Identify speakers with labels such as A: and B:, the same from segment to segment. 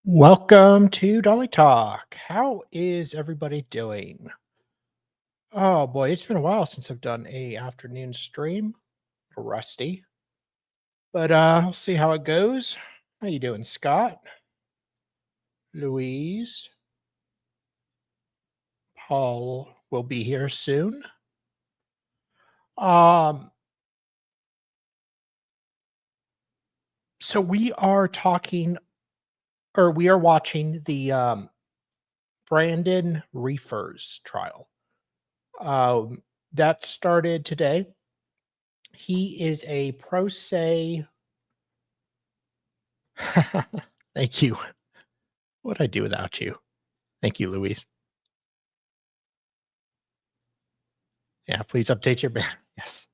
A: Welcome to Dolly Talk. How is everybody doing? Oh boy, it's been a while since I've done a afternoon stream. A little rusty, but I'll see how it goes. How you doing, Scott? Louise? Paul will be here soon. So we are talking, or we are watching the Brandon Riefers trial. That started today. He is a pro se. Thank you. What'd I do without you? Thank you, Louise. Yeah, please update your banner. Yes.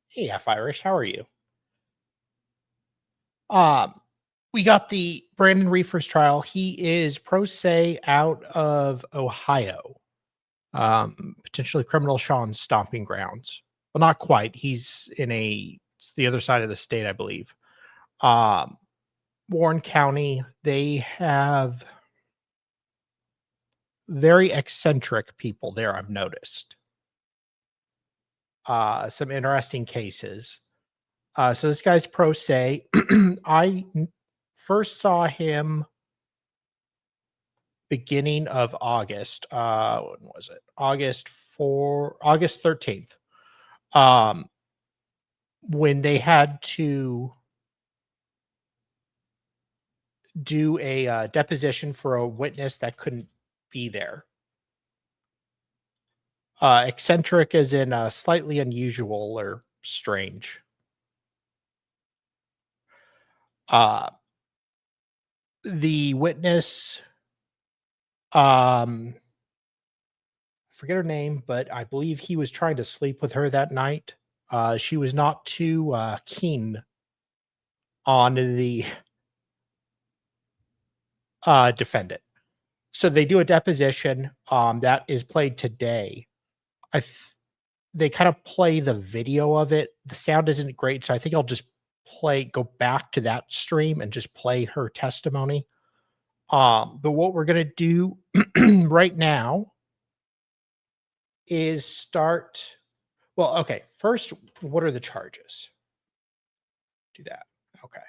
A: Hey, F Irish, how are you? We got the Brandon Riefers trial. He is pro se out of Ohio. Potentially criminal Sean's stomping grounds. Well, not quite. He's in it's the other side of the state, I believe. Warren County, they have very eccentric people there, I've noticed. Some interesting cases. So this guy's pro se. I first saw him beginning of August. When was it? August 13th. When they had to do a deposition for a witness that couldn't be there. Eccentric as in slightly unusual or strange. The witness, I forget her name, but I believe he was trying to sleep with her that night. She was not too keen on the defendant. So they do a deposition that is played today. They kind of play the video of it. The sound isn't great, so I think I'll just go back to that stream and just play her testimony. But what we're going to do right now is start. Well, okay. First, what are the charges? Do that. Okay.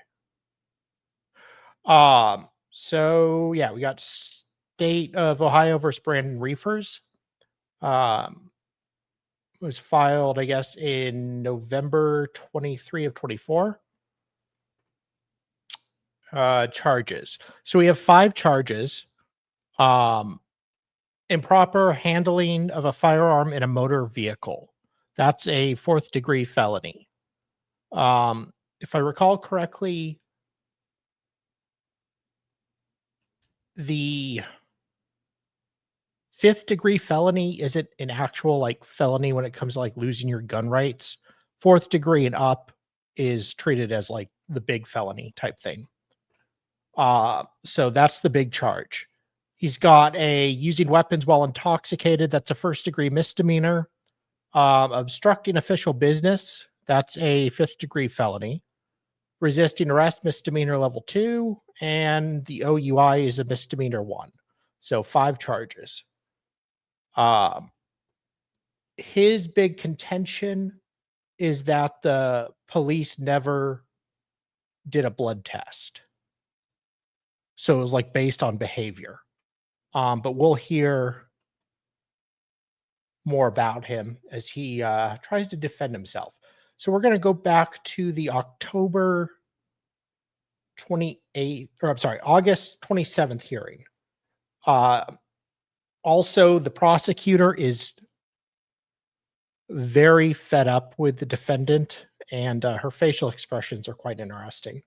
A: So yeah, we got State of Ohio versus Brandon Riefers. Was filed, I guess, in November 23 of 24. Charges. So we have 5 charges. Improper handling of a firearm in a motor vehicle. That's a 4th degree felony. If I recall correctly, the 5th degree felony isn't an actual like felony when it comes to like losing your gun rights. 4th degree and up is treated as like the big felony type thing. So that's the big charge. He's got a using weapons while intoxicated. That's a 1st degree misdemeanor. Obstructing official business. That's a 5th degree felony. Resisting arrest, misdemeanor level 2. And the OUI is a misdemeanor 1. So 5 charges. His big contention is that the police never did a blood test. So it was like based on behavior. But we'll hear more about him as he tries to defend himself. So we're going to go back to the October 28th, or I'm sorry, August 27th hearing. Also, the prosecutor is very fed up with the defendant, and her facial expressions are quite interesting.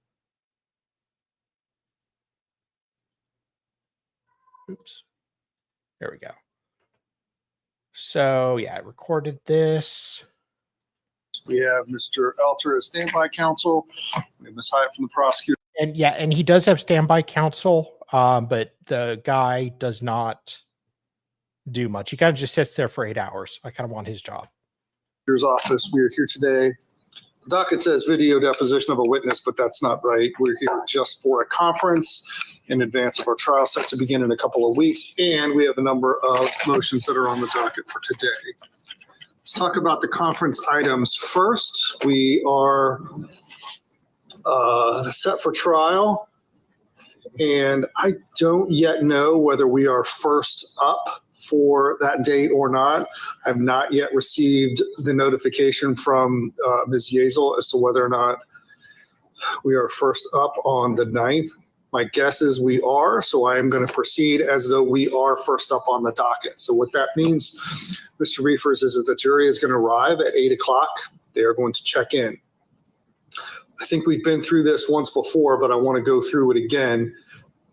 A: Oops. There we go. So, yeah, I recorded this.
B: We have Mr. Elter as standby counsel. We have Ms. Hyatt from the prosecutor.
A: And yeah, and he does have standby counsel, but the guy does not do much. He kind of just sits there for 8 hours. I kind of want his job.
B: Here's office. We are here today. The docket says video deposition of a witness, but that's not right. We're here just for a conference in advance of our trial set to begin in a couple of weeks. And we have a number of motions that are on the docket for today. Let's talk about the conference items first. We are set for trial. And I don't yet know whether we are first up for that date or not. I've not yet received the notification from Ms. Yazel as to whether or not we are first up on the 9th. My guess is we are, so I am going to proceed as though we are first up on the docket. So what that means, Mr. Riefers, is that the jury is going to arrive at 8 o'clock. They are going to check in. I think we've been through this once before, but I want to go through it again.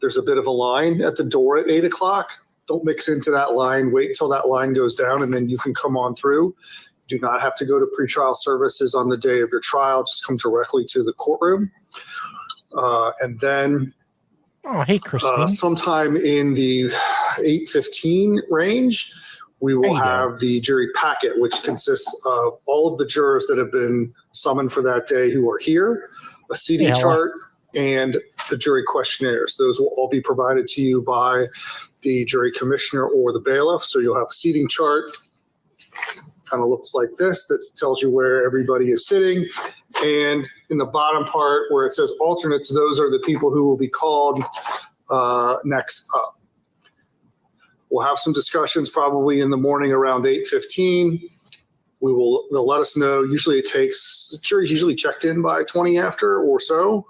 B: There's a bit of a line at the door at 8 o'clock. Don't mix into that line. Wait till that line goes down, and then you can come on through. Do not have to go to pretrial services on the day of your trial. Just come directly to the courtroom. And then sometime in the 8:15 range, we will have the jury packet, which consists of all of the jurors that have been summoned for that day who are here, a seating chart, and the jury questionnaires. Those will all be provided to you by the jury commissioner or the bailiff. So you'll have a seating chart, kind of looks like this, that tells you where everybody is sitting. And in the bottom part where it says alternates, those are the people who will be called next up. We'll have some discussions probably in the morning around 8:15. They'll let us know. Usually it takes, the jury's usually checked in by 20 after or so.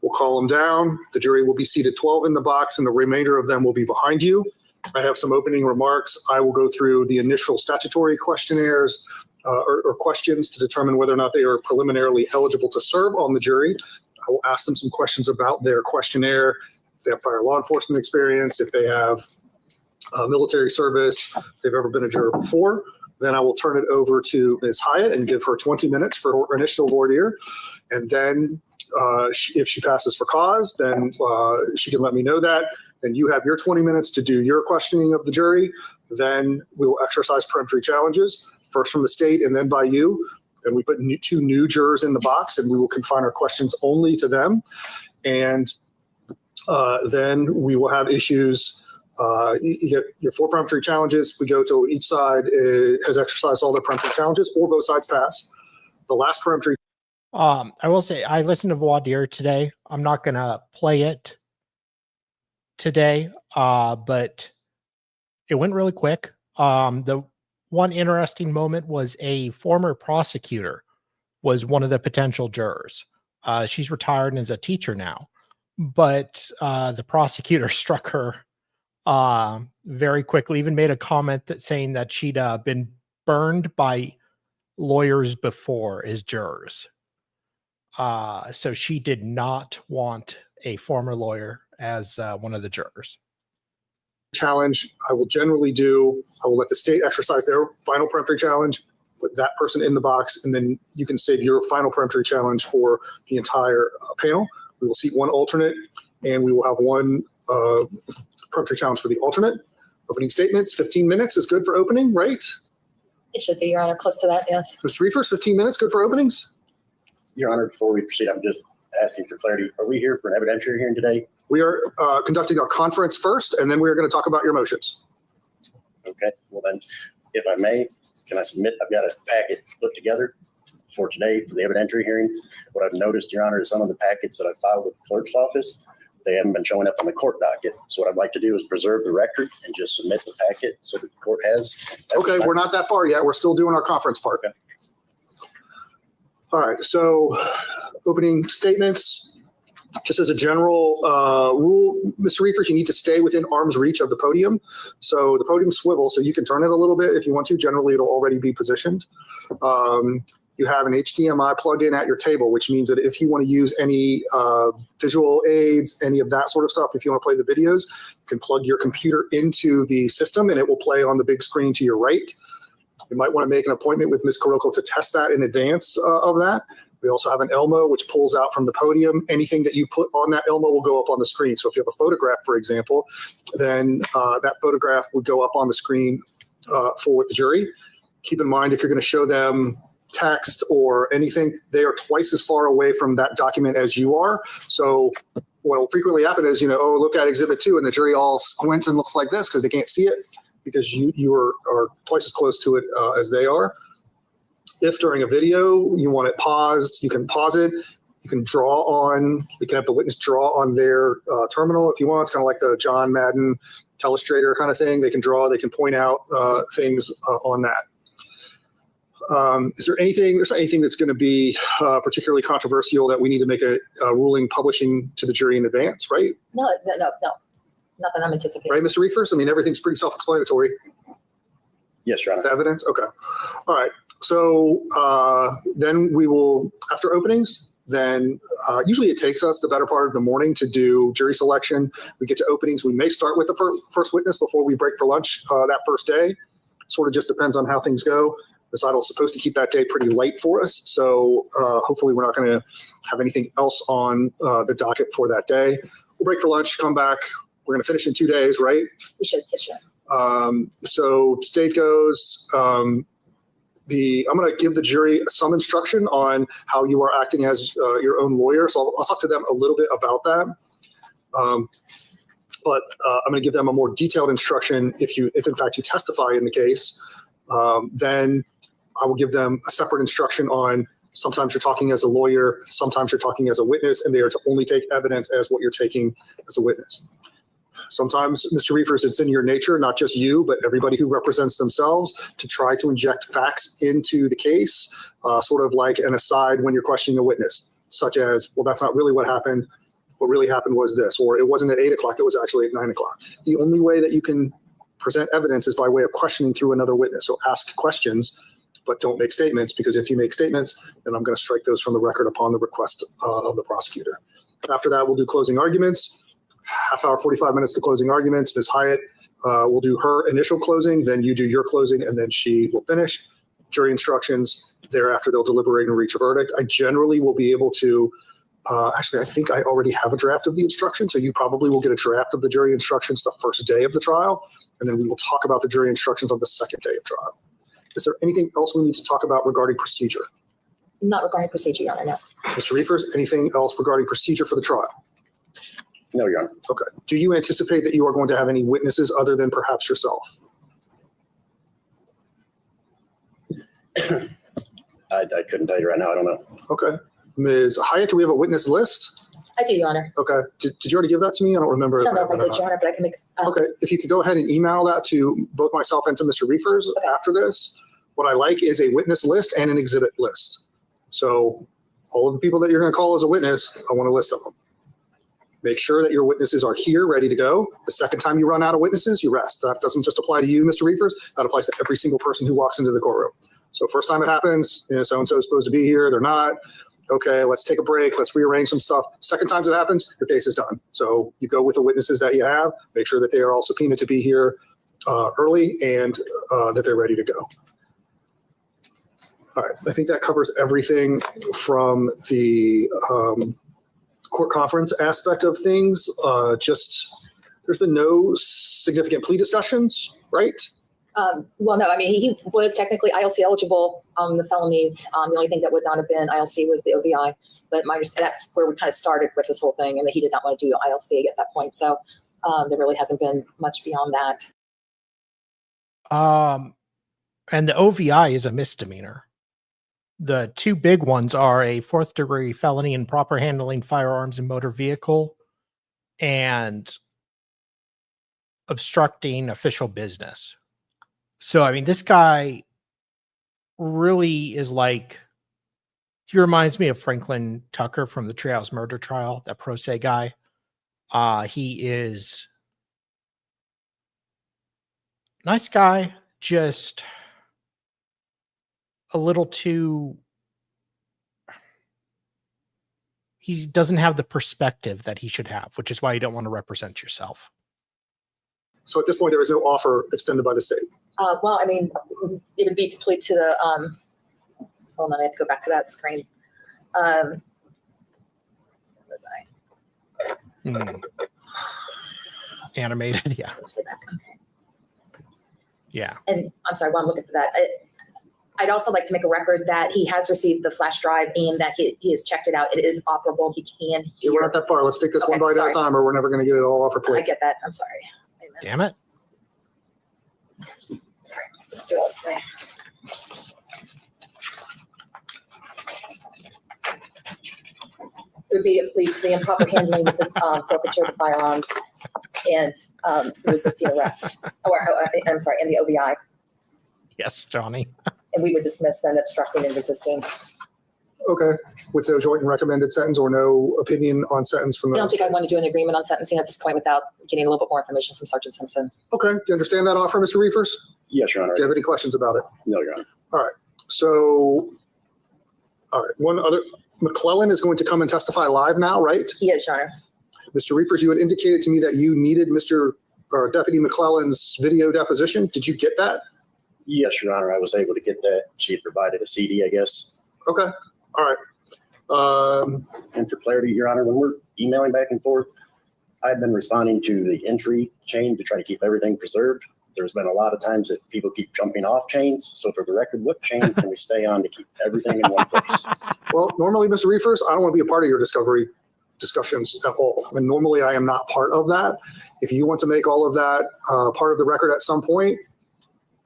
B: We'll call them down. The jury will be seated 12 in the box, and the remainder of them will be behind you. I have some opening remarks. I will go through the initial statutory questionnaires or questions to determine whether or not they are preliminarily eligible to serve on the jury. I will ask them some questions about their questionnaire, if they have prior law enforcement experience, if they have military service, if they've ever been a juror before. Then I will turn it over to Ms. Hyatt and give her 20 minutes for her initial voir dire. And then if she passes for cause, then she can let me know that. Then you have your 20 minutes to do your questioning of the jury. Then we will exercise peremptory challenges, first from the state and then by you. And we put two new jurors in the box, and we will confine our questions only to them. And then we will have issues. You get your 4 peremptory challenges. We go to each side has exercised all their peremptory challenges, or both sides pass. The last peremptory.
A: I will say I listened to voir dire today. I'm not going to play it today, but it went really quick. The one interesting moment was a former prosecutor was one of the potential jurors. She's retired and is a teacher now, but the prosecutor struck her very quickly, even made a comment that saying that she'd been burned by lawyers before as jurors. So she did not want a former lawyer as one of the jurors.
B: Challenge I will generally do, I will let the state exercise their final peremptory challenge, put that person in the box, and then you can save your final peremptory challenge for the entire panel. We will seat one alternate, and we will have one peremptory challenge for the alternate. Opening statements, 15 minutes is good for opening, right?
C: It should be, Your Honor, close to that, yes.
B: Mr. Riefers, 15 minutes, good for openings?
D: Your Honor, before we proceed, I'm just asking for clarity. Are we here for an evidentiary hearing today?
B: We are conducting our conference first, and then we are going to talk about your motions.
D: Okay. Well, then, if I may, can I submit? I've got a packet put together for today for the evidentiary hearing. What I've noticed, Your Honor, is some of the packets that I filed with the clerk's office, they haven't been showing up on the court docket. So what I'd like to do is preserve the record and just submit the packet so that the court has.
B: Okay, we're not that far yet. We're still doing our conference part.
D: Okay.
B: All right, so opening statements. Just as a general rule, Mr. Riefers, you need to stay within arm's reach of the podium. So the podium swivels, so you can turn it a little bit if you want to. Generally, it'll already be positioned. You have an HDMI plug-in at your table, which means that if you want to use any visual aids, any of that sort of stuff, if you want to play the videos, you can plug your computer into the system and it will play on the big screen to your right. You might want to make an appointment with Ms. Carocco to test that in advance of that. We also have an Elmo, which pulls out from the podium. Anything that you put on that Elmo will go up on the screen. So if you have a photograph, for example, then that photograph would go up on the screen for the jury. Keep in mind, if you're going to show them text or anything, they are twice as far away from that document as you are. So what will frequently happen is, oh, look at exhibit 2, and the jury all squints and looks like this because they can't see it because you are twice as close to it as they are. If during a video you want it paused, you can pause it. You can you can have the witness draw on their terminal if you want. It's kind of like the John Madden Telestrator kind of thing. They can draw, they can point out things on that. Is there anything, there's not anything that's going to be particularly controversial that we need to make a ruling publishing to the jury in advance, right?
C: No. Nothing I'm anticipating.
B: Right, Mr. Riefers? I mean, everything's pretty self-explanatory.
D: Yes, Your Honor.
B: The evidence? Okay. All right. So then we will, after openings, then usually it takes us the better part of the morning to do jury selection. We get to openings. We may start with the first witness before we break for lunch that first day. Sort of just depends on how things go. Recital's supposed to keep that day pretty light for us. So hopefully we're not going to have anything else on the docket for that day. We'll break for lunch, come back. We're going to finish in 2 days, right?
C: We should, yes, sure.
B: So state goes, I'm going to give the jury some instruction on how you are acting as your own lawyer. So I'll talk to them a little bit about that. But I'm going to give them a more detailed instruction if in fact you testify in the case. Then I will give them a separate instruction on sometimes you're talking as a lawyer, sometimes you're talking as a witness, and they are to only take evidence as what you're taking as a witness. Sometimes, Mr. Riefers, it's in your nature, not just you, but everybody who represents themselves, to try to inject facts into the case, sort of like an aside when you're questioning a witness, such as, well, that's not really what happened. What really happened was this, or it wasn't at 8 o'clock, it was actually at 9 o'clock. The only way that you can present evidence is by way of questioning through another witness. So ask questions, but don't make statements, because if you make statements, then I'm going to strike those from the record upon the request of the prosecutor. After that, we'll do closing arguments. Half hour, 45 minutes to closing arguments. Ms. Hyatt will do her initial closing, then you do your closing, and then she will finish. Jury instructions. Thereafter, they'll deliberate and reach a verdict. I generally will be able to, actually, I think I already have a draft of the instructions, so you probably will get a draft of the jury instructions the first day of the trial, and then we will talk about the jury instructions on the second day of trial. Is there anything else we need to talk about regarding procedure?
C: Not regarding procedure, Your Honor, no.
B: Mr. Riefers, anything else regarding procedure for the trial?
D: No, Your Honor.
B: Okay. Do you anticipate that you are going to have any witnesses other than perhaps yourself?
D: I couldn't tell you right now. I don't know.
B: Okay. Ms. Hyatt, do we have a witness list?
C: I do, Your Honor.
B: Okay. Did you already give that to me? I don't remember.
C: I don't know if I did, Your Honor, but I can make.
B: Okay. If you could go ahead and email that to both myself and to Mr. Riefers after this. What I like is a witness list and an exhibit list. So all of the people that you're going to call as a witness, I want a list of them. Make sure that your witnesses are here, ready to go. The second time you run out of witnesses, you rest. That doesn't just apply to you, Mr. Riefers. That applies to every single person who walks into the courtroom. So first time it happens, so-and-so is supposed to be here. They're not. Okay, let's take a break. Let's rearrange some stuff. Second time it happens, your case is done. So you go with the witnesses that you have. Make sure that they are all subpoenaed to be here early and that they're ready to go. All right, I think that covers everything from the court conference aspect of things. There's been no significant plea discussions, right?
C: Well, no, I mean, he was technically ILC eligible on the felonies. The only thing that would not have been ILC was the OVI, but that's where we kind of started with this whole thing, and that he did not want to do ILC at that point. So there really hasn't been much beyond that.
A: And the OVI is a misdemeanor. The two big ones are a 4th degree felony improper handling firearms in motor vehicle and obstructing official business. So, I mean, this guy really is like, he reminds me of Franklin Tucker from the Treehouse murder trial, that pro se guy. He is nice guy, just a little too, he doesn't have the perspective that he should have, which is why you don't want to represent yourself.
B: So at this point, there is no offer extended by the state.
C: Well, I mean, it would be to plead to the, hold on, I have to go back to that screen. Where was I?
A: Animated, yeah.
C: Let's go back. Okay.
A: Yeah.
C: And I'm sorry, while I'm looking for that, I'd also like to make a record that he has received the flash drive and that he has checked it out. It is operable. He can
B: Yeah, we're
C: hear.
B: not that far. Let's take this one
C: Okay,
B: bite at
C: sorry.
B: a time, or we're never going to get it all off our
C: I
B: plate.
C: get that. I'm sorry. Wait a minute.
A: Damn it.
C: Sorry. Just do it this way. It would be a plea to the improper handling of the forfeiture of the firearms and resisting arrest. I'm sorry, and the OVI.
A: Yes, Johnny.
C: And we would dismiss then obstructing and resisting.
B: Okay, with no joint and recommended sentence or no opinion on sentence from
C: I don't
B: those.
C: think I want to do an agreement on sentencing at this point without getting a little bit more information from Sergeant Simpson.
B: Okay, do you understand that offer, Mr. Riefers?
D: Yes, Your Honor.
B: Do you have any questions about it?
D: No, Your Honor.
B: So, all right, one other, McClellan is going to come and testify live now, right?
C: He is, Your Honor.
B: Mr. Riefers, you had indicated to me that you needed Deputy McClellan's video deposition. Did you get that?
D: Yes, Your Honor. I was able to get that. She had provided a CD, I guess.
B: Okay, all right.
D: And for clarity, Your Honor, when we're emailing back and forth, I've been responding to the entry chain to try to keep everything preserved. There's been a lot of times that people keep jumping off chains. So for the record, what chain can we stay on to keep everything in one place?
B: Well, normally, Mr. Riefers, I don't want to be a part of your discovery discussions at all. I mean, normally I am not part of that. If you want to make all of that part of the record at some point,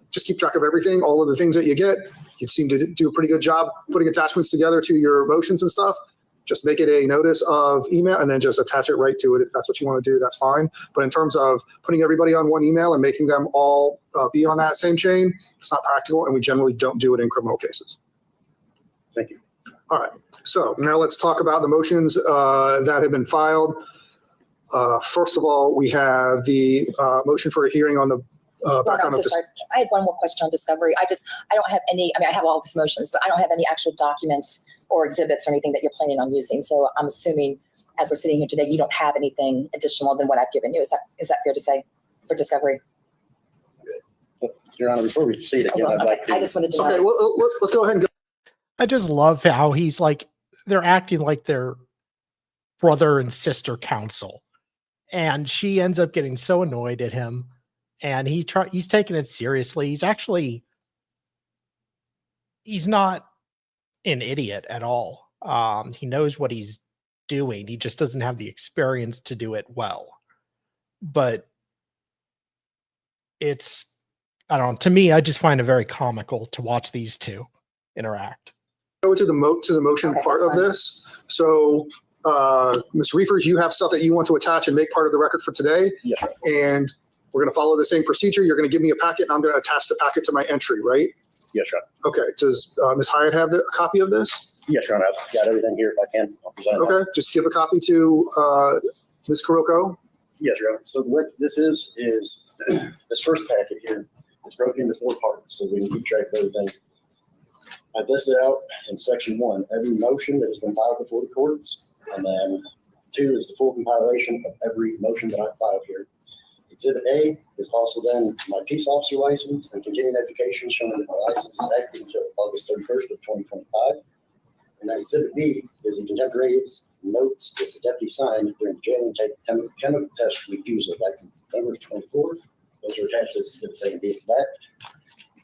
B: just keep track of everything, all of the things that you get. You seem to do a pretty good job putting attachments together to your motions and stuff. Just make it a notice of email and then just attach it right to it. If that's what you want to do, that's fine. But in terms of putting everybody on one email and making them all be on that same chain, it's not practical, and we generally don't do it in criminal cases.
D: Thank you.
B: All right. So now let's talk about the motions that have been filed. First of all, we have the motion for a hearing on the background of this.
C: I had one more question on discovery. I don't have any, I mean, I have all of his motions, but I don't have any actual documents or exhibits or anything that you're planning on using. So I'm assuming as we're sitting here today, you don't have anything additional than what I've given you. Is that fair to say for discovery?
D: Your Honor, before we proceed again, I'd like to.
C: I just wanted to
B: Okay,
C: know.
B: well, let's go ahead and go.
A: I just love how he's like, they're acting like they're brother and sister counsel. And she ends up getting so annoyed at him. And he's taking it seriously. He's not an idiot at all. He knows what he's doing. He just doesn't have the experience to do it well. But it's, I don't know, to me, I just find it very comical to watch these two interact.
B: Go to the motion
C: Okay,
B: part
C: that's
B: of
C: fine.
B: this. So, Ms. Riefers, you have stuff that you want to attach and make part of the record for today.
D: Yes, sir.
B: And we're going to follow the same procedure. You're going to give me a packet and I'm going to attach the packet to my entry, right?
D: Yes, Your Honor.
B: Okay. Does Ms. Hyatt have a copy of this?
D: Yes, Your Honor. I've got everything here. If I can, I'll present it.
B: Okay. Just give a copy to Ms. Kuroko.
D: Yes, Your Honor. So what this is this first packet here is broken into 4 parts so we can keep track of everything. I listed out in section 1 every motion that has been filed before the courts, and then 2 is the full compilation of every motion that I filed here. Exhibit A is also then my peace officer license and continuing education showing that my license is active until August 31st of 2025. And then Exhibit B is the contemporaneous notes that the deputy signed during the jail intake chemical test refusal back in November 24th. Those are attached as Exhibits A and B at the back.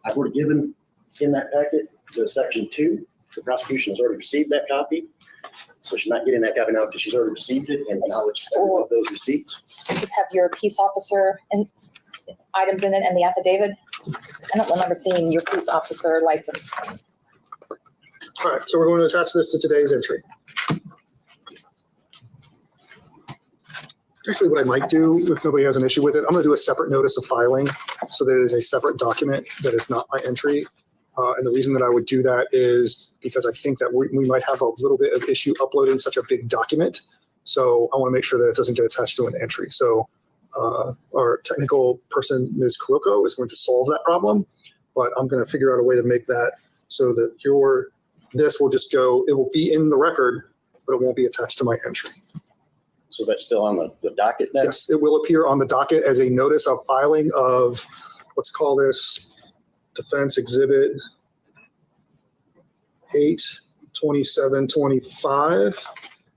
D: I've already given in that packet to section 2. The prosecution has already received that copy. So she's not getting that copy now because she's already received it and acknowledged every one of those receipts.
C: Just have your peace officer and items in it and the affidavit. I don't remember seeing your peace officer license.
B: All right. So we're going to attach this to today's entry. Actually, what I might do, if nobody has an issue with it, I'm going to do a separate notice of filing so that it is a separate document that is not my entry. And the reason that I would do that is because I think that we might have a little bit of issue uploading such a big document. So I want to make sure that it doesn't get attached to an entry. So our technical person, Ms. Kuroko, is going to solve that problem, but I'm going to figure out a way to make that so that this will just go, it will be in the record, but it won't be attached to my entry.
D: So that's still on the docket then?
B: Yes, it will appear on the docket as a notice of filing of, let's call this Defense Exhibit 8/27/25.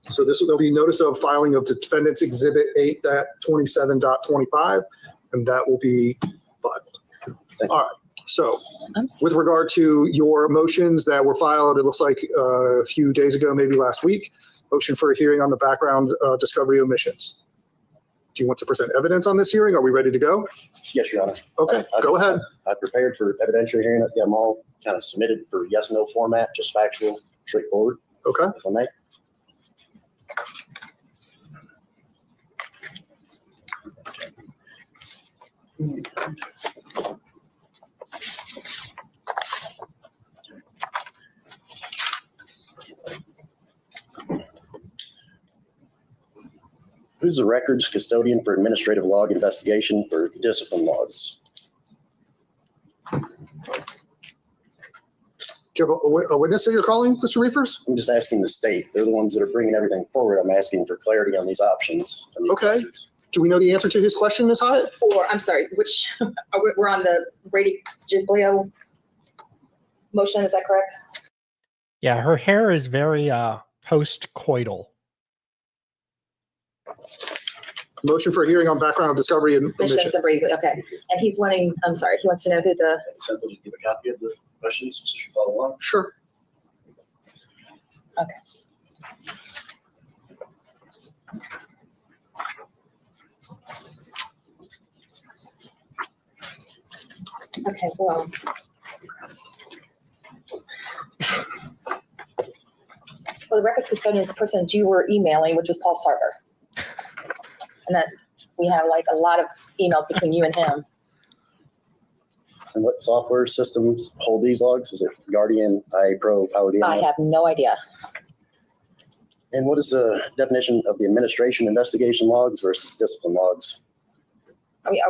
B: So there'll be notice of filing of the Defendant's Exhibit 8.27.25, and that will be filed. All right. So with regard to your motions that were filed, it looks like a few days ago, maybe last week, motion for a hearing on the background discovery omissions. Do you want to present evidence on this hearing? Are we ready to go?
D: Yes, Your Honor.
B: Okay, go ahead.
D: I prepared for evidentiary hearing. I've got them all kind of submitted for yes, no format, just factual, straightforward,
B: Okay.
D: if I may. Who's the records custodian for administrative log investigation for discipline logs?
B: Do you have a witness that you're calling, Mr. Riefers?
D: I'm just asking the state. They're the ones that are bringing everything forward. I'm asking for clarity on these options. and these
B: Okay.
D: questions.
B: Do we know the answer to his question, Ms. Hyatt?
C: Or, I'm sorry, which, we're on the Brady Giglio motion, is that correct?
A: Yeah, her hair is very post-coital.
B: Motion for a hearing on background of discovery and omission.
C: Missions and Brady, okay. And he's wanting, I'm sorry, he wants to know who the,
D: Simply give a copy of the questions so you follow along.
B: Sure.
C: okay, well. Well, the records custodian is the person that you were emailing, which was Paul Sarver. And that we have like a lot of emails between you and him.
D: And what software systems hold these logs? Is it Guardian, iPro, Power BI?
C: I have no idea.
D: And what is the definition of the administration investigation logs versus discipline logs?
C: I mean,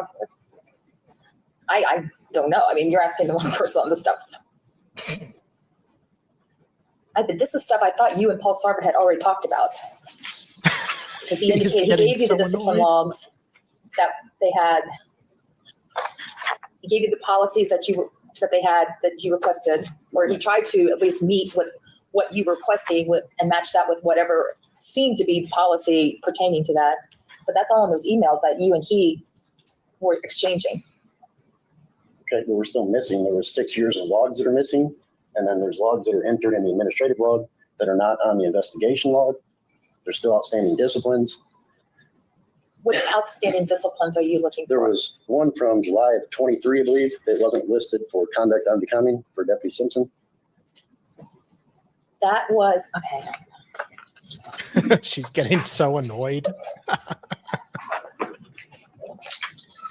C: I don't know. I mean, you're asking the wrong person on this stuff. This is stuff I thought you and Paul Sarver had already talked about. Because he
A: He's
C: indicated, he
A: getting
C: gave you
A: so
C: the discipline
A: annoyed.
C: logs that they had. He gave you the policies that they had, that you requested, or he tried to at least meet with what you were requesting with and match that with whatever seemed to be policy pertaining to that. But that's all in those emails that you and he were exchanging.
D: Okay, but we're still missing. There were 6 years of logs that are missing. And then there's logs that are entered in the administrative log that are not on the investigation log. There's still outstanding disciplines.
C: What outstanding disciplines are you looking
D: There
C: for?
D: was one from July of 23, I believe, that wasn't listed for conduct unbecoming for Deputy Simpson.
C: That was, okay.
A: She's getting so annoyed.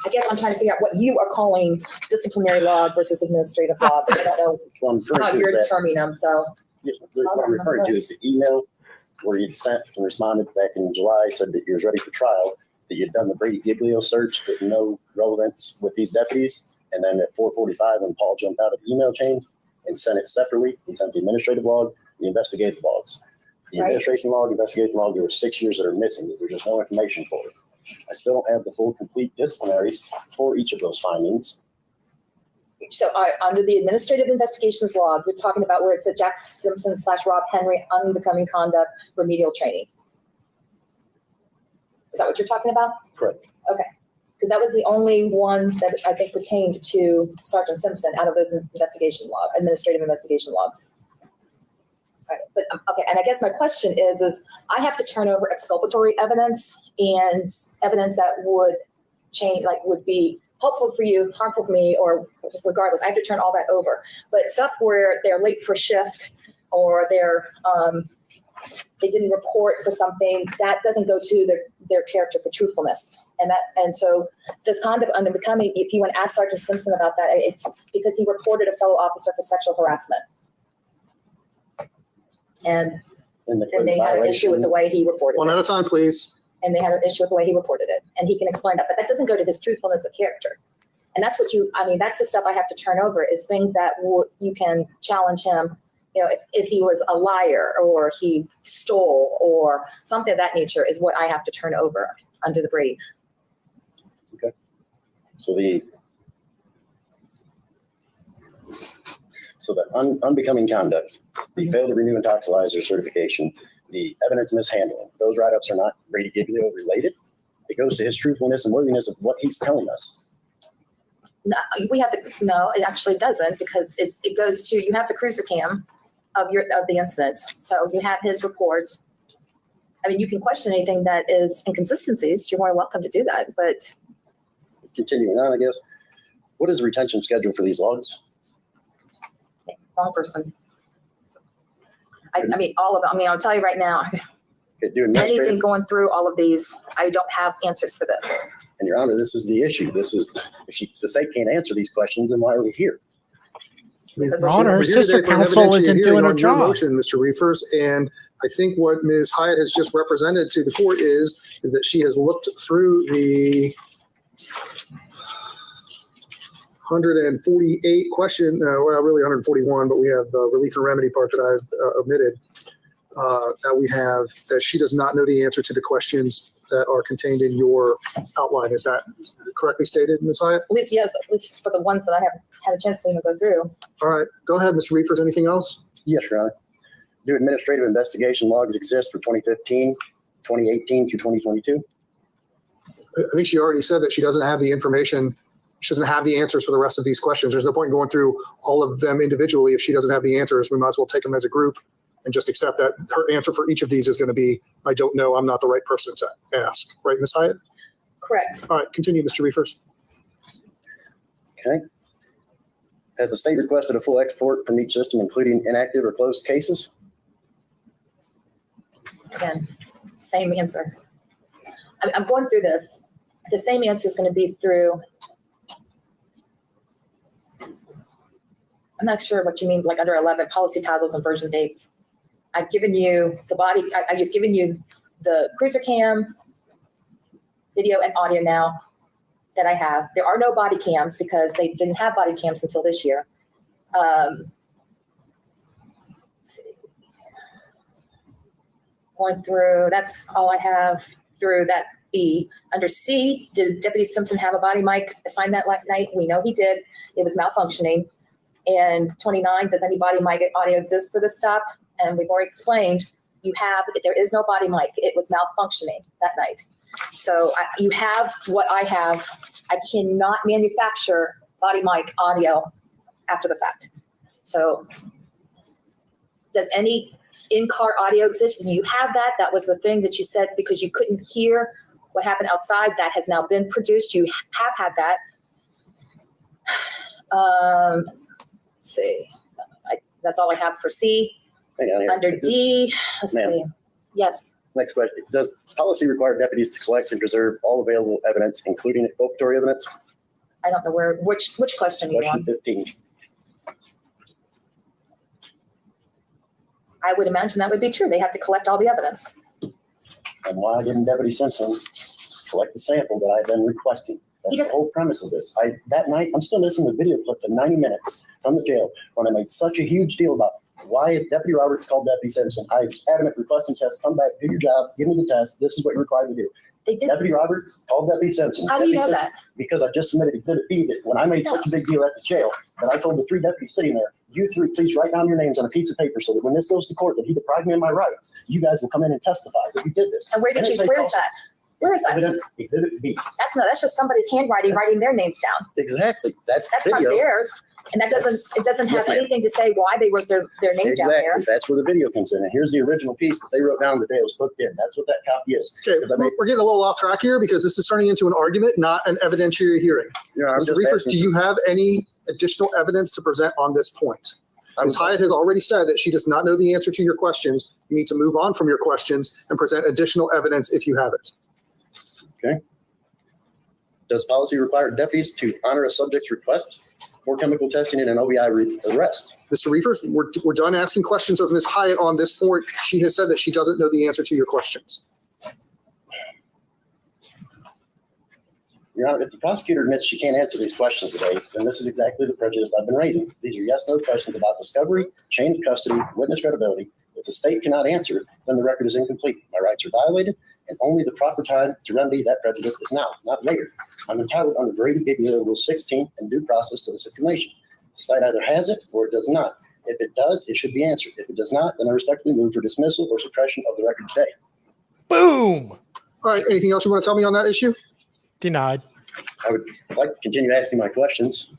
C: I guess I'm trying to figure out what you are calling disciplinary log versus administrative log. I don't know
D: What I'm referring
C: how
D: to is
C: you're
D: that-
C: determining them, so.
D: Yes, what I'm referring to is the email where you'd sent and responded back in July, said that you was ready for trial, that you'd done the Brady Giglio search, but no relevance with these deputies. And then at 4:45, when Paul jumped out of the email chain and sent it separately, he sent the administrative log, the investigative logs. The
C: Right.
D: administration log, investigation log, there were 6 years that are missing. There's just no information for it. I still don't have the full complete disciplinaries for each of those findings.
C: So under the administrative investigations log, you're talking about where it said Jack Simpson / Rob Henry unbecoming conduct remedial training. Is that what you're talking about?
D: Correct.
C: Okay. Because that was the only one that I think pertained to Sergeant Simpson out of those administrative investigation logs. Right. But, okay, and I guess my question is I have to turn over exculpatory evidence and evidence that would change, like would be helpful for you, harmful for me, or regardless, I have to turn all that over. But stuff where they're late for shift or they didn't report for something, that doesn't go to their character for truthfulness. And so this conduct unbecoming, if you want to ask Sergeant Simpson about that, it's because he reported a fellow officer for sexual harassment. And they had an issue with the way he reported
B: One
C: it.
B: at a time, please.
C: And they had an issue with the way he reported it. And he can explain that. But that doesn't go to his truthfulness of character. And that's that's the stuff I have to turn over is things that you can challenge him. You know, if he was a liar or he stole or something of that nature is what I have to turn over under the Brady.
D: Okay. So the unbecoming conduct, the failed to renew intoxilizer certification, the evidence mishandling, those write-ups are not Brady Giglio related. It goes to his truthfulness and worthiness of what he's telling us.
C: No, no, it actually doesn't, because it goes to, you have the cruiser cam of the incident. So you have his report. I mean, you can question anything that is inconsistencies. You're more than welcome to do that, but.
D: Continuing on, I guess. What is the retention schedule for these logs?
C: Wrong person. I mean, all of them. I mean, I'll tell you right now,
D: Okay, do
C: anything
D: administrative,
C: going through all of these, I don't have answers for this.
D: and Your Honor, this is the issue. This is, if the state can't answer these questions, then why are we here?
C: Because
A: Your Honor,
B: We're here
A: sister
B: today for an
A: counsel
B: evidentiary
A: isn't
B: hearing
A: doing her
B: on your
A: job.
B: motion, Mr. Riefers, and I think what Ms. Hyatt has just represented to the court is that she has looked through the 148 question, well, really 141, but we have the relief and remedy part that I've omitted. That we have, that she does not know the answer to the questions that are contained in your outline. Is that correctly stated, Ms. Hyatt?
C: At least, yes, at least for the ones that I have had a chance to even go through.
B: All right, go ahead, Mr. Riefers. Anything else?
D: Yes, Your Honor. Do administrative investigation logs exist for 2015, 2018 through 2022?
B: I think she already said that she doesn't have the information. She doesn't have the answers for the rest of these questions. There's no point in going through all of them individually. If she doesn't have the answers, we might as well take them as a group and just accept that her answer for each of these is going to be, I don't know, I'm not the right person to ask. Right, Ms. Hyatt?
C: Correct.
B: All right, continue, Mr. Riefers.
D: Okay. Has the state requested a full export from each system, including inactive or closed cases?
C: Again, same answer. I'm going through this. The same answer is going to be through. I'm not sure what you mean, like under 11 policy titles and version dates. I've given you the body. I've given you the cruiser cam, video and audio now that I have. There are no body cams because they didn't have body cams until this year. Let's see. Going through, that's all I have through that B. Under C, did Deputy Simpson have a body mic assigned that night? We know he did. It was malfunctioning. And 29, does any body mic audio exist for this stop? And we've already explained, there is no body mic. It was malfunctioning that night. So you have what I have. I cannot manufacture body mic audio after the fact. So does any in-car audio exist? You have that. That was the thing that you said because you couldn't hear what happened outside. That has now been produced. You have had that. Let's see. That's all I have for C.
D: Hang on here.
C: Under D, let's see. Yes.
D: Next question. Does policy require deputies to collect and preserve all available evidence, including exculpatory evidence?
C: I don't know which question you
D: Question
C: want.
D: 15.
C: I would imagine that would be true. They have to collect all the evidence.
D: And why didn't Deputy Simpson collect the sample that I've been requesting? That's the whole premise of this. That night, I'm still listening to the video clip, the 90 minutes from the jail, when I made such a huge deal about why Deputy Roberts called Deputy Simpson. I was adamant, requesting tests, come back, do your job, give me the test. This is what you're required to do.
C: They did.
D: Deputy Roberts called Deputy Simpson.
C: How do you know
D: Deputy
C: that?
D: Because I just submitted Exhibit B that when I made such a big deal at the jail, that I told the 3 deputies sitting there, you 3, please write down your names on a piece of paper so that when this goes to court, that he deprived me of my rights, you guys will come in and testify that you did this.
C: And where is that? Where is that?
D: Evidence, Exhibit B.
C: That's just somebody's handwriting, writing their names down.
D: Exactly. That's
C: That's
D: the
C: not
D: video.
C: theirs. And it doesn't have
D: Yes, ma'am.
C: anything to say why they wrote their name down there.
D: Exactly. That's where the video comes in. And here's the original piece that they wrote down the day it was booked in. That's what that copy is.
B: Okay,
D: Because I made-
B: we're getting a little off track here because this is turning into an argument, not an evidentiary hearing.
D: You know, I'm
B: Mr.
D: just
B: Riefers,
D: asking-
B: do you have any additional evidence to present on this point?
D: I'm-
B: Ms. Hyatt has already said that she does not know the answer to your questions. You need to move on from your questions and present additional evidence if you have it.
D: Does policy require deputies to honor a subject's request for chemical testing in an OVI arrest?
B: Mr. Riefers, we're done asking questions of Ms. Hyatt on this point. She has said that she doesn't know the answer to your questions.
D: Your Honor, if the prosecutor admits she can't answer these questions today, then this is exactly the prejudice I've been raising. These are yes/no questions about discovery, chain of custody, witness credibility. If the state cannot answer, then the record is incomplete. My rights are violated, and only the proper time to remedy that prejudice is now, not later. I'm entitled under Brady Giglio Rule 16 and due process to this information. The state either has it or it does not. If it does, it should be answered. If it does not, then I respectfully move for dismissal or suppression of the record today.
A: Boom.
B: All right, anything else you want to tell me on that issue?
A: Denied.
D: I would like to continue asking my questions.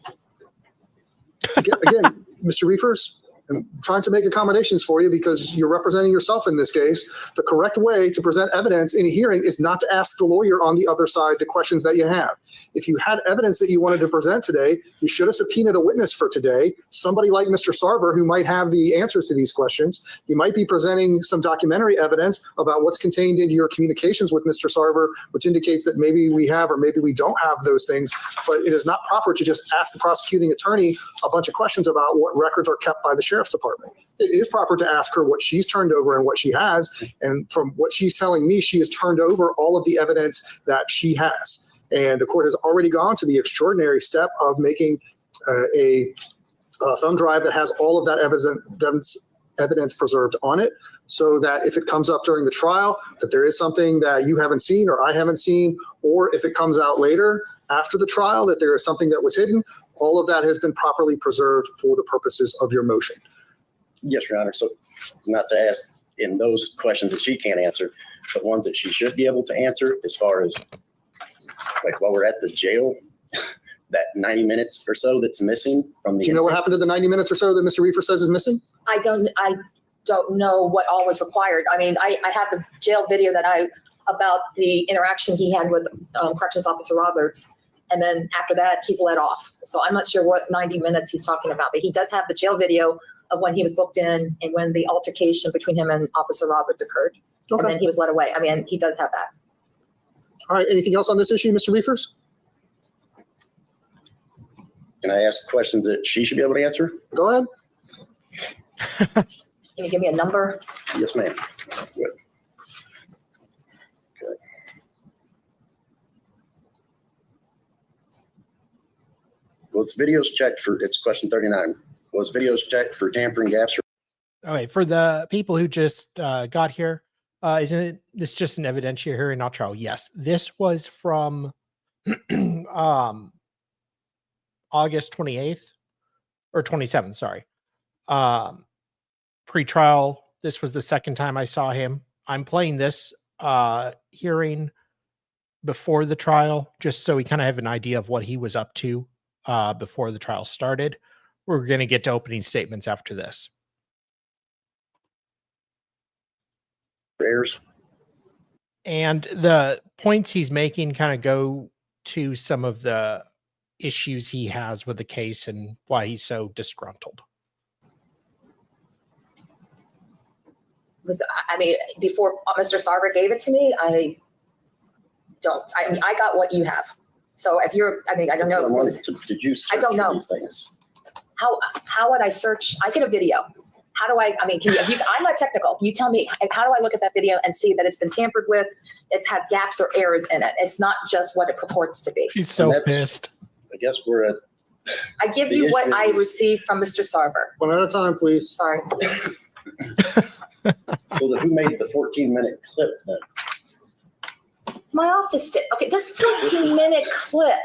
B: Again, Mr. Riefers, I'm trying to make accommodations for you because you're representing yourself in this case. The correct way to present evidence in a hearing is not to ask the lawyer on the other side the questions that you have. If you had evidence that you wanted to present today, you should have subpoenaed a witness for today, somebody like Mr. Sarver who might have the answers to these questions. You might be presenting some documentary evidence about what's contained in your communications with Mr. Sarver, which indicates that maybe we have or maybe we don't have those things. But it is not proper to just ask the prosecuting attorney a bunch of questions about what records are kept by the sheriff's department. It is proper to ask her what she's turned over and what she has. And from what she's telling me, she has turned over all of the evidence that she has. And the court has already gone to the extraordinary step of making a thumb drive that has all of that evidence preserved on it, so that if it comes up during the trial that there is something that you haven't seen or I haven't seen, or if it comes out later after the trial that there is something that was hidden, all of that has been properly preserved for the purposes of your motion.
D: Yes, Your Honor. So not to ask in those questions that she can't answer, but ones that she should be able to answer as far as like while we're at the jail, that 90 minutes or so that's missing from the.
B: Do you know what happened to the 90 minutes or so that Mr. Riefers says is missing?
C: I don't know what all was required. I mean, I have the jail video about the interaction he had with Corrections Officer Roberts. And then after that, he's let off. So I'm not sure what 90 minutes he's talking about, but he does have the jail video of when he was booked in and when the altercation between him and Officer Roberts occurred. Okay. And then he was let away. I mean, he does have that.
B: All right. Anything else on this issue, Mr. Riefers?
D: Can I ask questions that she should be able to answer?
B: Go ahead.
C: Can you give me a number?
D: Yes, ma'am. Good. Okay. Was videos checked for, it's question 39. Was videos checked for tampering, gaps?
A: Okay, for the people who just got here, isn't this just an evidentiary hearing, not trial? Yes, this was from August 28th or 27th, sorry. Pretrial, this was the second time I saw him. I'm playing this hearing before the trial, just so we kind of have an idea of what he was up to before the trial started. We're going to get to opening statements after this.
D: Errors.
A: And the points he's making kind of go to some of the issues he has with the case and why he's so disgruntled.
C: I mean, before Mr. Sarver gave it to me, I got what you have. So if you're, I mean, I don't know.
D: Did you search
C: I don't know.
D: these things?
C: How would I search? I get a video. How do I mean, I'm not technical. You tell me, how do I look at that video and see that it's been tampered with? It has gaps or errors in it. It's not just what it purports to be.
A: She's so pissed.
D: I guess we're at.
C: I give you what I received from Mr. Sarver.
B: One at a time, please.
C: Sorry.
D: So who made the 14-minute clip then?
C: My office did. Okay, this 14-minute clip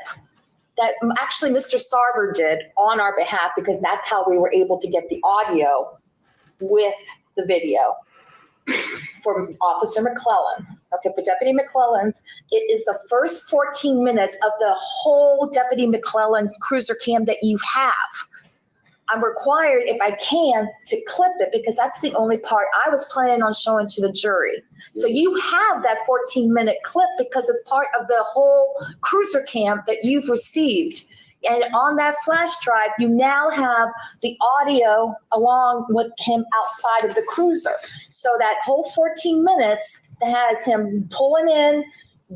C: that actually Mr. Sarver did on our behalf, because that's how we were able to get the audio with the video for Officer McClellan. Okay, for Deputy McClellan's, it is the first 14 minutes of the whole Deputy McClellan cruiser cam that you have. I'm required, if I can, to clip it because that's the only part I was planning on showing to the jury. So you have that 14-minute clip because it's part of the whole cruiser cam that you've received. And on that flash drive, you now have the audio along with him outside of the cruiser. So that whole 14 minutes has him pulling in,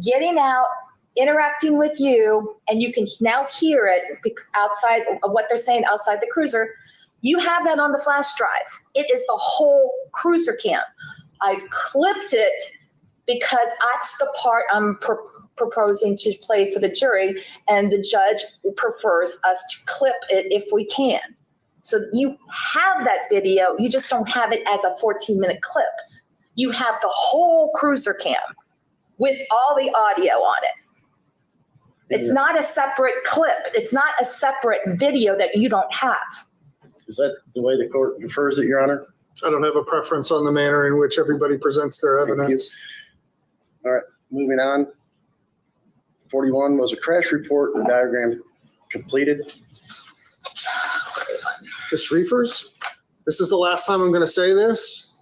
C: getting out, interacting with you, and you can now hear it outside of what they're saying outside the cruiser. You have that on the flash drive. It is the whole cruiser cam. I've clipped it because that's the part I'm proposing to play for the jury, and the judge prefers us to clip it if we can. So you have that video, you just don't have it as a 14-minute clip. You have the whole cruiser cam with all the audio on it. It's not a separate clip. It's not a separate video that you don't have.
D: Is that the way the court refers it, Your Honor?
B: I don't have a preference on the manner in which everybody presents their evidence.
D: All right, moving on. 41 was a crash report, the diagram completed.
B: Ms. Riefers, this is the last time I'm going to say this.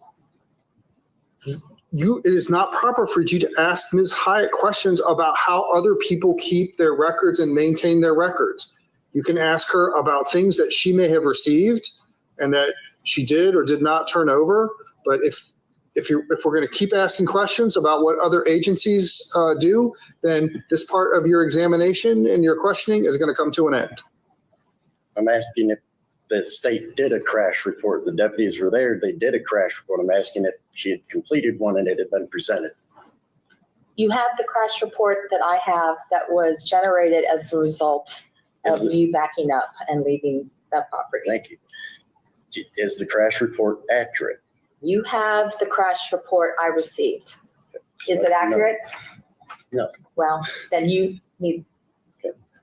B: It is not proper for you to ask Ms. Hyatt questions about how other people keep their records and maintain their records. You can ask her about things that she may have received and that she did or did not turn over. But if we're going to keep asking questions about what other agencies do, then this part of your examination and your questioning is going to come to an end.
D: I'm asking if the state did a crash report. The deputies were there. They did a crash report. I'm asking if she had completed one and it had been presented.
C: You have the crash report that I have that was generated as a result of you backing up and leaving that property.
D: Thank you. Is the crash report accurate?
C: You have the crash report I received. Is it accurate?
D: No.
C: Well, then you need,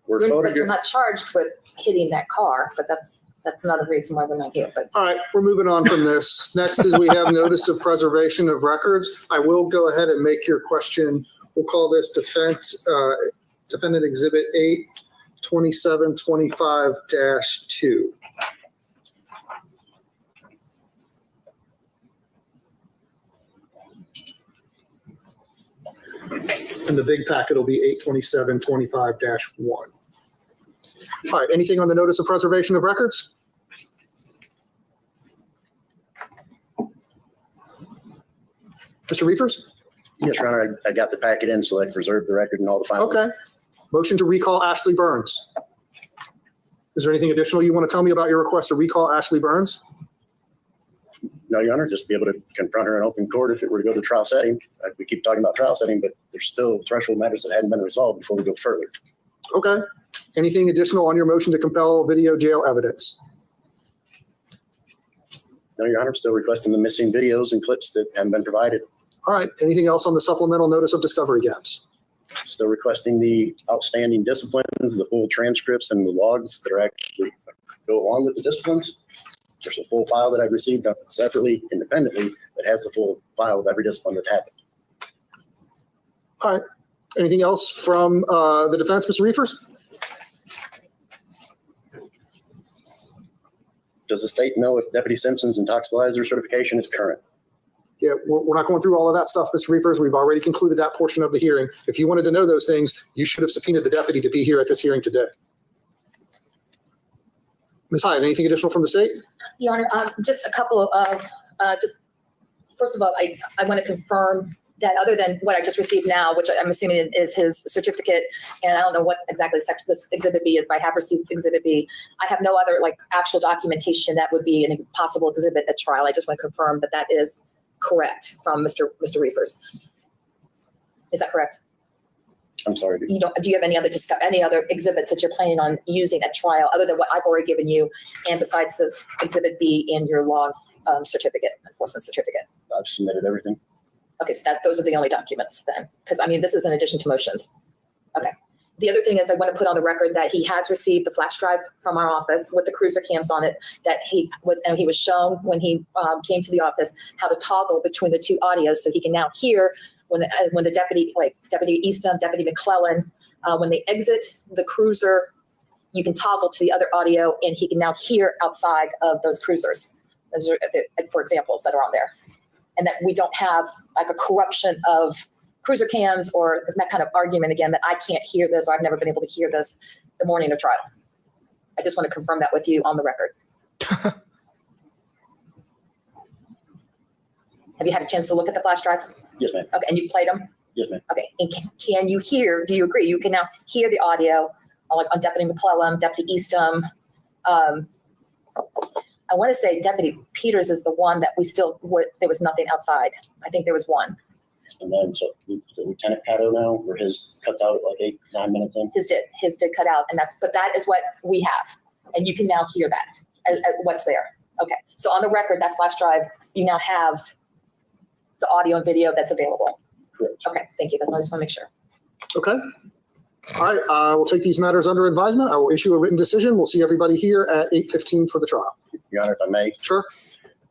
C: you're not charged with hitting that car, but that's another reason why we're not here. But
B: all right, we're moving on from this. Next is we have notice of preservation of records. I will go ahead and make your question. We'll call this defendant exhibit 82725-2. And the big packet will be 82725-1. All right, anything on the notice of preservation of records? Mr. Riefers?
D: Yes, Your Honor, I got the packet in so I preserved the record and all the files.
B: Okay. Motion to recall Ashley Burns. Is there anything additional you want to tell me about your request to recall Ashley Burns?
D: No, Your Honor, just be able to confront her in open court if it were to go to trial setting. We keep talking about trial setting, but there's still threshold matters that hadn't been resolved before we go further.
B: Okay. Anything additional on your motion to compel video jail evidence?
D: No, Your Honor, still requesting the missing videos and clips that haven't been provided.
B: All right. Anything else on the supplemental notice of discovery gaps?
D: Still requesting the outstanding disciplines, the full transcripts and the logs that are actually go along with the disciplines. There's a full file that I've received separately, independently, that has the full file of every discipline that happened.
B: All right. Anything else from the defense, Mr. Riefers?
D: Does the state know if Deputy Simpson's intoxilizer certification is current?
B: Yeah, we're not going through all of that stuff, Mr. Riefers. We've already concluded that portion of the hearing. If you wanted to know those things, you should have subpoenaed the deputy to be here at this hearing today. Ms. Hyatt, anything additional from the state?
C: Your Honor, just a couple of, first of all, I want to confirm that other than what I just received now, which I'm assuming is his certificate, and I don't know what exactly section this exhibit B is, but I have received exhibit B. I have no other actual documentation that would be an possible exhibit at trial. I just want to confirm that that is correct from Mr. Riefers. Is that correct?
D: I'm sorry.
C: Do you have any other exhibits that you're planning on using at trial other than what I've already given you, and besides this exhibit B in your law certificate, enforcement certificate?
D: I've submitted everything.
C: Okay, so those are the only documents then, because I mean this is in addition to motions. Okay. The other thing is I want to put on the record that he has received the flash drive from our office with the cruiser cams on it, that he was shown when he came to the office how to toggle between the two audios, so he can now hear when the deputy, like Deputy Eastham, Deputy McClellan, when they exit the cruiser, you can toggle to the other audio and he can now hear outside of those cruisers. Those are, for examples that are on there. And that we don't have like a corruption of cruiser cams or that kind of argument again, that I can't hear this, or I've never been able to hear this the morning of trial. I just want to confirm that with you on the record. Have you had a chance to look at the flash drive?
D: Yes, ma'am.
C: Okay, and you played them?
D: Yes, ma'am.
C: Okay, and can you hear, do you agree? You can now hear the audio on Deputy McClellan, Deputy Eastham. I want to say Deputy Peters is the one that there was nothing outside. I think there was one.
D: And then, so Lieutenant Pato now, where his cuts out at like 8-9 minutes in?
C: His did cut out, but that is what we have. And you can now hear that, what's there. Okay, so on the record, that flash drive, you now have the audio and video that's available.
D: Correct.
C: Okay, thank you. That's all I just want to make sure.
B: Okay. All right, I will take these matters under advisement. I will issue a written decision. We'll see everybody here at 8:15 for the trial.
D: Your Honor, if I may.
B: Sure.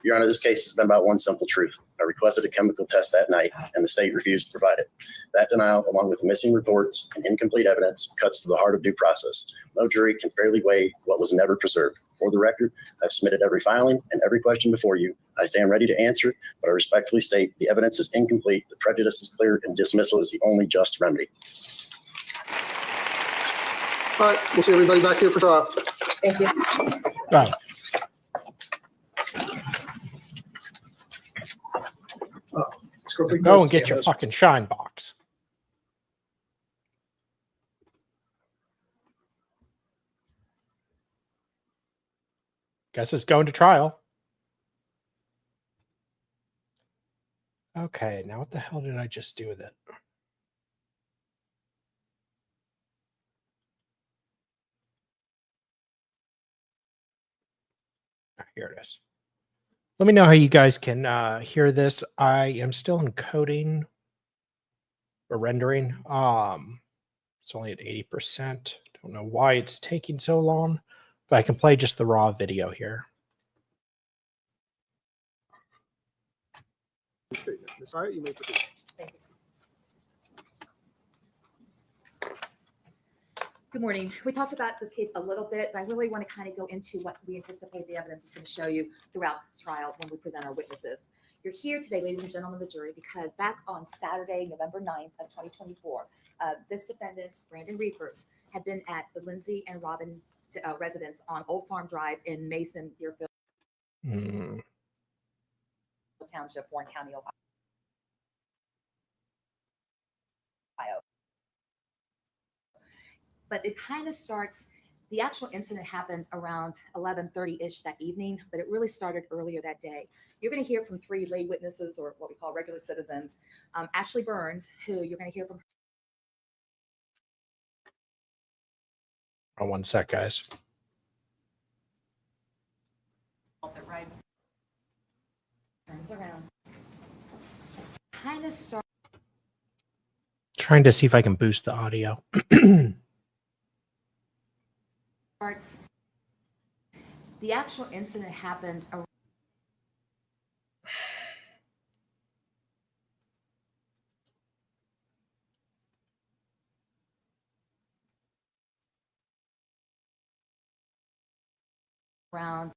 D: Your Honor, this case has been about one simple truth. I requested a chemical test that night, and the state refused to provide it. That denial, along with missing reports and incomplete evidence, cuts to the heart of due process. No jury can fairly weigh what was never preserved. For the record, I've submitted every filing and every question before you. I stand ready to answer it, but I respectfully state the evidence is incomplete, the prejudice is clear, and dismissal is the only just remedy.
B: All right, we'll see everybody back here for trial.
C: Thank you.
A: Go. Go and get your fucking shine box. Guess it's going to trial. Okay, now what the hell did I just do with it? Here it is. Let me know how you guys can hear this. I am still encoding or rendering. It's only at 80%. Don't know why it's taking so long, but I can play just the raw video here.
B: It's all right, you may proceed.
C: Thank you.
E: Good morning. We talked about this case a little bit, but I really want to kind of go into what we anticipate the evidence is going to show you throughout the trial when we present our witnesses. You're here today, ladies and gentlemen of the jury, because back on Saturday, November 9th of 2024, this defendant, Brandon Riefers, had been at the Lindsay and Robin residence on Old Farm Drive in Mason, Deerfield Township, Warren County, Ohio. But it kind of starts, the actual incident happened around 11:30-ish that evening, but it really started earlier that day. You're going to hear from three lay witnesses, or what we call regular citizens. Ashley Burns, who you're going to hear from.
A: Oh, one sec, guys.
E: That rides, turns around. Kind of starts.
A: Trying to see if I can boost the audio.
E: The actual incident happened around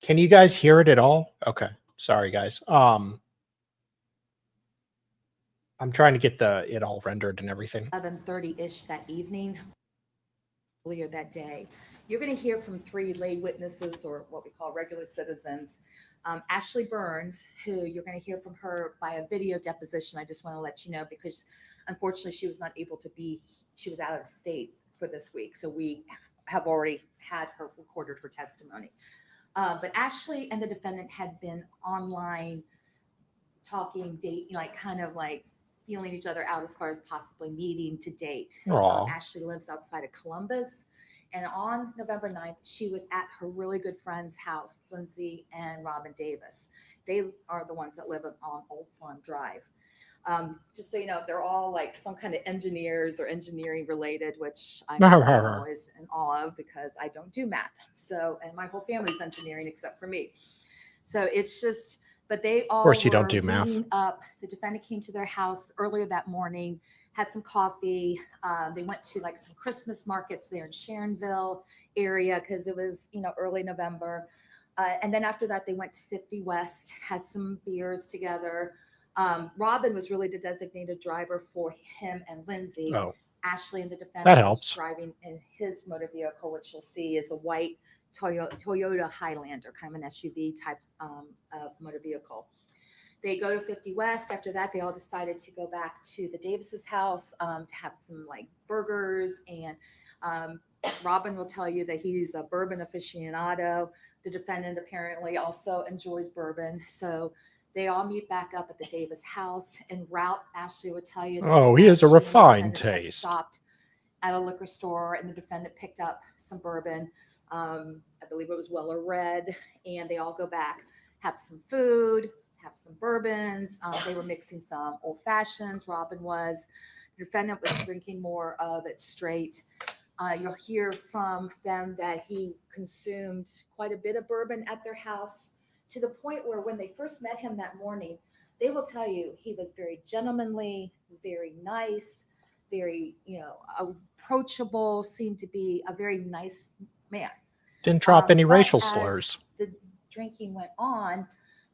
A: Can you guys hear it at all? Okay. Sorry, guys. I'm trying to get it all rendered and everything.
E: 11:30-ish that evening, earlier that day. You're going to hear from three lay witnesses, or what we call regular citizens. Ashley Burns, who you're going to hear from her by a video deposition. I just want to let you know, because unfortunately she was not able to be, she was out of state for this week. So we have already had her recorded for testimony. But Ashley and the defendant had been online talking, dating, like kind of like feeling each other out as far as possibly meeting to date. Ashley lives outside of Columbus. And on November 9th, she was at her really good friend's house, Lindsay and Robin Davis. They are the ones that live on Old Farm Drive. Just so you know, they're all like some kind of engineers or engineering related, which I'm always in awe of because I don't do math. So, and my whole family's engineering except for me. So it's just, but they all, of course, you don't do math. Up. The defendant came to their house earlier that morning, had some coffee. They went to like some Christmas markets there in Sharonville area because it was, you know, early November. And then after that, they went to 50 West, had some beers together. Robin was really the designated driver for him and Lindsay.
A: Oh,
E: Ashley and the defendant
A: that helps.
E: Was driving in his motor vehicle, which you'll see is a white Toyota Highlander, kind of an SUV type of motor vehicle. They go to 50 West. After that, they all decided to go back to the Davis's house to have some like burgers. And Robin will tell you that he's a bourbon aficionado. The defendant apparently also enjoys bourbon. So they all meet back up at the Davis house. En route, Ashley would tell you that
A: he has a refined taste.
E: Stopped at a liquor store, and the defendant picked up some bourbon. I believe it was Weller Red, and they all go back, have some food, have some bourbons. They were mixing some old fashions. Robin was. The defendant was drinking more of it straight. You'll hear from them that he consumed quite a bit of bourbon at their house, to the point where when they first met him that morning, they will tell you he was very gentlemanly, very nice, very, approachable, seemed to be a very nice man.
A: Didn't drop any
E: But
A: racial
E: as
A: slurs.
E: the drinking went on,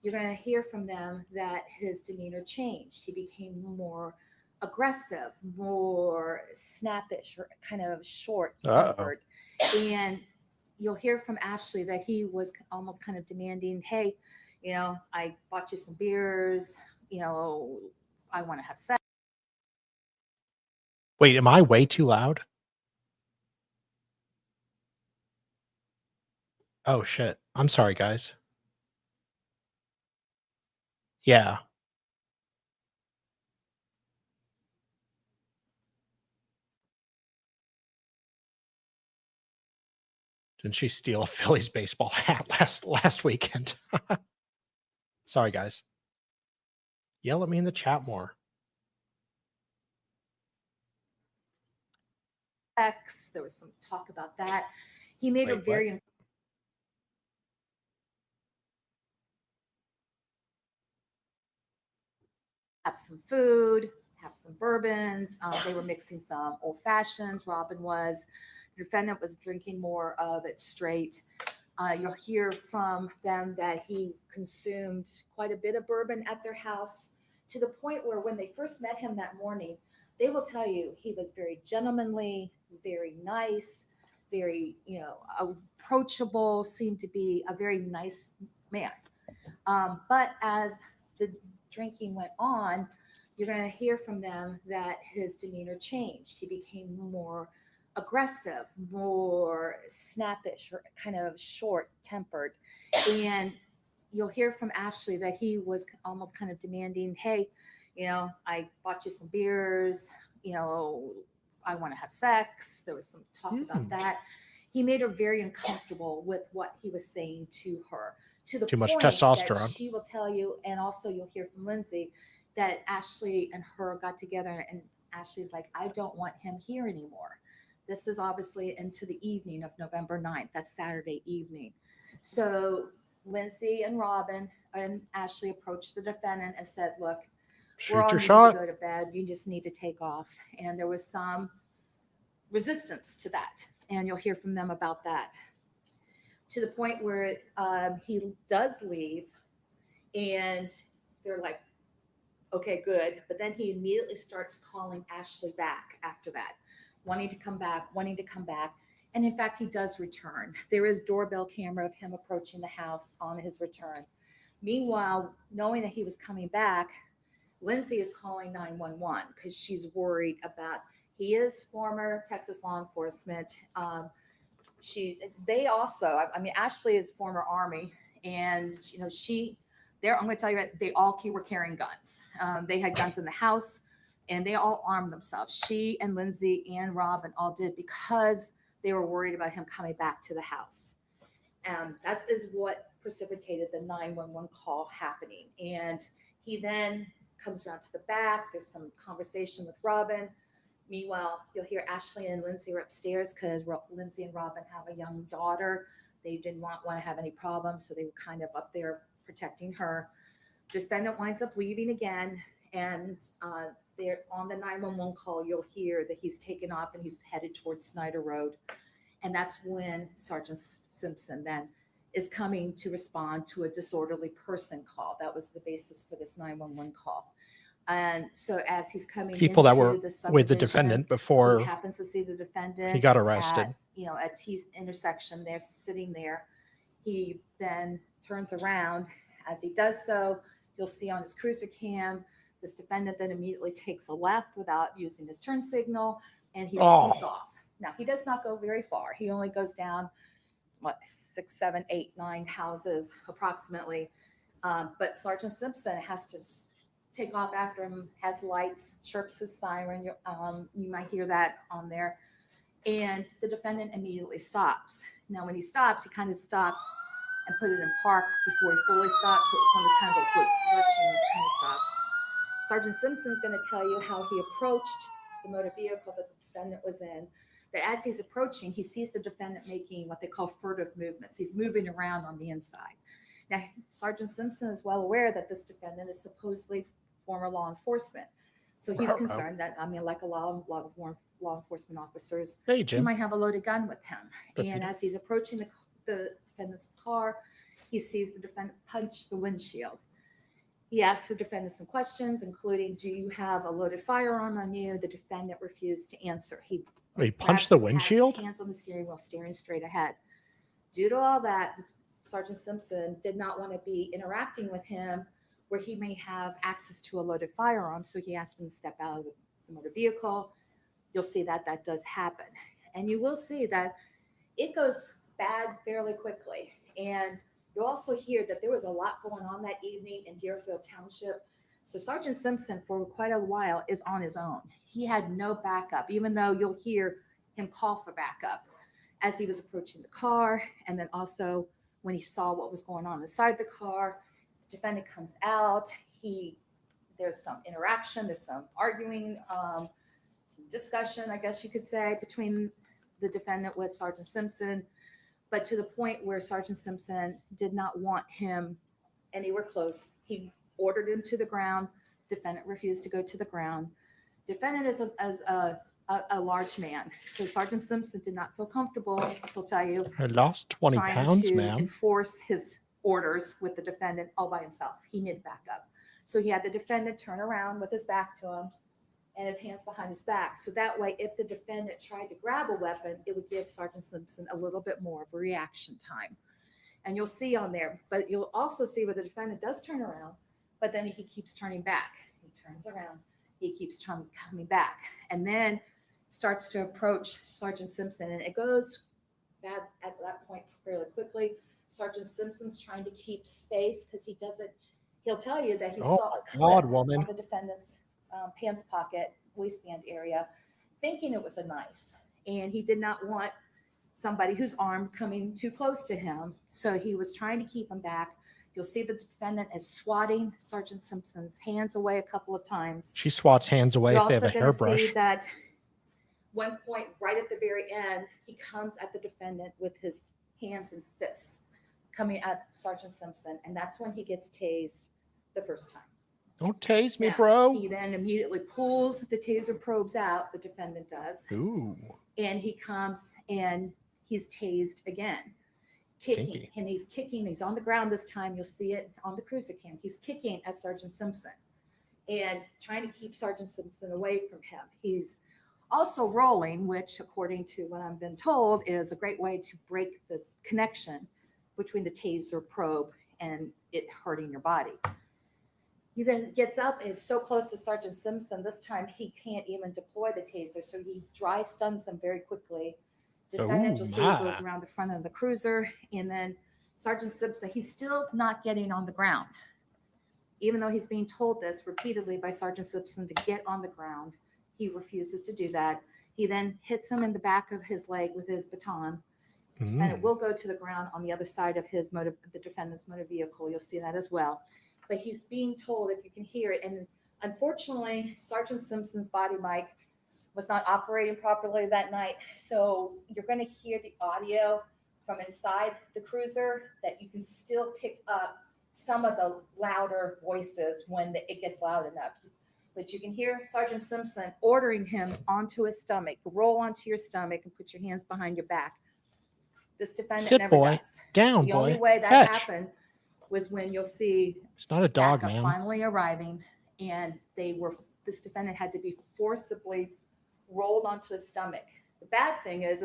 E: you're going to hear from them that his demeanor changed. He became more aggressive, more snappish, or kind of short-tempered. And you'll hear from Ashley that he was almost kind of demanding, hey, I bought you some beers, I want to have sex.
A: Wait, am I way too loud? Oh, shit. I'm sorry, guys. Yeah. Didn't she steal a Phillies baseball hat last weekend? Sorry, guys. Yell at me in the chat more.
E: There was some talk about that. He made her
A: Wait,
E: very have some food, have some bourbons. They were mixing some old fashions. Robin was. The defendant was drinking more of it straight. You'll hear from them that he consumed quite a bit of bourbon at their house, to the point where when they first met him that morning, they will tell you he was very gentlemanly, very nice, very, approachable, seemed to be a very nice man. But as the drinking went on, you're going to hear from them that his demeanor changed. He became more aggressive, more snappish, or kind of short-tempered. And you'll hear from Ashley that he was almost kind of demanding, hey, I bought you some beers, I want to have sex. There was some talk about that. He made her very uncomfortable with what he was saying to her, to the
A: Too much
E: point
A: testosterone.
E: that she will tell you, and also you'll hear from Lindsay, that Ashley and her got together, and Ashley's like, I don't want him here anymore. This is obviously into the evening of November 9th. That's Saturday evening. So Lindsay and Robin and Ashley approached the defendant and said, look, we're all
A: Shoot your
E: need
A: shot.
E: to go to bed. You just need to take off. And there was some resistance to that. And you'll hear from them about that. To the point where he does leave, and they're like, okay, good. But then he immediately starts calling Ashley back after that, wanting to come back. And in fact, he does return. There is doorbell camera of him approaching the house on his return. Meanwhile, knowing that he was coming back, Lindsay is calling 911 because she's worried about, he is former Texas law enforcement. They also, Ashley is former Army, and I'm going to tell you, they all were carrying guns. They had guns in the house, and they all armed themselves. She and Lindsay and Robin all did, because they were worried about him coming back to the house. And that is what precipitated the 911 call happening. And he then comes around to the back. There's some conversation with Robin. Meanwhile, you'll hear Ashley and Lindsay are upstairs because Lindsay and Robin have a young daughter. They didn't want to have any problems, so they were kind of up there protecting her. Defendant winds up leaving again, and they're on the 911 call. You'll hear that he's taken off and he's headed towards Snyder Road. And that's when Sergeant Simpson then is coming to respond to a disorderly person call. That was the basis for this 911 call. And so as he's coming
A: People that
E: into
A: were
E: the
A: with the
E: subdivision,
A: defendant
E: he
A: before
E: happens to see the defendant.
A: he got arrested.
E: At T intersection, they're sitting there. He then turns around. As he does so, you'll see on his cruiser cam, this defendant then immediately takes a left without using his turn signal, and he speeds off. Now, he does not go very far. He only goes down, 6, 7, 8, 9 houses approximately. But Sergeant Simpson has to take off after him, has lights, chirps his siren. You might hear that on there. And the defendant immediately stops. Now, when he stops, he kind of stops and put it in park before he fully stops. So it's one of the kind of those lurching kind of stops. Sergeant Simpson's going to tell you how he approached the motor vehicle that the defendant was in. that as he's approaching, he sees the defendant making what they call furtive movements. He's moving around on the inside. Now, Sergeant Simpson is well aware that this defendant is supposedly former law enforcement. So he's concerned that, I mean, like a lot of law enforcement officers,
A: Hey,
E: he
A: Jim.
E: might have a loaded gun with him.
A: But
E: And
A: he-
E: as he's approaching the defendant's car, he sees the defendant punch the windshield. He asks the defendant some questions, including, do you have a loaded firearm on you? The defendant refused to answer. He
A: punched
E: grabbed
A: the
E: had his
A: windshield?
E: hands on the steering wheel, steering straight ahead. Due to all that, Sergeant Simpson did not want to be interacting with him where he may have access to a loaded firearm. So he asked him to step out of the motor vehicle. You'll see that that does happen. And you will see that it goes bad fairly quickly. And you'll also hear that there was a lot going on that evening in Deerfield Township. So Sergeant Simpson, for quite a while, is on his own. He had no backup, even though you'll hear him call for backup as he was approaching the car. And then also when he saw what was going on inside the car, the defendant comes out. There's some interaction, there's some arguing, some discussion, I guess you could say, between the defendant with Sergeant Simpson, but to the point where Sergeant Simpson did not want him anywhere close. He ordered him to the ground. Defendant refused to go to the ground. Defendant is a large man, so Sergeant Simpson did not feel comfortable, he'll tell you,
A: I lost 20
E: trying
A: pounds,
E: to
A: ma'am.
E: enforce his orders with the defendant all by himself. He needed backup. So he had the defendant turn around with his back to him and his hands behind his back. So that way, if the defendant tried to grab a weapon, it would give Sergeant Simpson a little bit more of a reaction time. And you'll see on there, but you'll also see where the defendant does turn around, but then he keeps turning back. He turns around, he keeps coming back, and then starts to approach Sergeant Simpson. And it goes bad at that point fairly quickly. Sergeant Simpson's trying to keep space because he'll tell you that he
A: Oh
E: saw a
A: my God,
E: clip
A: woman.
E: on the defendant's pants pocket, waistband area, thinking it was a knife. And he did not want somebody who's armed coming too close to him. So he was trying to keep him back. You'll see the defendant is swatting Sergeant Simpson's hands away a couple of times.
A: She swats hands away
E: You're
A: if they have
E: also
A: a
E: going to see
A: hairbrush.
E: that one point right at the very end, he comes at the defendant with his hands and fists coming at Sergeant Simpson. And that's when he gets tased the first time.
A: Don't tase me,
E: Now,
A: bro.
E: He then immediately pulls the taser probes out, the defendant does,
A: Ooh.
E: and he comes and he's tased again, kicking.
A: Kinky.
E: And he's kicking. He's on the ground this time. You'll see it on the cruiser cam. He's kicking at Sergeant Simpson and trying to keep Sergeant Simpson away from him. He's also rolling, which, according to what I've been told, is a great way to break the connection between the taser probe and it hurting your body. He then gets up and is so close to Sergeant Simpson, this time he can't even deploy the taser, so he dry stuns him very quickly. Defendant, you'll see it goes around the front of the cruiser, and then Sergeant Simpson, he's still not getting on the ground. Even though he's being told this repeatedly by Sergeant Simpson to get on the ground, he refuses to do that. He then hits him in the back of his leg with his baton, and it will go to the ground on the other side of the defendant's motor vehicle. You'll see that as well. But he's being told, if you can hear it, and unfortunately, Sergeant Simpson's body mic was not operating properly that night. So you're going to hear the audio from inside the cruiser that you can still pick up some of the louder voices when it gets loud enough. But you can hear Sergeant Simpson ordering him onto his stomach, roll onto your stomach and put your hands behind your back. This defendant
A: Sit,
E: never
A: boy.
E: does.
A: Down,
E: The
A: boy.
E: only way that
A: Fetch.
E: happened was when you'll see
A: It's not a dog,
E: backup
A: man.
E: finally arriving, and this defendant had to be forcibly rolled onto his stomach. The bad thing is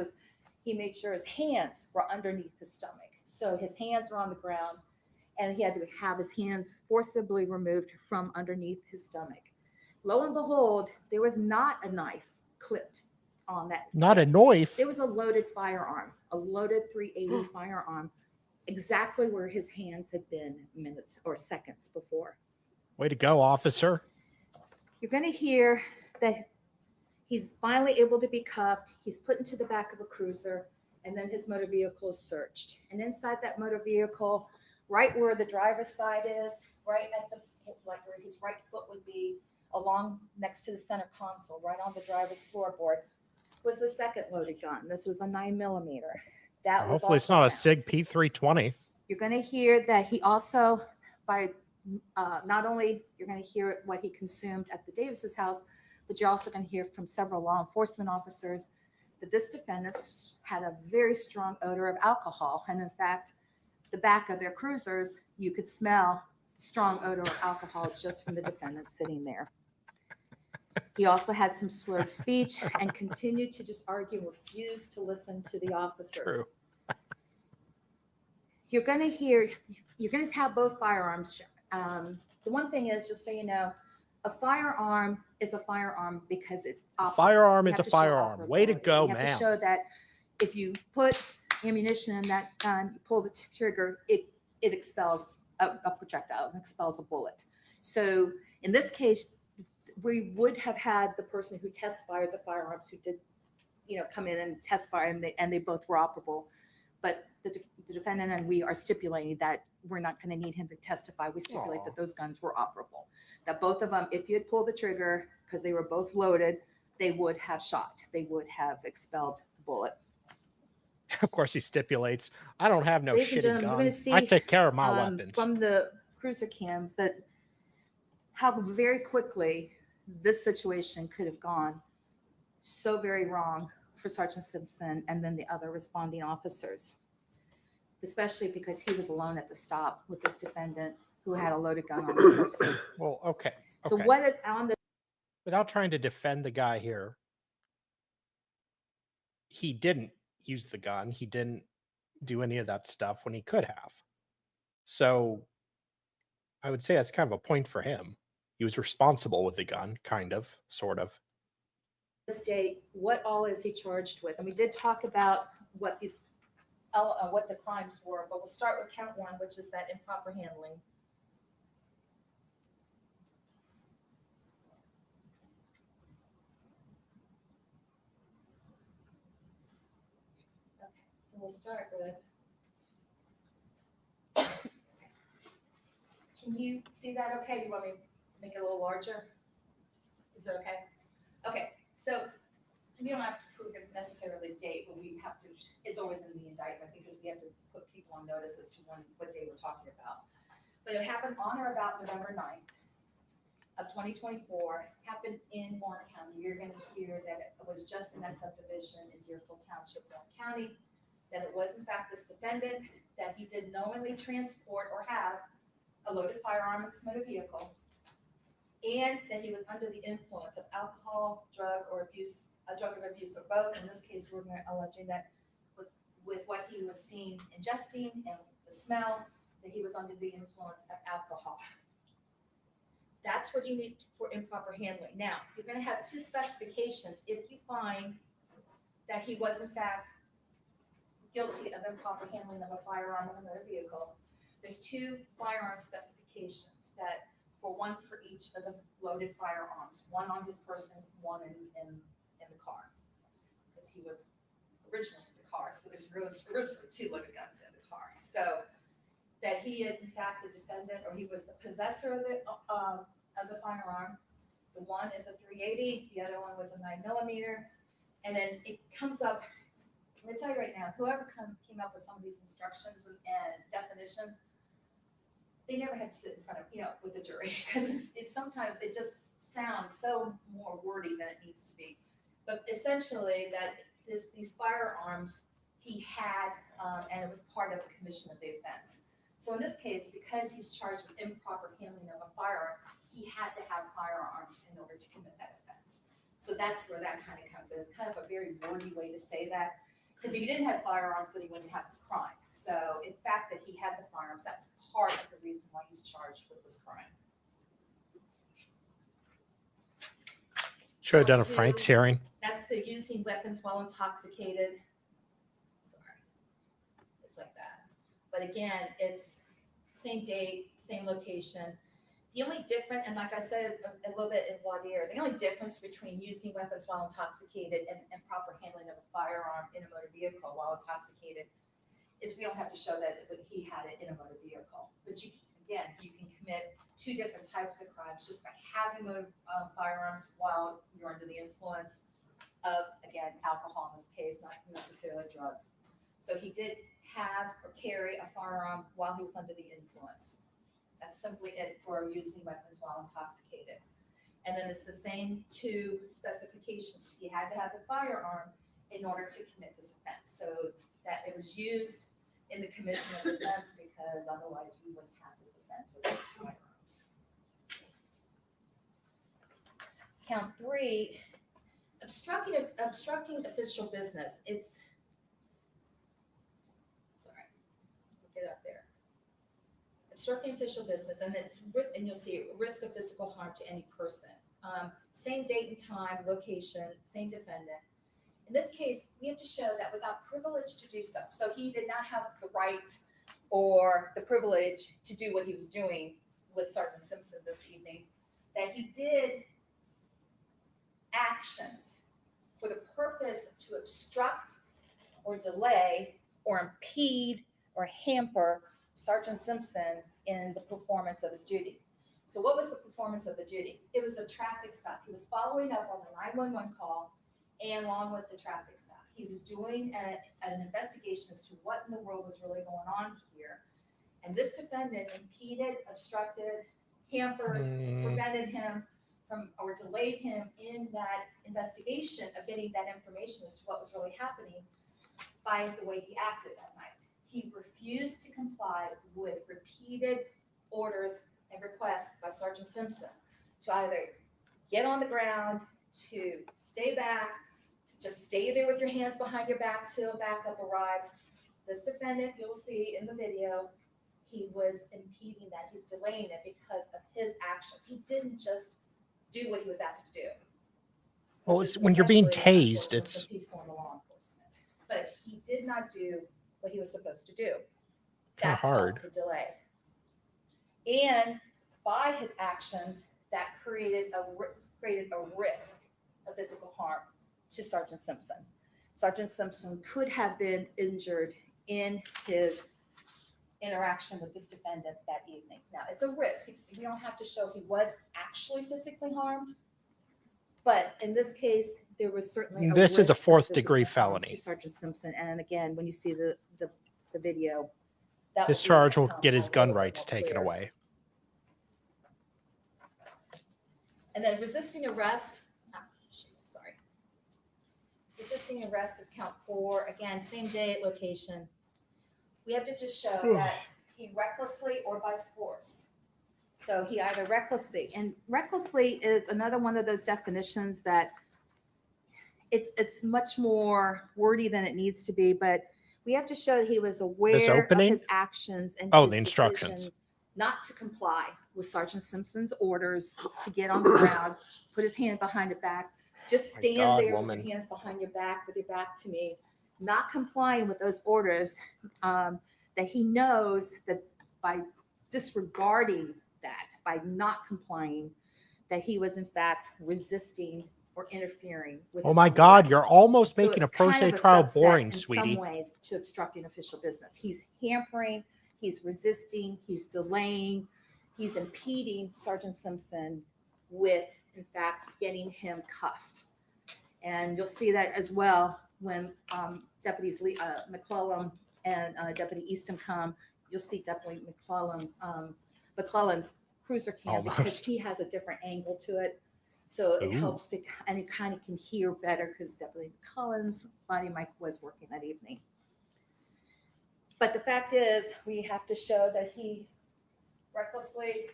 E: he made sure his hands were underneath his stomach. So his hands were on the ground, and he had to have his hands forcibly removed from underneath his stomach. Lo and behold, there was not a knife clipped on that.
A: Not a knife.
E: There was a loaded firearm, a loaded .380 firearm, exactly where his hands had been minutes or seconds before.
A: Way to go, officer.
E: You're going to hear that he's finally able to be cuffed. He's put into the back of a cruiser, and then his motor vehicle is searched. And inside that motor vehicle, right where the driver's side is, right at where his right foot would be, along next to the center console, right on the driver's floorboard, was the second loaded gun. This was a 9mm. That was
A: Hopefully it's not a
E: also
A: SIG
E: found.
A: P320.
E: You're going to hear that he also, by not only you're going to hear what he consumed at the Davis's house, but you're also going to hear from several law enforcement officers that this defendant had a very strong odor of alcohol. And in fact, the back of their cruisers, you could smell strong odor of alcohol just from the defendant sitting there. He also had some slurred speech and continued to just argue and refuse to listen to the officers.
A: True.
E: You're going to have both firearms. The one thing is, just so you know, a firearm is a firearm because it's operable.
A: Firearm
E: You
A: is
E: have
A: a
E: to show
A: firearm. Way to
E: operability.
A: go,
E: You have
A: ma'am.
E: to show that if you put ammunition in that gun, you pull the trigger, it expels a projectile, it expels a bullet. So in this case, we would have had the person who test fired the firearms who did, come in and test fire, and they both were operable. But the defendant and we are stipulating that we're not going to need him to testify. We stipulate that those guns were operable. That both of them, if you had pulled the trigger because they were both loaded, they would have shot. They would have expelled the bullet.
A: Of course, he stipulates, I don't have no
E: Ladies and
A: shitty
E: gentlemen, you're
A: gun.
E: gonna see,
A: I take care of my weapons.
E: From the cruiser cams, that how very quickly this situation could have gone so very wrong for Sergeant Simpson and then the other responding officers, especially because he was alone at the stop with this defendant who had a loaded gun on his person.
A: Well, okay.
E: So what is on the
A: Without trying to defend the guy here, he didn't use the gun. He didn't do any of that stuff when he could have. So I would say that's kind of a point for him. He was responsible with the gun, kind of, sort of.
E: this date, what all is he charged with? And we did talk about what the crimes were, but we'll start with count 1, which is that improper handling. Okay, so we'll start with. Can you see that okay? Do you want me to make it a little larger? Is that okay? Okay, so we don't have to prove it necessarily date, but we have to, it's always in the indictment because we have to put people on notice as to what day we're talking about. But it happened on or about November 9th of 2024, happened in Warren County. You're going to hear that it was just in that subdivision in Deerfield Township, Warren County, that it was in fact this defendant, that he did knowingly transport or have a loaded firearm in his motor vehicle, and that he was under the influence of alcohol, drug of abuse, or both. In this case, we're alleging that with what he was seen ingesting and the smell, that he was under the influence of alcohol. That's what you need for improper handling. Now, you're going to have 2 specifications if you find that he was in fact guilty of improper handling of a firearm in a motor vehicle. There's 2 firearm specifications that for one for each of the loaded firearms, one on his person, one in the car, because he was originally in the car. So there's really originally 2 loaded guns in the car. So that he is in fact the defendant, or he was the possessor of the firearm. The one is a .380, the other one was a 9mm, and then it comes up. I'm going to tell you right now, whoever came up with some of these instructions and definitions, they never had to sit in front of, with the jury, because it's sometimes it just sounds so more wordy than it needs to be. But essentially, that these firearms he had, and it was part of the commission of the offense. So in this case, because he's charged with improper handling of a firearm, he had to have firearms in order to commit that offense. So that's where that kind of comes in. It's kind of a very wordy way to say that. Because if he didn't have firearms, then he wouldn't have this crime. So in fact that he had the firearms, that was part of the reason why he's charged with this crime.
A: Should have done a Frank's hearing.
E: That's the using weapons while intoxicated. Sorry. It's like that. But again, it's same date, same location. The only difference, and like I said a little bit in voir dire, the only difference between using weapons while intoxicated and improper handling of a firearm in a motor vehicle while intoxicated is we don't have to show that he had it in a motor vehicle. But you can commit 2 different types of crimes just by having firearms while you're under the influence, of, again, alcohol in this case, not necessarily drugs. So he did have or carry a firearm while he was under the influence. That's simply it for using weapons while intoxicated. And then it's the same two specifications. He had to have the firearm in order to commit this offense. So that it was used in the commission of offense, because otherwise we wouldn't have this offense without firearms. Count 3, obstructing official business. It's, sorry, get up there. Obstructing official business, and it's, and you'll see risk of physical harm to any person. Same date and time, location, same defendant. In this case, we have to show that without privilege to do so. So he did not have the right or the privilege to do what he was doing with Sergeant Simpson this evening, that he did actions for the purpose to obstruct or delay or impede or hamper Sergeant Simpson in the performance of his duty. So what was the performance of the duty? It was a traffic stop. He was following up on the 911 call and along with the traffic stop. He was doing an investigation as to what in the world was really going on here. And this defendant impeded, obstructed, hampered, prevented him from, or delayed him in that investigation of getting that information as to what was really happening by the way he acted that night. He refused to comply with repeated orders and requests by Sergeant Simpson to either get on the ground, to stay back, to just stay there with your hands behind your back till backup arrived. This defendant, you'll see in the video, he was impeding that. He's delaying it because of his actions. He didn't just do what he was asked to do.
A: Well, it's when you're being tased,
E: since
A: it's
E: he's former law enforcement. But he did not do what he was supposed to do.
A: kind of hard.
E: The delay. And by his actions, that created a risk of physical harm to Sergeant Simpson. Sergeant Simpson could have been injured in his interaction with this defendant that evening. Now, it's a risk. We don't have to show he was actually physically harmed, but in this case, there was certainly
A: This is a
E: risk of
A: fourth-degree
E: physical harm
A: felony.
E: to Sergeant Simpson. And again, when you see the video, that
A: This
E: will be
A: charge will
E: become
A: get
E: a
A: his gun
E: little bit
A: rights
E: more
A: taken
E: clear.
A: away.
E: And then resisting arrest, sorry. Resisting arrest is count 4. Again, same date, location. We have to just show that he recklessly or by force. So he either recklessly, and recklessly is another one of those definitions that it's much more wordy than it needs to be, but we have to show that he was aware of
A: opening?
E: his actions and
A: Oh,
E: his
A: the instructions.
E: decision not to comply with Sergeant Simpson's orders to get on the ground, put his hand behind his back, just
A: My
E: stand
A: God,
E: there
A: woman.
E: with your hands behind your back, with your back to me, not complying with those orders, that he knows that by disregarding that, by not complying, that he was in fact resisting or interfering with
A: Oh
E: his
A: my
E: own
A: God,
E: arrest.
A: you're almost
E: So
A: making a
E: it's
A: pro
E: kind
A: se
E: of a
A: trial
E: subset
A: boring,
E: in
A: sweetie.
E: some ways to obstructing official business. He's hampering, he's resisting, he's delaying, he's impeding Sergeant Simpson with, in fact, getting him cuffed. And you'll see that as well when deputies McClellan and Deputy Easton come. You'll see Deputy McClellan's cruiser cam because
A: Almost.
E: he has a different angle to it. So it
A: Ooh.
E: helps to, and you kind of can hear better because Deputy McClellan's body mic was working that evening. But the fact is, we have to show that he recklessly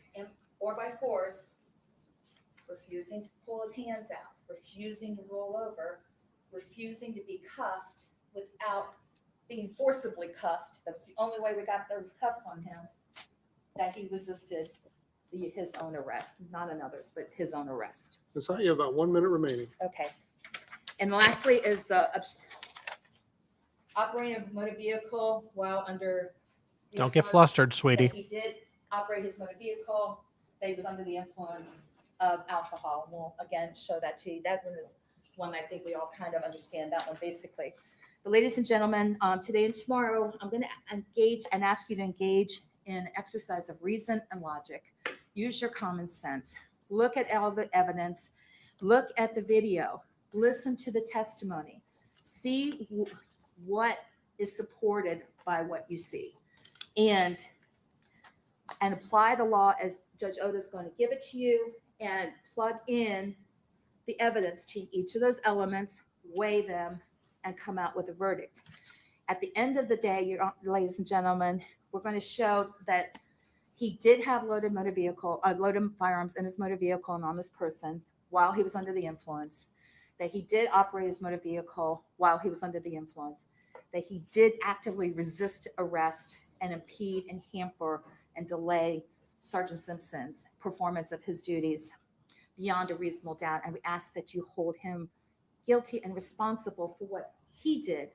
E: or by force, refusing to pull his hands out, refusing to roll over, refusing to be cuffed without being forcibly cuffed. That was the only way we got those cuffs on him, that he resisted his own arrest, not another's, but his own arrest.
B: That's how you have about 1 minute remaining.
E: Okay. And lastly is the operating a motor vehicle while under. the
A: Don't get
E: influence,
A: flustered, sweetie.
E: that he did operate his motor vehicle, that he was under the influence of alcohol. We'll again show that to you. That one is one I think we all kind of understand that one basically. But ladies and gentlemen, today and tomorrow, I'm going to engage and ask you to engage in an exercise of reason and logic. Use your common sense. Look at all the evidence. Look at the video. listen to the testimony, see what is supported by what you see, and apply the law as Judge Oda is going to give it to you, and plug in the evidence to each of those elements, weigh them, and come out with a verdict. At the end of the day, ladies and gentlemen, we're going to show that he did have loaded firearms in his motor vehicle and on his person while he was under the influence, that he did operate his motor vehicle while he was under the influence, that he did actively resist arrest and impede and hamper and delay Sergeant Simpson's performance of his duties beyond a reasonable doubt. And we ask that you hold him guilty and responsible for what he did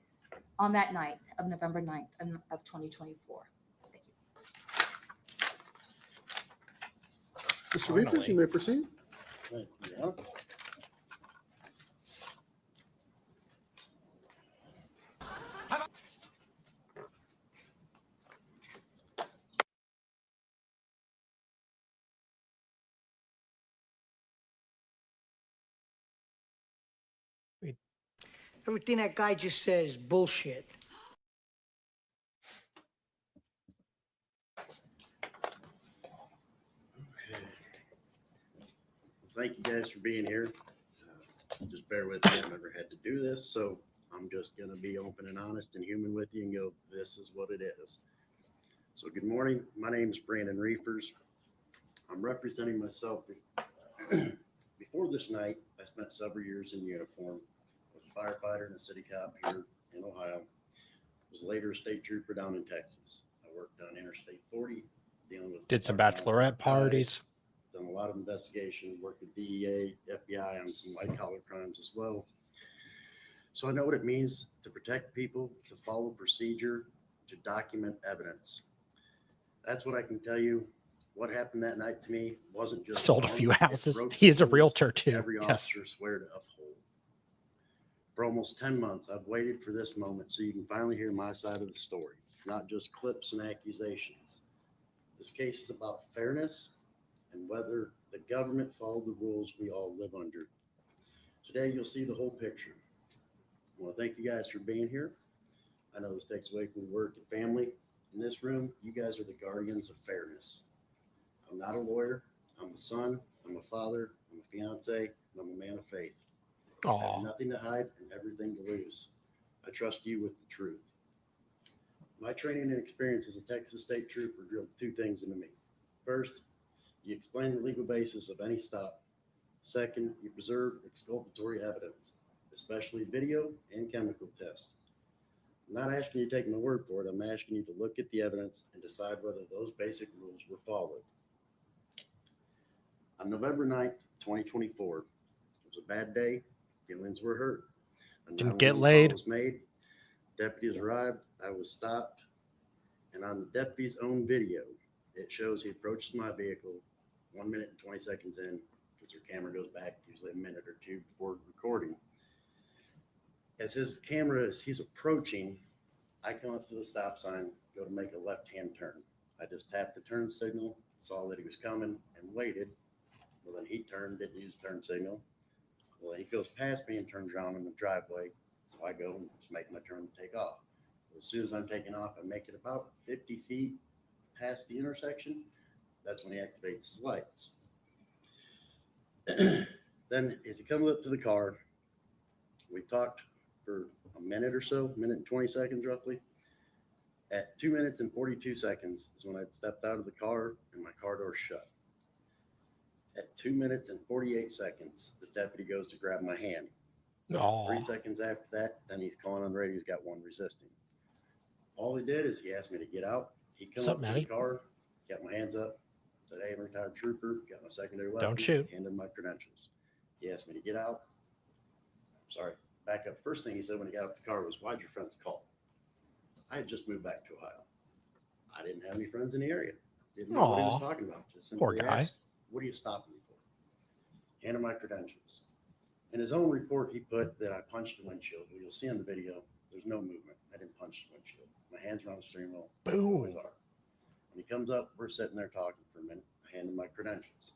E: on that night of November 9th of 2024. Thank you.
B: Mr. Riefers, you may proceed.
D: Thank you, Your Honor.
F: Everything that guy just says is bullshit.
D: Okay. Thank you guys for being here. Just bear with me. I've never had to do this, so I'm just going to be open and honest and human with you and go, this is what it is. So good morning. My name is Brandon Riefers. I'm representing myself. Before this night, I spent several years in uniform. I was a firefighter and a city cop here in Ohio. I was later a state trooper down in Texas. I worked on Interstate 40, dealing with
A: Did some
D: parking lots,
A: bachelorette parties.
D: done a lot of investigation, worked with DEA, FBI on some white collar crimes as well. So I know what it means to protect people, to follow procedure, to document evidence. That's what I can tell you. What happened that night to me wasn't just
A: Sold a
D: wrong,
A: few
D: it
A: houses.
D: broke
A: He is
D: the
A: a
D: rules
A: realtor too.
D: every
A: Yes.
D: officer swear to uphold. For almost 10 months, I've waited for this moment so you can finally hear my side of the story, not just clips and accusations. This case is about fairness and whether the government followed the rules we all live under. Today, you'll see the whole picture. I want to thank you guys for being here. I know this takes away from work and family. In this room, you guys are the guardians of fairness. I'm not a lawyer. I'm a son. I'm a father. I'm a fiance. And I'm a man of faith. I have
A: Aw.
D: nothing to hide and everything to lose. I trust you with the truth. My training and experience as a Texas state trooper drilled two things into me. First, you explain the legal basis of any stop. Second, you preserve exculpatory evidence, especially video and chemical tests. I'm not asking you to take my word for it. I'm asking you to look at the evidence and decide whether those basic rules were followed. On November 9th, 2024, it was a bad day. Feelings were hurt. A
A: Didn't get
D: 911
A: laid.
D: call was made. Deputies arrived. I was stopped. And on the deputy's own video, it shows he approaches my vehicle 1 minute and 20 seconds in, because their camera goes back usually a minute or two before recording. As his camera, as he's approaching, I come up to the stop sign, go to make a left-hand turn. I just tapped the turn signal, saw that he was coming, and waited. Well, then he turned, didn't use turn signal. Well, he goes past me and turns around in the driveway. So I go and just make my turn to take off. As soon as I'm taking off, I make it about 50 feet past the intersection. That's when he activates his lights. Then as he comes up to the car, we talked for a minute or so, minute and 20 seconds roughly. At 2 minutes and 42 seconds is when I stepped out of the car and my car door shut. At 2 minutes and 48 seconds, the deputy goes to grab my hand.
A: Aw.
D: 3 seconds after that, then he's calling on the radio, he's got one resisting. All he did is he asked me to get out. He come
A: What's up,
D: up to
A: Matty?
D: the car, got my hands up, said, "Hey, I'm a retired trooper, got my secondary weapon."
A: Don't shoot.
D: Handed my credentials. He asked me to get out. Sorry, back up. First thing he said when he got up the car was, "Why'd your friends call?" I had just moved back to Ohio. I didn't have any friends in the area. Didn't know what he
A: Aw.
D: was talking about. Just
A: Poor
D: simply
A: guy.
D: asked, "What are you stopping me for?" Handed my credentials. In his own report, he put that I punched the windshield. Well, you'll see on the video, there's no movement. I didn't punch the windshield. My hands are on the steering wheel.
A: Boom.
D: Always are. When he comes up, we're sitting there talking for a minute. I hand him my credentials.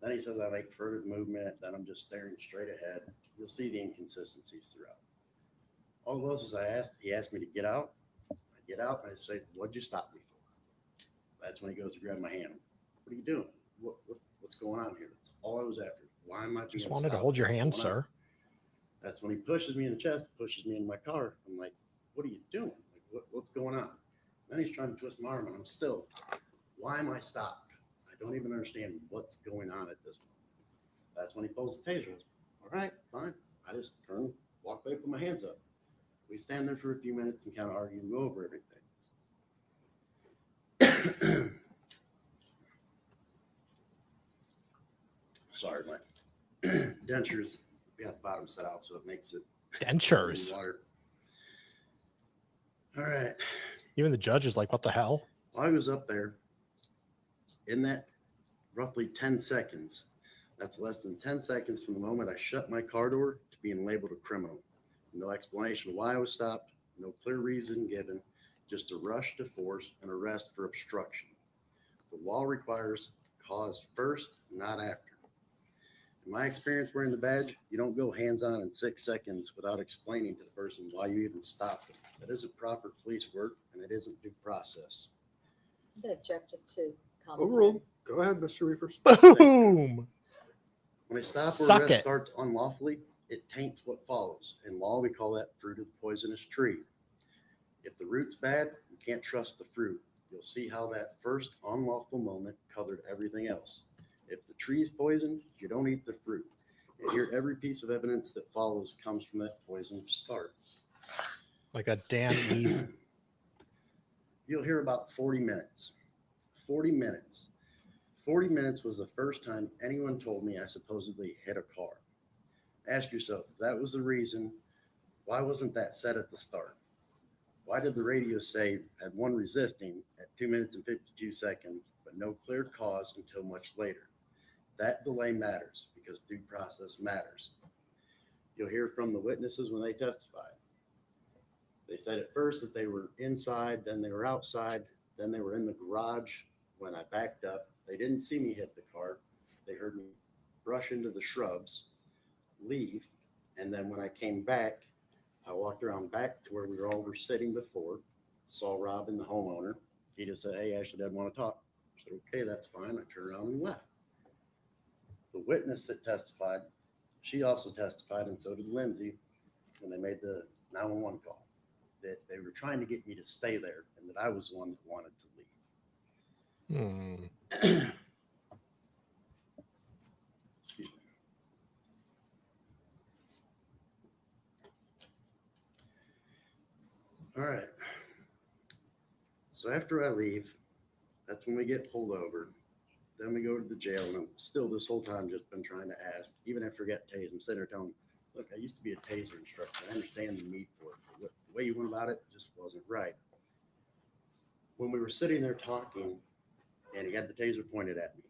D: Then he says I make further movement, then I'm just staring straight ahead. You'll see the inconsistencies throughout. All it was is he asked me to get out. I get out and I say, what'd you stop me for? That's when he goes to grab my hand. What are you doing? What's going on here? That's all I was after. Why am I
A: Just
D: being
A: wanted to
D: stopped?
A: hold your
D: What's
A: hand,
D: going on?
A: sir.
D: That's when he pushes me in the chest, pushes me in my car. I'm like, what are you doing? Like, what's going on? Then he's trying to twist my arm and I'm still, why am I stopped? I don't even understand what's going on at this moment. That's when he pulls the taser. All right, fine. I just turn, walk away, put my hands up. We stand there for a few minutes and kind of argue and go over everything. Sorry, my dentures got the bottom set out, so it makes it
A: Dentures.
D: water. All right.
A: Even the judge is like, what the hell?
D: I was up there in that roughly 10 seconds. That's less than 10 seconds from the moment I shut my car door to being labeled a criminal. No explanation why I was stopped, no clear reason given, just a rush to force an arrest for obstruction. The law requires cause first, not after. In my experience wearing the badge, you don't go hands-on in 6 seconds without explaining to the person why you even stopped them. That isn't proper police work, and it isn't due process.
C: I'm going to object just to comment.
B: Overruled. Go ahead, Mr. Riefers.
A: Boom.
D: When a stop or
A: Suck
D: arrest
A: it.
D: starts unlawfully, it taints what follows. In law, we call that fruit of the poisonous tree. If the root's bad, you can't trust the fruit. You'll see how that first unlawful moment colored everything else. If the tree's poisoned, you don't eat the fruit. And here, every piece of evidence that follows comes from that poisoned start.
A: Like a damn Eve.
D: You'll hear about 40 minutes. 40 minutes. 40 minutes was the first time anyone told me I supposedly hit a car. Ask yourself, if that was the reason, why wasn't that said at the start? Why did the radio say had one resisting at 2 minutes and 52 seconds, but no clear cause until much later? That delay matters because due process matters. You'll hear from the witnesses when they testified. They said at first that they were inside, then they were outside, then they were in the garage when I backed up. They didn't see me hit the car. They heard me brush into the shrubs, leave, and then when I came back, I walked around back to where we were all sitting before, saw Robin, the homeowner. He just said, hey, Ashley doesn't want to talk. I said, okay, that's fine. I turned around and left. The witness that testified, she also testified, and so did Lindsay, when they made the 911 call, that they were trying to get me to stay there and that I was the one that wanted to leave. Excuse me. All right. So after I leave, that's when we get pulled over. Then we go to the jail, and I'm still this whole time just been trying to ask, even after I got tased, I'm sitting there telling them, look, I used to be a taser instructor. I understand the need for it. But the way you went about it just wasn't right. When we were sitting there talking, and he had the taser pointed at me,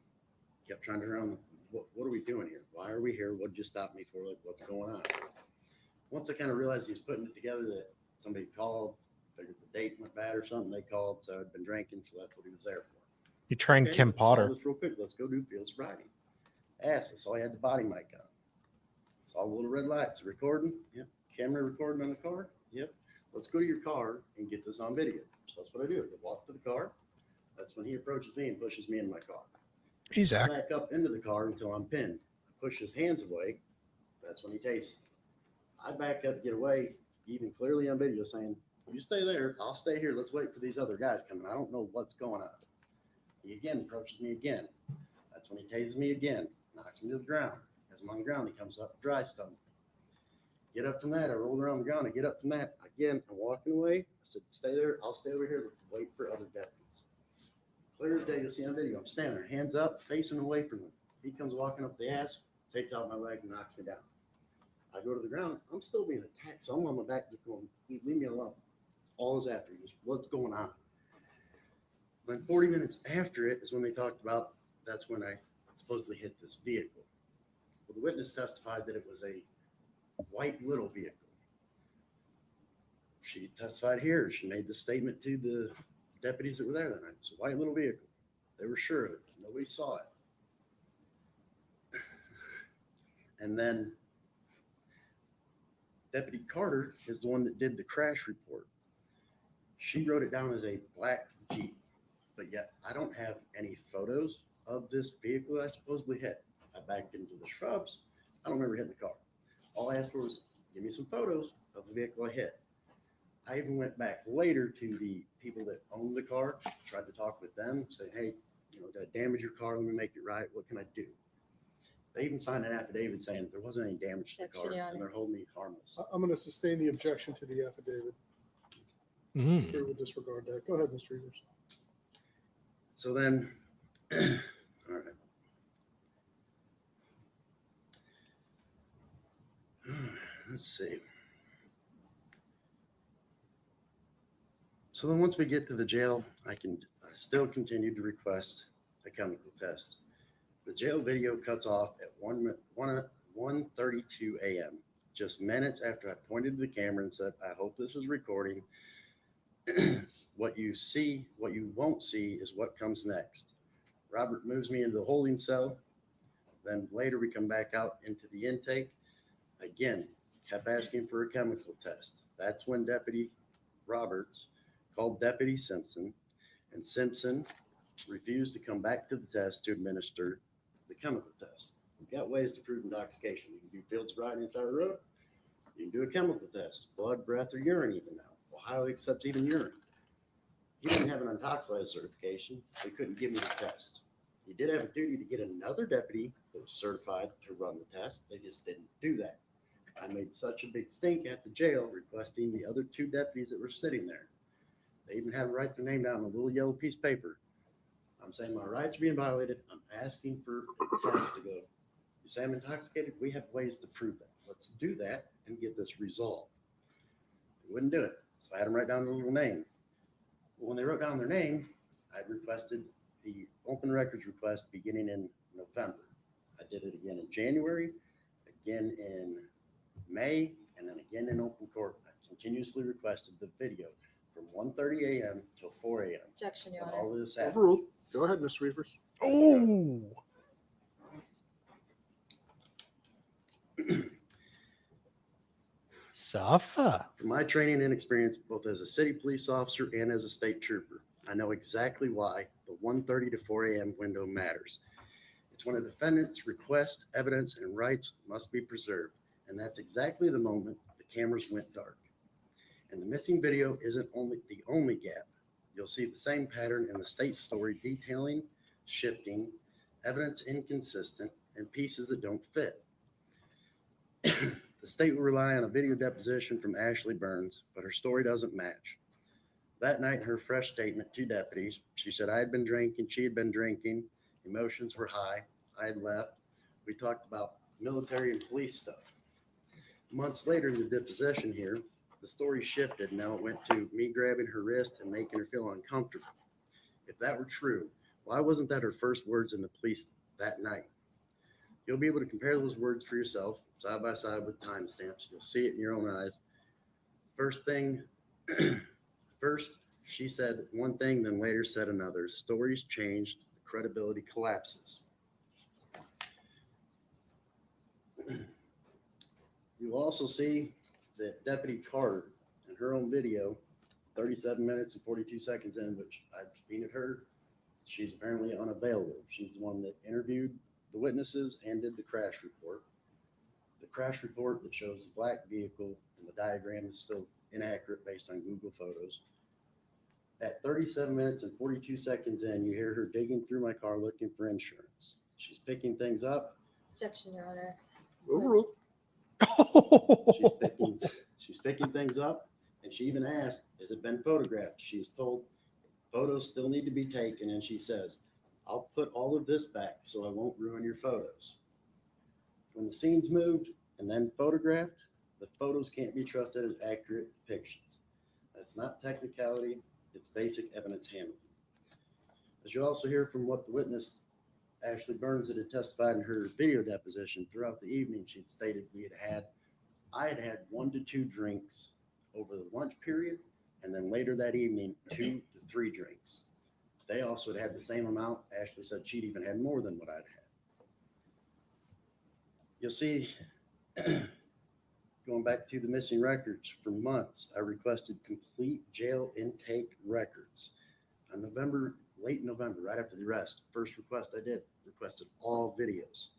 D: kept trying to turn around, what are we doing here? Why are we here? What did you stop me for? Like, what's going on? Once I kind of realized he was putting it together that somebody called, figured the date went bad or something, they called, so I'd been drinking, so that's what he was there for.
A: You trained
D: Okay,
A: Kim
D: let's solve
A: Potter.
D: this real quick. Let's go do field sobriety. Asked. I saw he had the body mic on. Saw the little red lights. Recording? Yep. Camera recording on the car? Yep. Let's go to your car and get this on video. So that's what I do. I walk to the car. That's when he approaches me and pushes me in my car.
A: Hey,
D: I
A: Zach.
D: back up into the car until I'm pinned. I push his hands away. That's when he tastes me. I back up, get away, even clearly on video saying, you stay there. I'll stay here. Let's wait for these other guys coming. I don't know what's going on. He again approaches me again. That's when he tases me again, knocks me to the ground. As I'm on the ground, he comes up, dry stumble. Get up from that. I roll around the ground. I get up from that. Again, I'm walking away. I said, stay there. I'll stay over here. Wait for other deputies. Clear as day, you'll see on video. I'm standing there, hands up, facing away from him. He comes walking up the ass, takes out my leg, and knocks me down. I go to the ground. I'm still being attacked. So I'm on my back just going, leave me alone. All is after you. What's going on? Then 40 minutes after it is when they talked about, that's when I supposedly hit this vehicle. Well, the witness testified that it was a white little vehicle. She testified here. She made the statement to the deputies that were there that night. It's a white little vehicle. They were sure of it. Nobody saw it. And then Deputy Carter is the one that did the crash report. She wrote it down as a black Jeep, but yet I don't have any photos of this vehicle that I supposedly hit. I backed into the shrubs. I don't remember hitting the car. All I asked for was, give me some photos of the vehicle I hit. I even went back later to the people that owned the car, tried to talk with them, say, hey, did I damage your car? Let me make it right. What can I do? They even signed an affidavit saying there wasn't any damage to the car, and they're holding me harmless.
B: I'm going to sustain the objection to the affidavit.
A: Mm.
B: We will disregard that. Go ahead, Mr. Riefers.
D: So then, all right. Let's see. So then once we get to the jail, I still continue to request a chemical test. The jail video cuts off at 1:32 a.m., just minutes after I pointed to the camera and said, I hope this is recording. What you see, what you won't see is what comes next. Robert moves me into the holding cell. Then later we come back out into the intake. Again, kept asking for a chemical test. That's when Deputy Roberts called Deputy Simpson, and Simpson refused to come back to the test to administer the chemical test. We've got ways to prove intoxication. You can do field sobriety inside the road. You can do a chemical test, blood, breath, or urine even now. Ohio accepts even urine. He didn't have an intoxicated certification, so he couldn't give me the test. He did have a duty to get another deputy that was certified to run the test. They just didn't do that. I made such a big stink at the jail requesting the other two deputies that were sitting there. They even had to write their name down on a little yellow piece of paper. I'm saying my rights are being violated. I'm asking for a test to go. You say I'm intoxicated? We have ways to prove that. Let's do that and get this resolved. They wouldn't do it. So I had them write down their little name. Well, when they wrote down their name, I requested the open records request beginning in November. I did it again in January, again in May, and then again in open court. I continuously requested the video from 1:30 a.m. till 4 a.m.
C: Objection, Your
D: And
C: Honor.
D: all of this happened.
B: Overruled. Go ahead, Mr. Riefers.
A: Oh. Suffer.
D: From my training and experience, both as a city police officer and as a state trooper, I know exactly why the 1:30 to 4 a.m. window matters. It's when a defendant's request, evidence, and rights must be preserved. And that's exactly the moment the cameras went dark. And the missing video isn't the only gap. You'll see the same pattern in the state story detailing, shifting, evidence inconsistent, and pieces that don't fit. The state will rely on a video deposition from Ashley Burns, but her story doesn't match. That night, in her fresh statement to deputies, she said, I had been drinking, she had been drinking, emotions were high, I had left. We talked about military and police stuff. Months later in the deposition here, the story shifted. Now it went to me grabbing her wrist and making her feel uncomfortable. If that were true, why wasn't that her first words in the police that night? You'll be able to compare those words for yourself, side by side with timestamps. You'll see it in your own eyes. First, she said one thing, then later said another. Stories changed, the credibility collapses. You'll also see that Deputy Carter in her own video, 37 minutes and 42 seconds in, which I'd subpoenaed her. She's apparently unavailable. She's the one that interviewed the witnesses and did the crash report. The crash report that shows the black vehicle and the diagram is still inaccurate based on Google Photos. At 37 minutes and 42 seconds in, you hear her digging through my car looking for insurance. She's picking things up.
C: Objection, Your Honor.
B: Overruled.
D: She's picking things up, and she even asked, has it been photographed? She is told photos still need to be taken, and she says, I'll put all of this back so I won't ruin your photos. When the scene's moved and then photographed, the photos can't be trusted as accurate depictions. That's not technicality, it's basic evidence handling. As you also hear from what the witness, Ashley Burns, that had testified in her video deposition throughout the evening, she'd stated I had had 1 to 2 drinks over the lunch period, and then later that evening, 2 to 3 drinks. They also had the same amount. Ashley said she'd even had more than what I'd You'll see, going back to the missing records, for months, I requested complete jail intake records. On late November, right after the arrest, first request I did, requested all videos.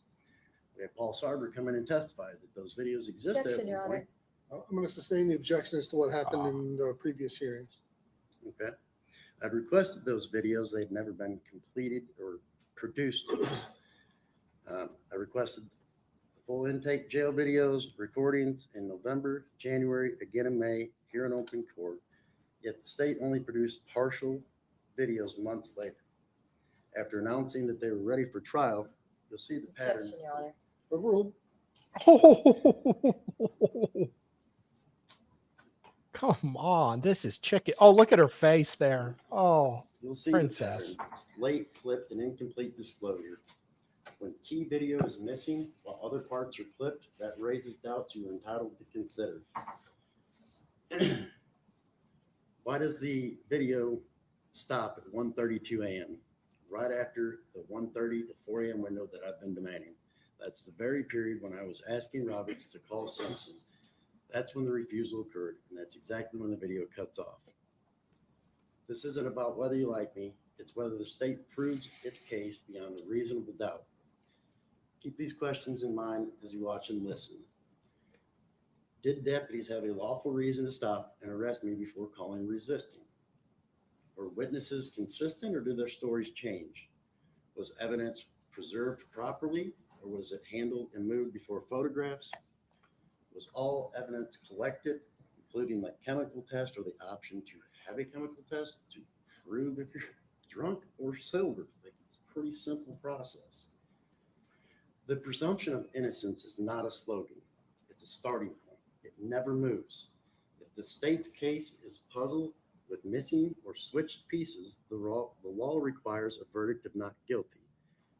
D: We had Paul Sarber come in and testify that those videos existed at
C: Objection, Your
D: one point.
C: Honor.
B: I'm going to sustain the objection as to what happened in the previous hearings.
D: Okay. I'd requested those videos. They'd never been completed or produced to us. I requested the full intake jail videos, recordings in November, January, again in May, here in open court. Yet the state only produced partial videos months later. After announcing that they were ready for trial, you'll see the pattern.
C: Objection, Your Honor.
B: Overruled.
A: Come on, this is chicken. Oh, look at her face there. Oh,
D: You'll see
A: Princess.
D: the pattern. Late, clipped, and incomplete disclosure. When key video is missing while other parts are clipped, that raises doubts you are entitled to consider. Why does the video stop at 1:32 a.m., right after the 1:30 to 4 a.m. window that I've been demanding? That's the very period when I was asking Roberts to call Simpson. That's when the refusal occurred, and that's exactly when the video cuts off. This isn't about whether you like me, it's whether the state proves its case beyond a reasonable doubt. Keep these questions in mind as you watch and listen. Did deputies have a lawful reason to stop and arrest me before calling resisting? Were witnesses consistent, or did their stories change? Was evidence preserved properly, or was it handled and moved before photographs? Was all evidence collected, including the chemical test or the option to have a chemical test to prove if you're drunk or sober? Like, it's a pretty simple process. The presumption of innocence is not a slogan. It's a starting point. It never moves. If the state's case is puzzled with missing or switched pieces, the law requires a verdict of not guilty.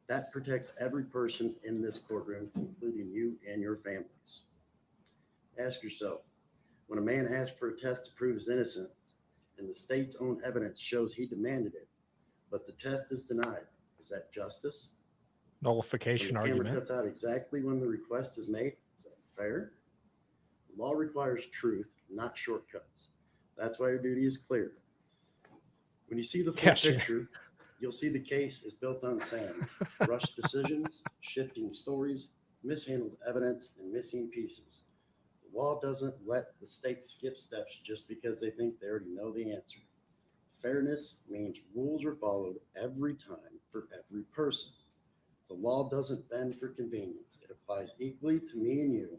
D: That protects every person in this courtroom, including you and your families. Ask yourself, when a man asks for a test to prove his innocence and the state's own evidence shows he demanded it, but the test is denied, is that justice?
A: nullification
D: When the camera
A: argument.
D: cuts out exactly when the request is made, is that fair? The law requires truth, not shortcuts. That's why your duty is clear. When you see the full
A: Yes,
D: picture, you'll see the case is built on sand, rushed decisions, shifting stories, mishandled evidence, and missing pieces. The law doesn't let the state skip steps just because they think they already know the answer. Fairness means rules are followed every time for every person. The law doesn't bend for convenience. It applies equally to me and you.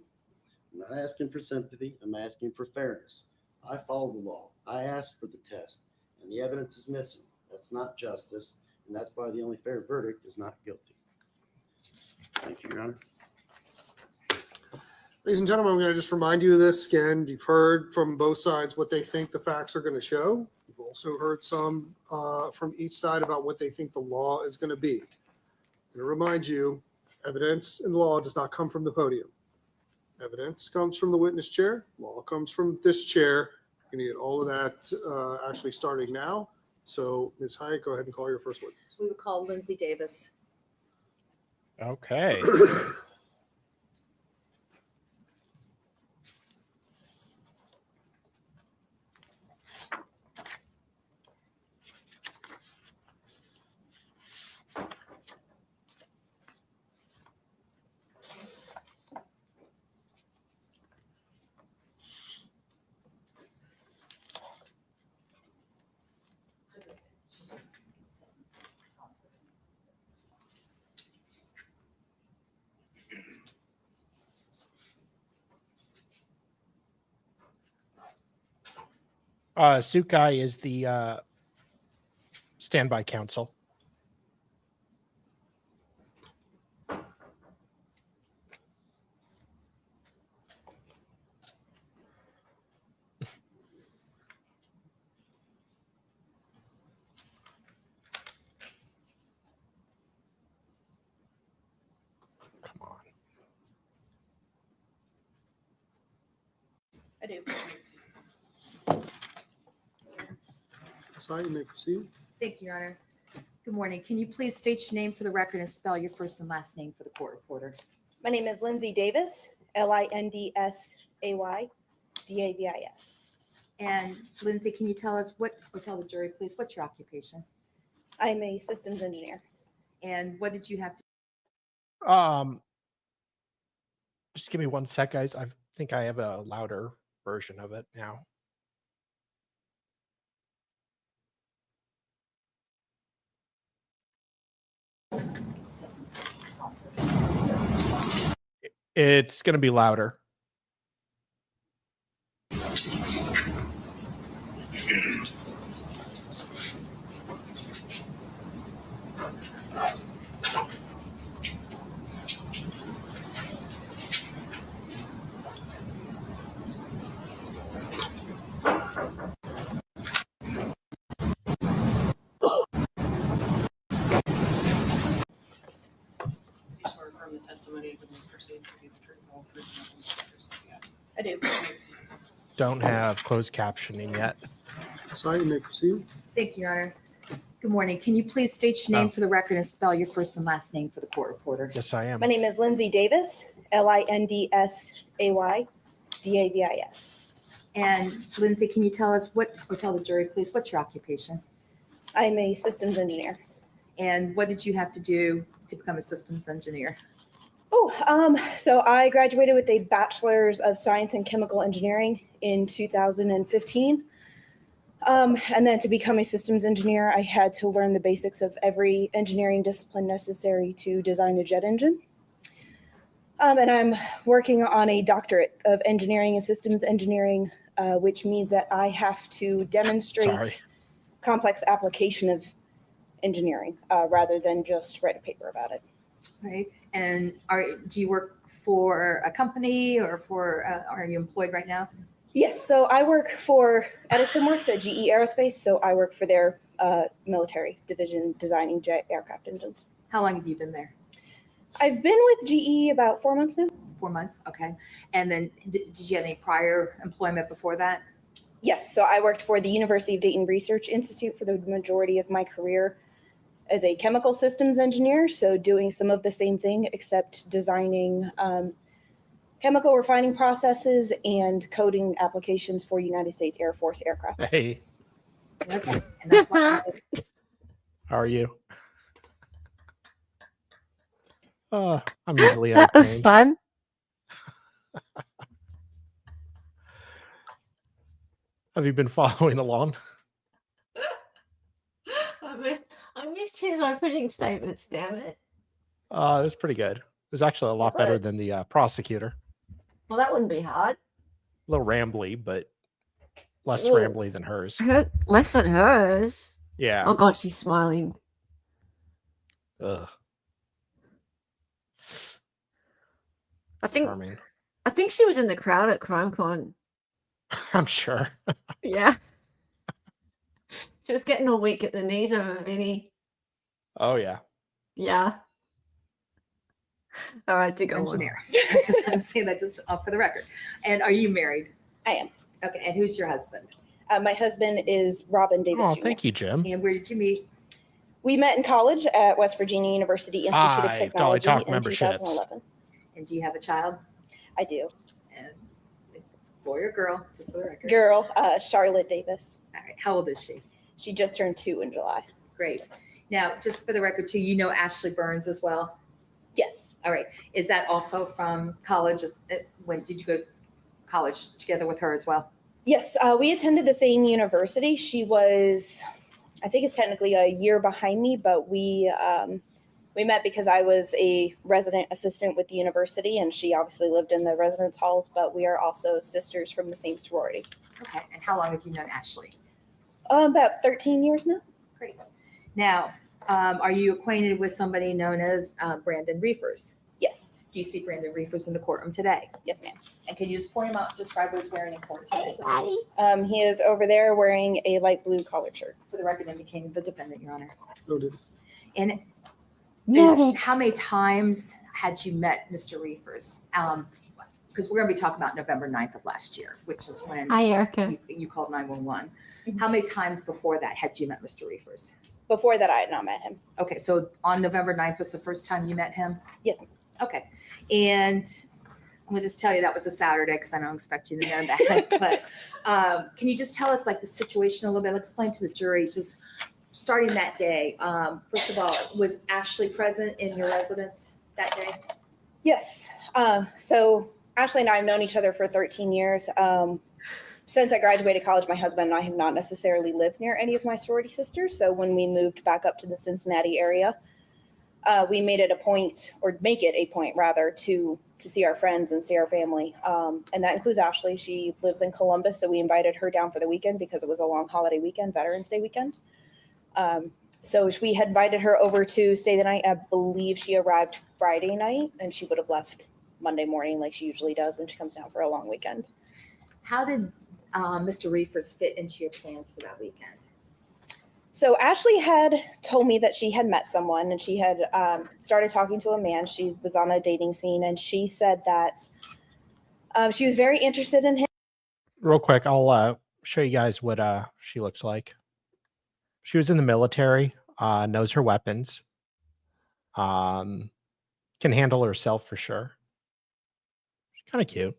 D: I'm not asking for sympathy. I'm asking for fairness. I follow the law. I asked for the test, and the evidence is missing. That's not justice, and that's why the only fair verdict is not guilty. Thank you, Your Honor.
B: Ladies and gentlemen, I'm going to just remind you of this again. You've heard from both sides what they think the facts are going to show. You've also heard some from each side about what they think the law is going to be. I'm going to remind you, evidence in law does not come from the podium. Evidence comes from the witness chair. Law comes from this chair. You're going to get all of that actually starting now. So, Ms. Hyatt, go ahead and call your first witness.
C: We would call Lindsay Davis.
A: Okay. Suit guy is the standby counsel. Come on.
C: I do.
B: Ms. Hyatt, you may proceed.
E: Thank you, Your Honor. Good morning. Can you please state your name for the record and spell your first and last name for the court reporter?
G: My name is Lindsay Davis, Lindsay
E: And Lindsay, can you tell us or tell the jury, please, what's your occupation?
G: I'm a systems engineer.
E: And what did you have to?
A: Just give me one sec, guys. I think I have a louder version of it now. It's going to be louder.
G: I do.
A: Don't have closed captioning yet.
B: Sorry, you may proceed.
E: Thank you, Your Honor. Good morning. Can you please state your name
A: Oh.
E: for the record and spell your first and last name for the court reporter?
A: Yes, I am.
G: My name is Lindsay Davis, Lindsay.
E: And Lindsay, can you tell us or tell the jury, please, what's your occupation?
G: I'm a systems engineer.
E: And what did you have to do to become a systems engineer?
G: So I graduated with a Bachelor's of Science in Chemical Engineering in 2015. And then to become a systems engineer, I had to learn the basics of every engineering discipline necessary to design a jet engine. And I'm working on a doctorate of engineering and systems engineering, which means that I have to demonstrate complex application of engineering rather than just write a paper about it.
E: Right. And do you work for a company or are you employed right now?
G: Yes, so I work for Edison Works at GE Aerospace, so I work for their military division designing jet aircraft engines.
E: How long have you been there?
G: I've been with GE about 4 months now.
E: 4 months. Okay. And then did you have any prior employment before that?
G: Yes, so I worked for the University of Dayton Research Institute for the majority of my career as a chemical systems engineer, so doing some of the same thing except designing chemical refining processes and coding applications for United States Air Force aircraft.
A: Hey,
E: Okay. And that's what
A: how are you? I'm easily
H: That was
A: entertained.
H: fun.
A: Have you been following along?
H: I missed his opening statements, damn it.
A: It was pretty good. It was actually a lot
H: Was
A: better
H: it?
A: than the prosecutor.
H: Well, that wouldn't be hard.
A: A little rambly, but less
H: Ooh.
A: rambly than hers.
H: Less than hers.
A: Yeah.
H: Oh, God, she's smiling.
A: Ugh.
H: I think
A: Charming.
H: she was in the crowd at CrimeCon.
A: I'm sure.
H: Yeah. She was getting all weak at the knees over Vinny.
A: Oh, yeah.
H: Yeah. All right, to go on.
E: engineer. I just want to say that just for the record. And are you married?
G: I am.
E: Okay. And who's your husband?
G: My husband is Robin Davis
A: Oh,
G: Jr.
A: thank you, Jim.
E: And where did you meet?
G: We met in college at West Virginia University Institute
A: Hi,
G: of Technology
A: Dolly Talk
G: in
A: memberships.
G: 2011.
E: And do you have a child?
G: I do.
E: And boy or girl, just for the record.
G: Girl, Charlotte Davis.
E: All right. How old is she?
G: She just turned 2 in July.
E: Great. Now, just for the record, too, you know Ashley Burns as well.
G: Yes.
E: All right. Is that also from college? When did you go to college together with her as well?
G: Yes, we attended the same university. She was, I think it's technically a year behind me, but we met because I was a resident assistant with the university, and she obviously lived in the residence halls, but we are also sisters from the same sorority.
E: Okay. And how long have you known Ashley?
G: About 13 years now.
E: Great. Now, are you acquainted with somebody known as Brandon Riefers?
G: Yes.
E: Do you see Brandon Riefers in the courtroom today?
G: Yes, ma'am.
E: And can you just point him out, describe what he's wearing in court today?
G: He is over there wearing a light blue collared shirt.
E: For the record, indicating the defendant, Your Honor.
B: Noted.
E: And how many times had you met Mr. Riefers? Because we're going to be talking about November 9th of last year, which is when
H: Hi, Erica.
E: you called 911.
G: Mhm.
E: How many times before that had you met Mr. Riefers?
G: Before that, I had not met him.
E: Okay, so on November 9th was the first time you met him?
G: Yes, ma'am.
E: Okay. And I'm gonna just tell you that was a Saturday because I don't expect you to know that. But can you just tell us like the situation a little bit? Explain to the jury just starting that day. First of all, was Ashley present in your residence that day?
G: Yes. So Ashley and I have known each other for 13 years. Since I graduated college, my husband and I have not necessarily lived near any of my sorority sisters. So when we moved back up to the Cincinnati area, we made it a point, or make it a point rather, to see our friends and see our family. And that includes Ashley. She lives in Columbus, so we invited her down for the weekend because it was a long holiday weekend, Veterans Day weekend. So we had invited her over to stay the night. I believe she arrived Friday night, and she would have left Monday morning like she usually does when she comes down for a long weekend.
E: How did Mr. Riefers fit into your plans for that weekend?
G: So Ashley had told me that she had met someone, and she had started talking to a man. She was on the dating scene, and she said that she was very interested in him.
A: Real quick, I'll show you guys what she looks like. She was in the military, knows her weapons, can handle herself for sure. She's kind of cute.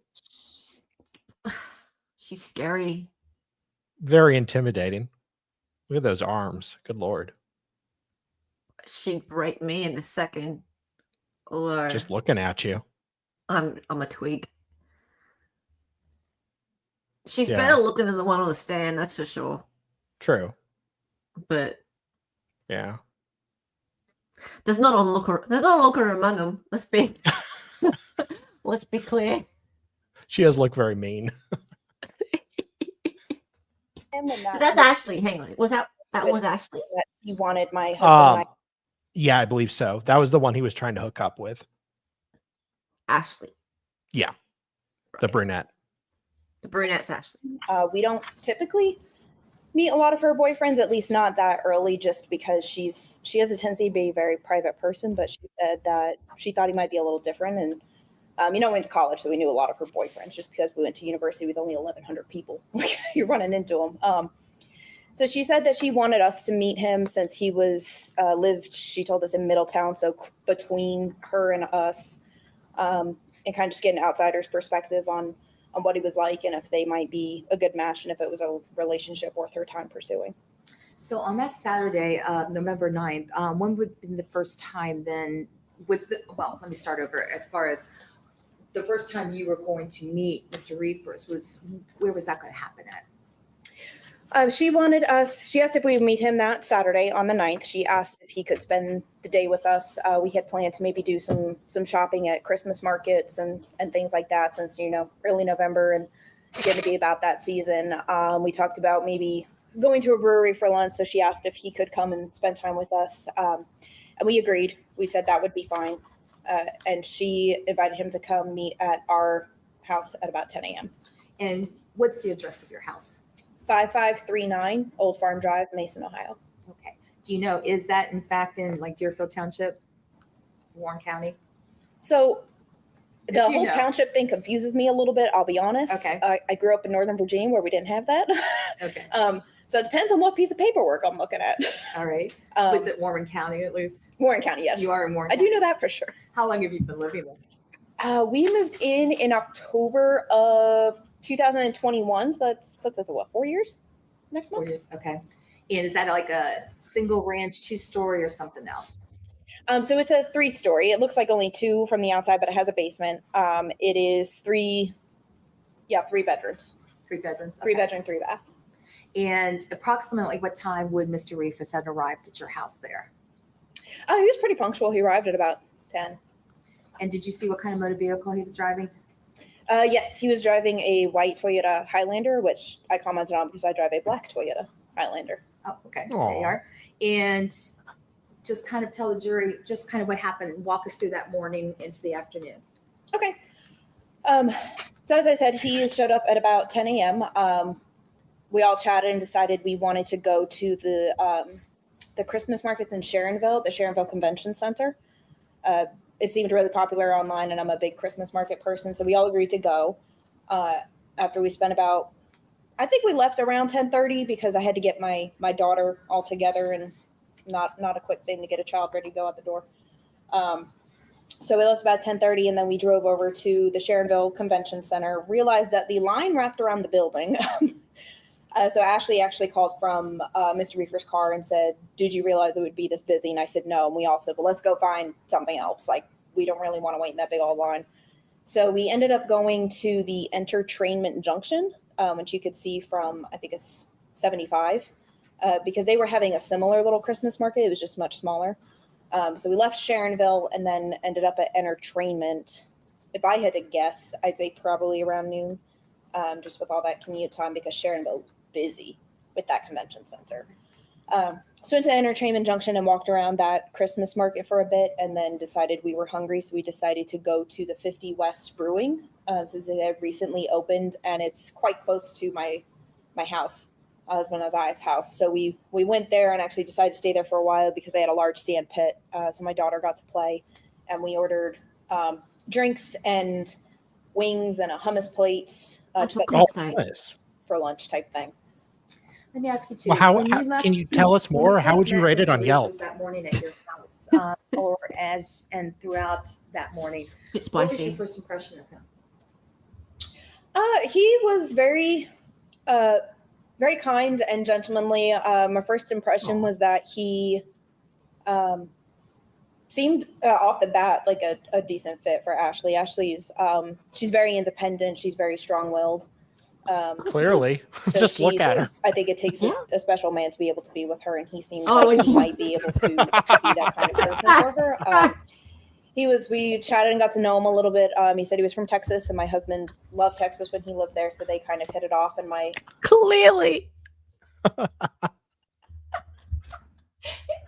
H: She's scary.
A: Very intimidating. Look at those arms. Good Lord.
H: She'd break me in a second. Or
A: Just looking at you.
H: I'm a twig. She's
A: Yeah.
H: better looking than the one on the stand, that's for sure.
A: True.
H: But
A: Yeah.
H: there's not a looker among them. Let's be let's be clear.
A: She does look very mean.
H: So that's Ashley. Hang on. That was Ashley?
G: That he wanted my husband and I.
A: Yeah, I believe so. That was the one he was trying to hook up with.
H: Ashley.
A: Yeah. The brunette.
H: The brunette's Ashley.
G: We don't typically meet a lot of her boyfriends, at least not that early, just because she has a tendency to be a very private person, but she said that she thought he might be a little different. And, we went to college, so we knew a lot of her boyfriends just because we went to university with only 1,100 people. You're running into them. So she said that she wanted us to meet him since he was lived, she told us, in Middletown, so between her and us, and kind of just get an outsider's perspective on what he was like and if they might be a good match and if it was a relationship worth her time pursuing.
E: So on that Saturday, November 9th, when would have been the first time then let me start over. As far as the first time you were going to meet Mr. Riefers, where was that going to happen at?
G: She asked if we would meet him that Saturday on the 9th. She asked if he could spend the day with us. We had planned to maybe do some shopping at Christmas markets and things like that, since, early November and getting to be about that season. We talked about maybe going to a brewery for lunch. So she asked if he could come and spend time with us. And we agreed. We said that would be fine. And she invited him to come meet at our house at about 10 a.m.
E: And what's the address of your house?
G: 5539 Old Farm Drive, Mason, Ohio.
E: Okay. Do you know, is that in fact in like Deerfield Township, Warren County?
G: So the whole township thing confuses me a little bit, I'll be honest.
E: Okay.
G: I grew up in Northern Virginia where we didn't have that.
E: Okay.
G: So it depends on what piece of paperwork I'm looking at.
E: All right. Was it Warren County at least?
G: Warren County, yes.
E: You are in Warren
G: I
E: County.
G: do know that for sure.
E: How long have you been living there?
G: We moved in October of 2021. So that puts us at 4 years next month?
E: 4 years. Okay. And is that like a single ranch, 2-story or something else?
G: So it's a 3-story. It looks like only 2 from the outside, but it has a basement. It is 3 bedrooms.
E: 3 bedrooms.
G: 3
E: Okay.
G: bedroom, 3 bath.
E: And approximately what time would Mr. Riefers have arrived at your house there?
G: Oh, he was pretty punctual. He arrived at about 10.
E: And did you see what kind of motor vehicle he was driving?
G: Yes, he was driving a white Toyota Highlander, which I commented on because I drive a black Toyota Highlander.
E: Oh, okay.
A: Aw.
E: There you are. And just kind of tell the jury just kind of what happened. Walk us through that morning into the afternoon.
G: Okay. So as I said, he showed up at about 10 a.m. We all chatted and decided we wanted to go to the Christmas markets in Sharonville, the Sharonville Convention Center. It seemed really popular online, and I'm a big Christmas market person, so we all agreed to go. After we spent I think we left around 10:30 because I had to get my daughter all together, and not a quick thing to get a child ready to go out the door. So we left about 10:30, and then we drove over to the Sharonville Convention Center, realized that the line wrapped around the building. So Ashley actually called from Mr. Riefers' car and said, did you realize it would be this busy? And I said, no. And we all said, well, let's go find something else. Like, we don't really want to wait in that big old line. So we ended up going to the Entertainment Junction, which you could see from, I think it's 75, because they were having a similar little Christmas market. It was just much smaller. So we left Sharonville and then ended up at Entertainment. If I had to guess, I'd say probably around noon, just with all that commute time, because Sharonville was busy with that convention center. So went to Entertainment Junction and walked around that Christmas market for a bit, and then decided we were hungry, so we decided to go to the 50 West Brewing, since it had recently opened, and it's quite close to my house, my husband and I's house. So we went there and actually decided to stay there for a while because they had a large sand pit. So my daughter got to play, and we ordered drinks and wings and a hummus plate, just like
A: Nice.
G: for lunch type thing.
E: Let me ask you too.
A: Well,
E: when you left-
A: can you tell us more?
E: when
A: How would
E: first
A: you
E: met
A: rate it
E: Mr.
A: on Yelp?
E: Riefers that morning at your house, or and throughout that morning,
H: Bit
E: what was your
H: spicy.
E: first impression of him?
G: He was very kind and gentlemanly. My first impression was that he seemed off the bat like a decent fit for Ashley. Ashley's she's very independent. She's very strong-willed.
A: Clearly,
G: So
A: just look at her.
G: I think it takes
H: Yeah.
G: a special man to be able to be with her, and he seems
H: Oh,
G: like
H: I
G: he
H: do.
G: might be able to be that kind of person for her. We chatted and got to know him a little bit. He said he was from Texas, and my husband loved Texas when he lived there, so they kind of hit it off. And my
H: Clearly. It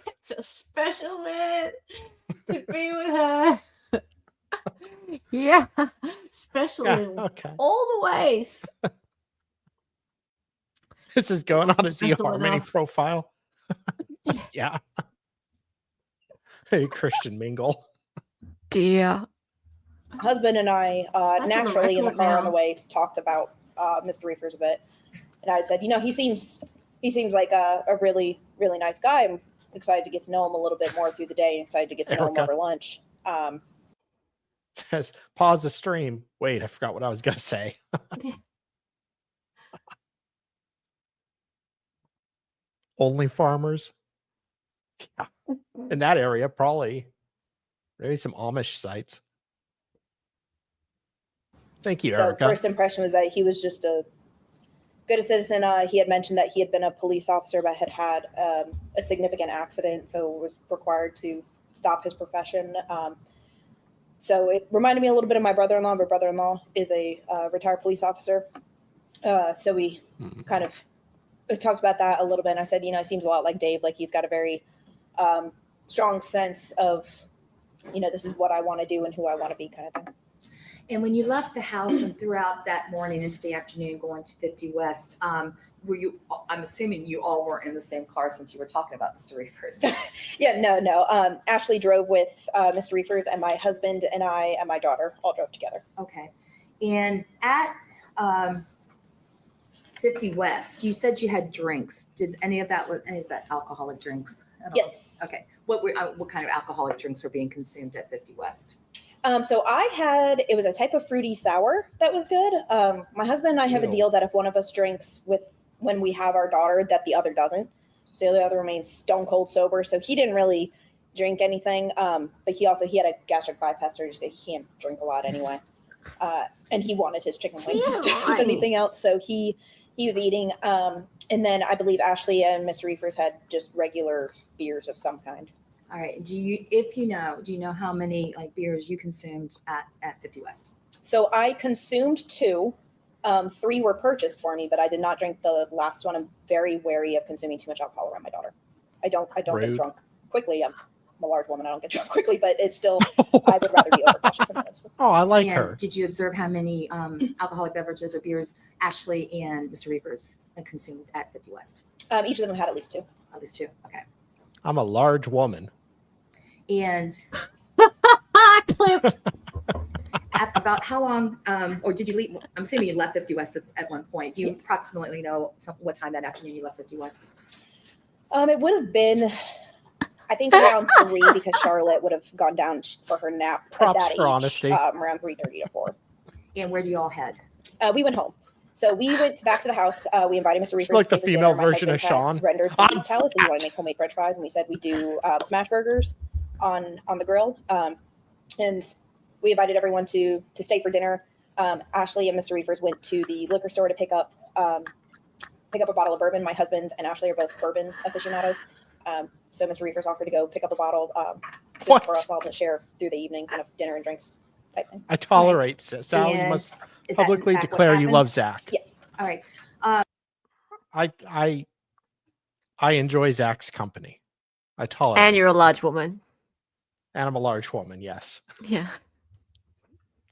H: takes a special man to be with her. Yeah, special
A: Yeah,
H: in
A: okay.
H: all the ways.
A: This is going on his
H: Special
A: eHarmony
H: enough.
A: profile. Yeah. Hey, Christian Mingle.
H: Dear.
G: husband and I
H: on the
G: naturally in the
H: record
G: car on
H: now.
G: the way talked about Mr. Riefers a bit, and I said, he seems like a really nice guy. I'm excited to get to know him a little bit more through the day, and excited to get to know him
A: Erica.
G: over lunch.
A: Says, pause the stream. Wait, I forgot what I was going to say. Only farmers. Yeah. In that area, probably. Maybe some Amish sites. Thank you,
G: So
A: Erica.
G: first impression was that he was just a good citizen. He had mentioned that he had been a police officer, but had a significant accident, so was required to stop his profession. So it reminded me a little bit of my brother-in-law. My brother-in-law is a retired police officer. So we kind of talked about that a little bit. And I said, he seems a lot like Dave. Like he's got a very strong sense of, this is what I want to do and who I want to be kind of thing.
E: And when you left the house and throughout that morning into the afternoon going to 50 West, were you, I'm assuming you all weren't in the same car since you were talking about Mr. Riefers.
G: Yeah, no. Ashley drove with Mr. Riefers, and my husband and I and my daughter all drove together.
E: Okay. And at 50 West, you said you had drinks. Did any of that alcoholic drinks at all?
G: Yes.
E: Okay. What kind of alcoholic drinks were being consumed at 50 West?
G: So it was a type of fruity sour that was good. My husband and I have a deal that if one of us drinks when we have our daughter, that the other doesn't. So the other remains stone cold sober. So he didn't really drink anything. But he had a gastric bypass surgery, so he can't drink a lot anyway. And he wanted his chicken wings instead of anything else. So he was eating. And then I believe Ashley and Mr. Riefers had just regular beers of some kind.
E: All right. Do you know how many beers you consumed at 50 West?
G: So I consumed 2. 3 were purchased for me, but I did not drink the last one. I'm very wary of consuming too much alcohol around my daughter. I don't
A: Rude.
G: get drunk quickly. I'm a large woman. I don't get drunk quickly, but it's still, I would rather be overcautious in that instance.
A: Oh, I like
E: And
A: her.
E: did you observe how many alcoholic beverages or beers Ashley and Mr. Riefers had consumed at 50 West?
G: Each of them had at least 2.
E: At least 2. Okay.
A: I'm a large woman.
E: And
H: Clip.
E: about how long, or did you leave? I'm assuming you left 50 West at one point. Do you approximately know what time that afternoon you left 50 West?
G: It would have been I think around 3 because Charlotte would have gone down for her nap
A: Props
G: at that
A: for
G: age,
A: honesty.
G: around 3:30 to 4.
E: And where do you all head?
G: We went home. So we went back to the house. We invited Mr. Reefers.
A: It's like
G: to
A: the
G: stay for
A: female
G: dinner. My
A: version of
G: husband had
A: Sean.
G: rendered some
A: I'm
G: beef tallow, so we wanted to
A: fat.
G: make homemade French fries, and we said we do smash burgers on the grill. And we invited everyone to stay for dinner. Ashley and Mr. Reefers went to the liquor store to pick up a bottle of bourbon. My husband and Ashley are both bourbon aficionados. So Mr. Reefers offered to go pick up a bottle just
A: What?
G: for us all to share through the evening, kind of dinner and drinks type thing.
A: I tolerate Sal. You
E: And
A: must
E: is that in
A: publicly
E: fact what
A: declare you
E: happened?
A: love Zach.
G: Yes.
E: All right.
A: I enjoy Zach's company. I tolerate.
H: And you're a large woman.
A: And I'm a large woman. Yes,
H: Yeah.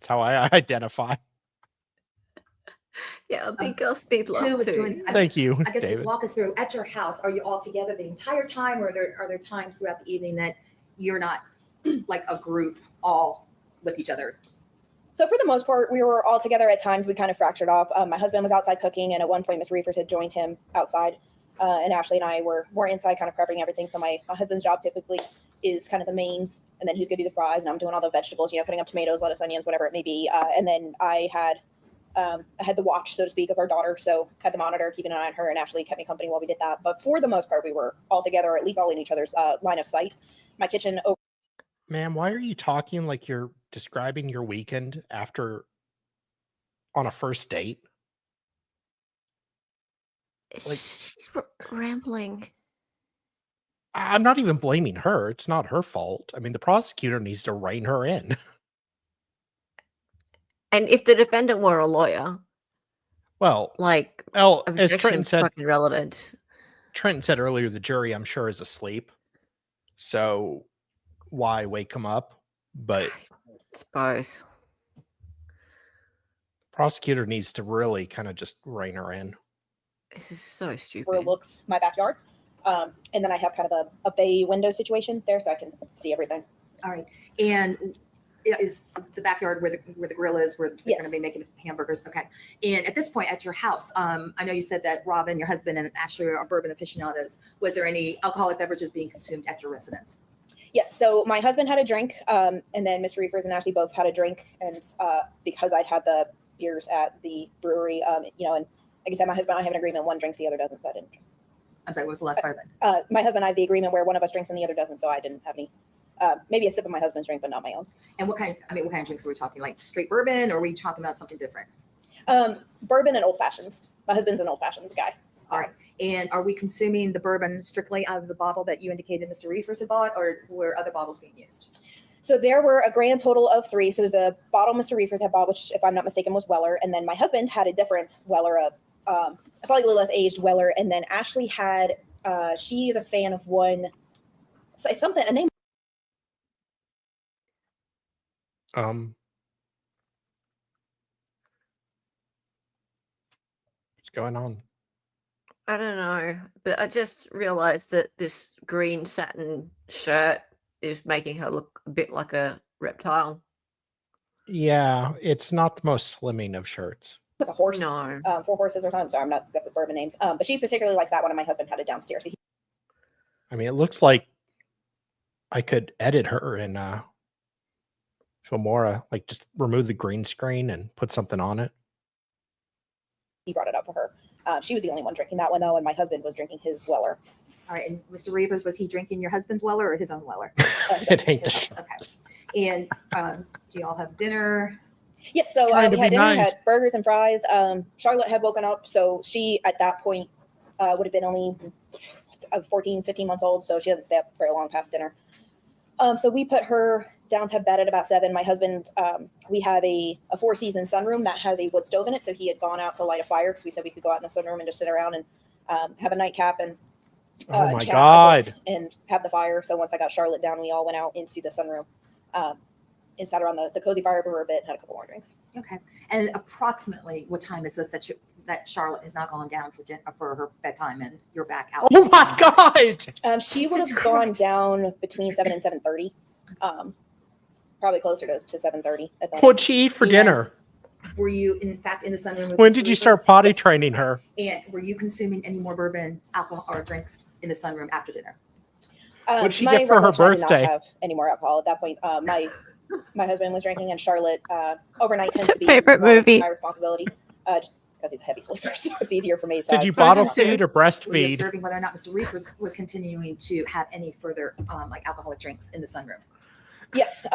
A: that's how I identify.
H: Yeah, big girls need love
E: Who was
H: too.
E: doing?
A: Thank you,
E: I guess
A: David.
E: walk us through. At your house, are you all together the entire time, or are there times throughout the evening that you're not like a group all with each other?
G: So for the most part, we were all together. At times, we kind of fractured off. My husband was outside cooking, and at one point, Miss Reefers had joined him outside. And Ashley and I were inside kind of prepping everything. So my husband's job typically is kind of the mains, and then he's going to do the fries, and I'm doing all the vegetables, putting up tomatoes, lettuce, onions, whatever it may be. And then I had the watch, so to speak, of our daughter. So had the monitor, keeping an eye on her, and Ashley kept me company while we did that. But for the most part, we were all together, or at least all in each other's line of sight. My kitchen
A: Ma'am, why are you talking like you're describing your weekend on a first date? Like-
H: She's rambling.
A: I'm not even blaming her. It's not her fault. I mean, the prosecutor needs to rein her in.
H: And if the defendant were a lawyer,
A: Well,
H: like,
A: as Trenton
H: objection's
A: said,
H: fucking relevant.
A: earlier, the jury, I'm sure, is asleep. So why wake them up? But
H: Suppose.
A: prosecutor needs to really kind of just rein her in.
H: This is so stupid.
G: overlooks my backyard. And then I have kind of a bay window situation there, so I can see everything.
E: All right. And is the backyard where the grill is, where they're
G: Yes.
E: going to be making hamburgers? Okay. And at this point at your house, I know you said that Robin, your husband, and Ashley are bourbon aficionados. Was there any alcoholic beverages being consumed at your residence?
G: Yes, so my husband had a drink, and then Mr. Reefers and Ashley both had a drink, and because I'd had the beers at the brewery, and like I said, my husband and I have an agreement, one drinks, the other doesn't, so I didn't.
E: I'm sorry, what was the last part of that?
G: My husband and I have the agreement where one of us drinks and the other doesn't, so I didn't have any, maybe a sip of my husband's drink, but not my own.
E: And what kind of drinks are we talking? Like straight bourbon, or are we talking about something different?
G: Bourbon and old fashions. My husband's an old fashioned guy.
E: All right. And are we consuming the bourbon strictly out of the bottle that you indicated Mr. Reefers had bought, or were other bottles being used?
G: So there were a grand total of 3. So it was the bottle Mr. Reefers had bought, which, if I'm not mistaken, was Weller. And then my husband had a different Weller, a slightly less aged Weller. And then Ashley had, she is a fan of one, a name.
A: What's going on?
H: I don't know, but I just realized that this green satin shirt is making her look a bit like a reptile.
A: Yeah, it's not the most slimming of shirts.
G: With a horse.
H: No.
G: 4 horses or something. Sorry, I'm not good with bourbon names. But she particularly likes that one, and my husband had it downstairs. So
A: I mean, it looks like I could edit her in Filmora, like just remove the green screen and put something on it.
G: he brought it up for her. She was the only one drinking that one, though, and my husband was drinking his Weller.
E: All right. And Mr. Reefers, was he drinking your husband's Weller or his own Weller?
A: It ain't the shit.
E: Okay. And do you all have dinner?
G: Yes, so
A: Trying to
G: we had
A: be
G: dinner,
A: nice.
G: had burgers and fries. Charlotte had woken up, so she, at that point, would have been only 14, 15 months old, so she doesn't stay up very long past dinner. So we put her down to bed at about 7. My husband, we have a 4-season sunroom that has a wood stove in it, so he had gone out to light a fire because we said we could go out in the sunroom and just sit around and have a nightcap and
A: Oh my
G: chat a
A: God.
G: bit and have the fire. So once I got Charlotte down, we all went out into the sunroom and sat around the cozy fire for a bit and had a couple more drinks.
E: Okay. And approximately what time is this that Charlotte has now gone down for her bedtime and you're back out?
A: Oh my God.
G: She would have gone down between 7 and 7:30. Probably closer to 7:30.
A: What'd she eat for dinner?
E: Were you, in fact, in the sunroom? with
A: When
E: Mr.
A: did you
E: Reefers?
A: start potty training her?
E: And were you consuming any more bourbon, alcohol, or drinks in the sunroom after dinner?
A: What'd she
G: my
A: get for her
G: recollection, I did
A: birthday?
G: not have any more alcohol at that point. My husband was drinking, and Charlotte overnight tends to be
H: Favorite
G: more
H: movie?
G: my responsibility, just because he's a heavy sleeper, so it's easier for me. So
A: Did
G: I was
A: you
G: focused
A: bottle
G: on-
A: feed or
E: Were you
A: breastfeed?
E: observing whether or not Mr. Riefers was continuing to have any further like alcoholic drinks in the sunroom?
G: Yes.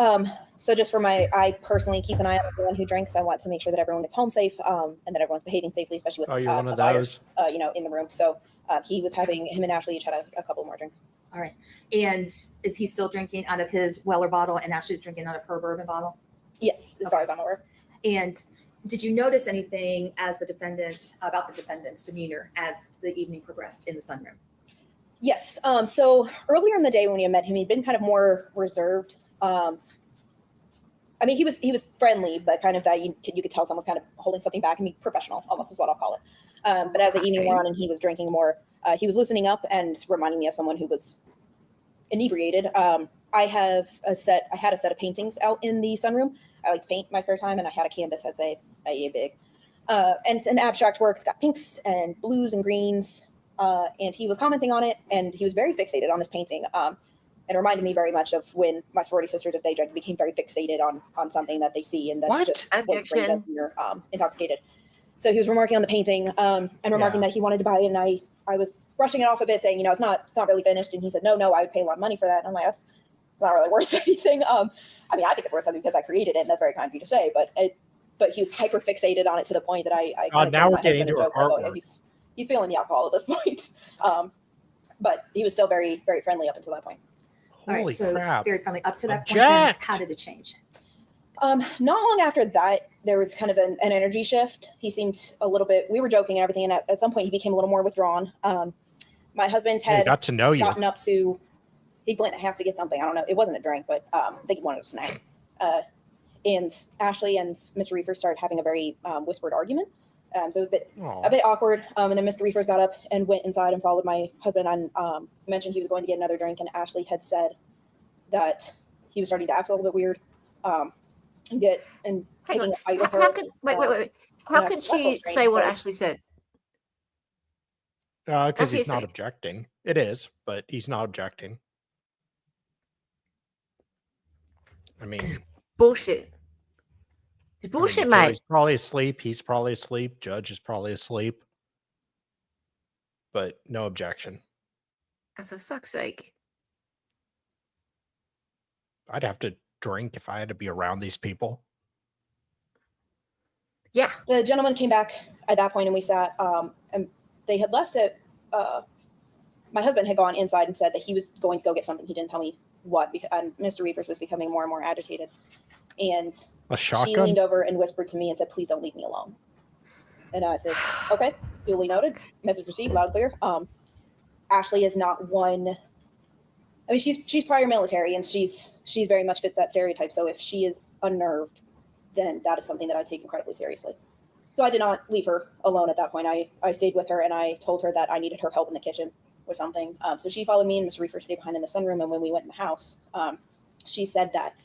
G: So just for I personally keep an eye on everyone who drinks. I want to make sure that everyone gets home safe, and that everyone's behaving safely, especially with
A: Oh, you're one of
G: the fire,
A: those.
G: in the room. So him and Ashley each had a couple more drinks.
E: All right. And is he still drinking out of his Weller bottle and Ashley's drinking out of her bourbon bottle?
G: Yes, as far as I'm aware.
E: And did you notice anything as about the defendant's demeanor as the evening progressed in the sunroom?
G: Yes. So earlier in the day when we met him, he'd been kind of more reserved. I mean, he was friendly, but kind of that you could tell someone's kind of holding something back and be professional, almost is what I'll call it. But as the evening went on and he was drinking more, he was loosening up and reminding me of someone who was inebriated. I had a set of paintings out in the sunroom. I like to paint in my spare time, and I had a canvas that's a big. And it's an abstract work. It's got pinks and blues and greens. And he was commenting on it, and he was very fixated on this painting. It reminded me very much of when my sorority sisters, if they drank, became very fixated on something that they see, and that's
A: What?
G: just
H: Objection.
G: what does when you're intoxicated. So he was remarking on the painting and remarking that he wanted to buy it, and I was brushing it off a bit, saying, it's not really finished. And he said, no, I would pay a lot of money for that. And I'm like, that's not really worth anything. I mean, I think it's worth something because I created it, and that's very kind of you to say. But he was hyper fixated on it to the point that I
A: Now we're getting into her artwork.
G: He's feeling the alcohol at this point. But he was still very, very friendly up until that point.
E: All right,
A: Holy
E: so
A: crap.
E: very friendly up to that point. Then
A: Object.
E: how did it change?
G: Not long after that, there was kind of an energy shift. He seemed a little bit, we were joking and everything, and at some point he became a little more withdrawn. My husband
A: He
G: had
A: got to know you.
G: gotten up to, he went to the house to get something. I don't know. It wasn't a drink, but I think he wanted a snack. And Ashley and Mr. Riefers started having a very whispered argument. So it was a bit awkward. And then Mr. Riefers got up and went inside and followed my husband and mentioned he was going to get another drink. And Ashley had said that he was starting to act a little bit weird. Taking a fight with her.
H: Wait. How could she say what Ashley said?
A: Because he's not
H: say.
A: objecting. It is, but he's not objecting. I mean,
H: Bullshit. It's bullshit,
A: the
H: mate.
A: jury's probably asleep. He's probably asleep. Judge is probably asleep. But no objection.
H: Oh, for fuck's sake.
A: I'd have to drink if I had to be around these people.
H: Yeah.
G: The gentleman came back at that point and we sat, and they had left it. My husband had gone inside and said that he was going to go get something. He didn't tell me what, because Mr. Reefers was becoming more and more agitated. And
A: A
G: she
A: shotgun?
G: leaned over and whispered to me and said, please don't leave me alone. And I said, okay, duly noted. Message received, loud and clear. Ashley is not one. I mean, she's prior military, and she's very much fits that stereotype. So if she is unnerved, then that is something that I take incredibly seriously. So I did not leave her alone at that point. I stayed with her, and I told her that I needed her help in the kitchen or something. So she followed me, and Mr. Reefer stayed behind in the sunroom. And when we went in the house, she said that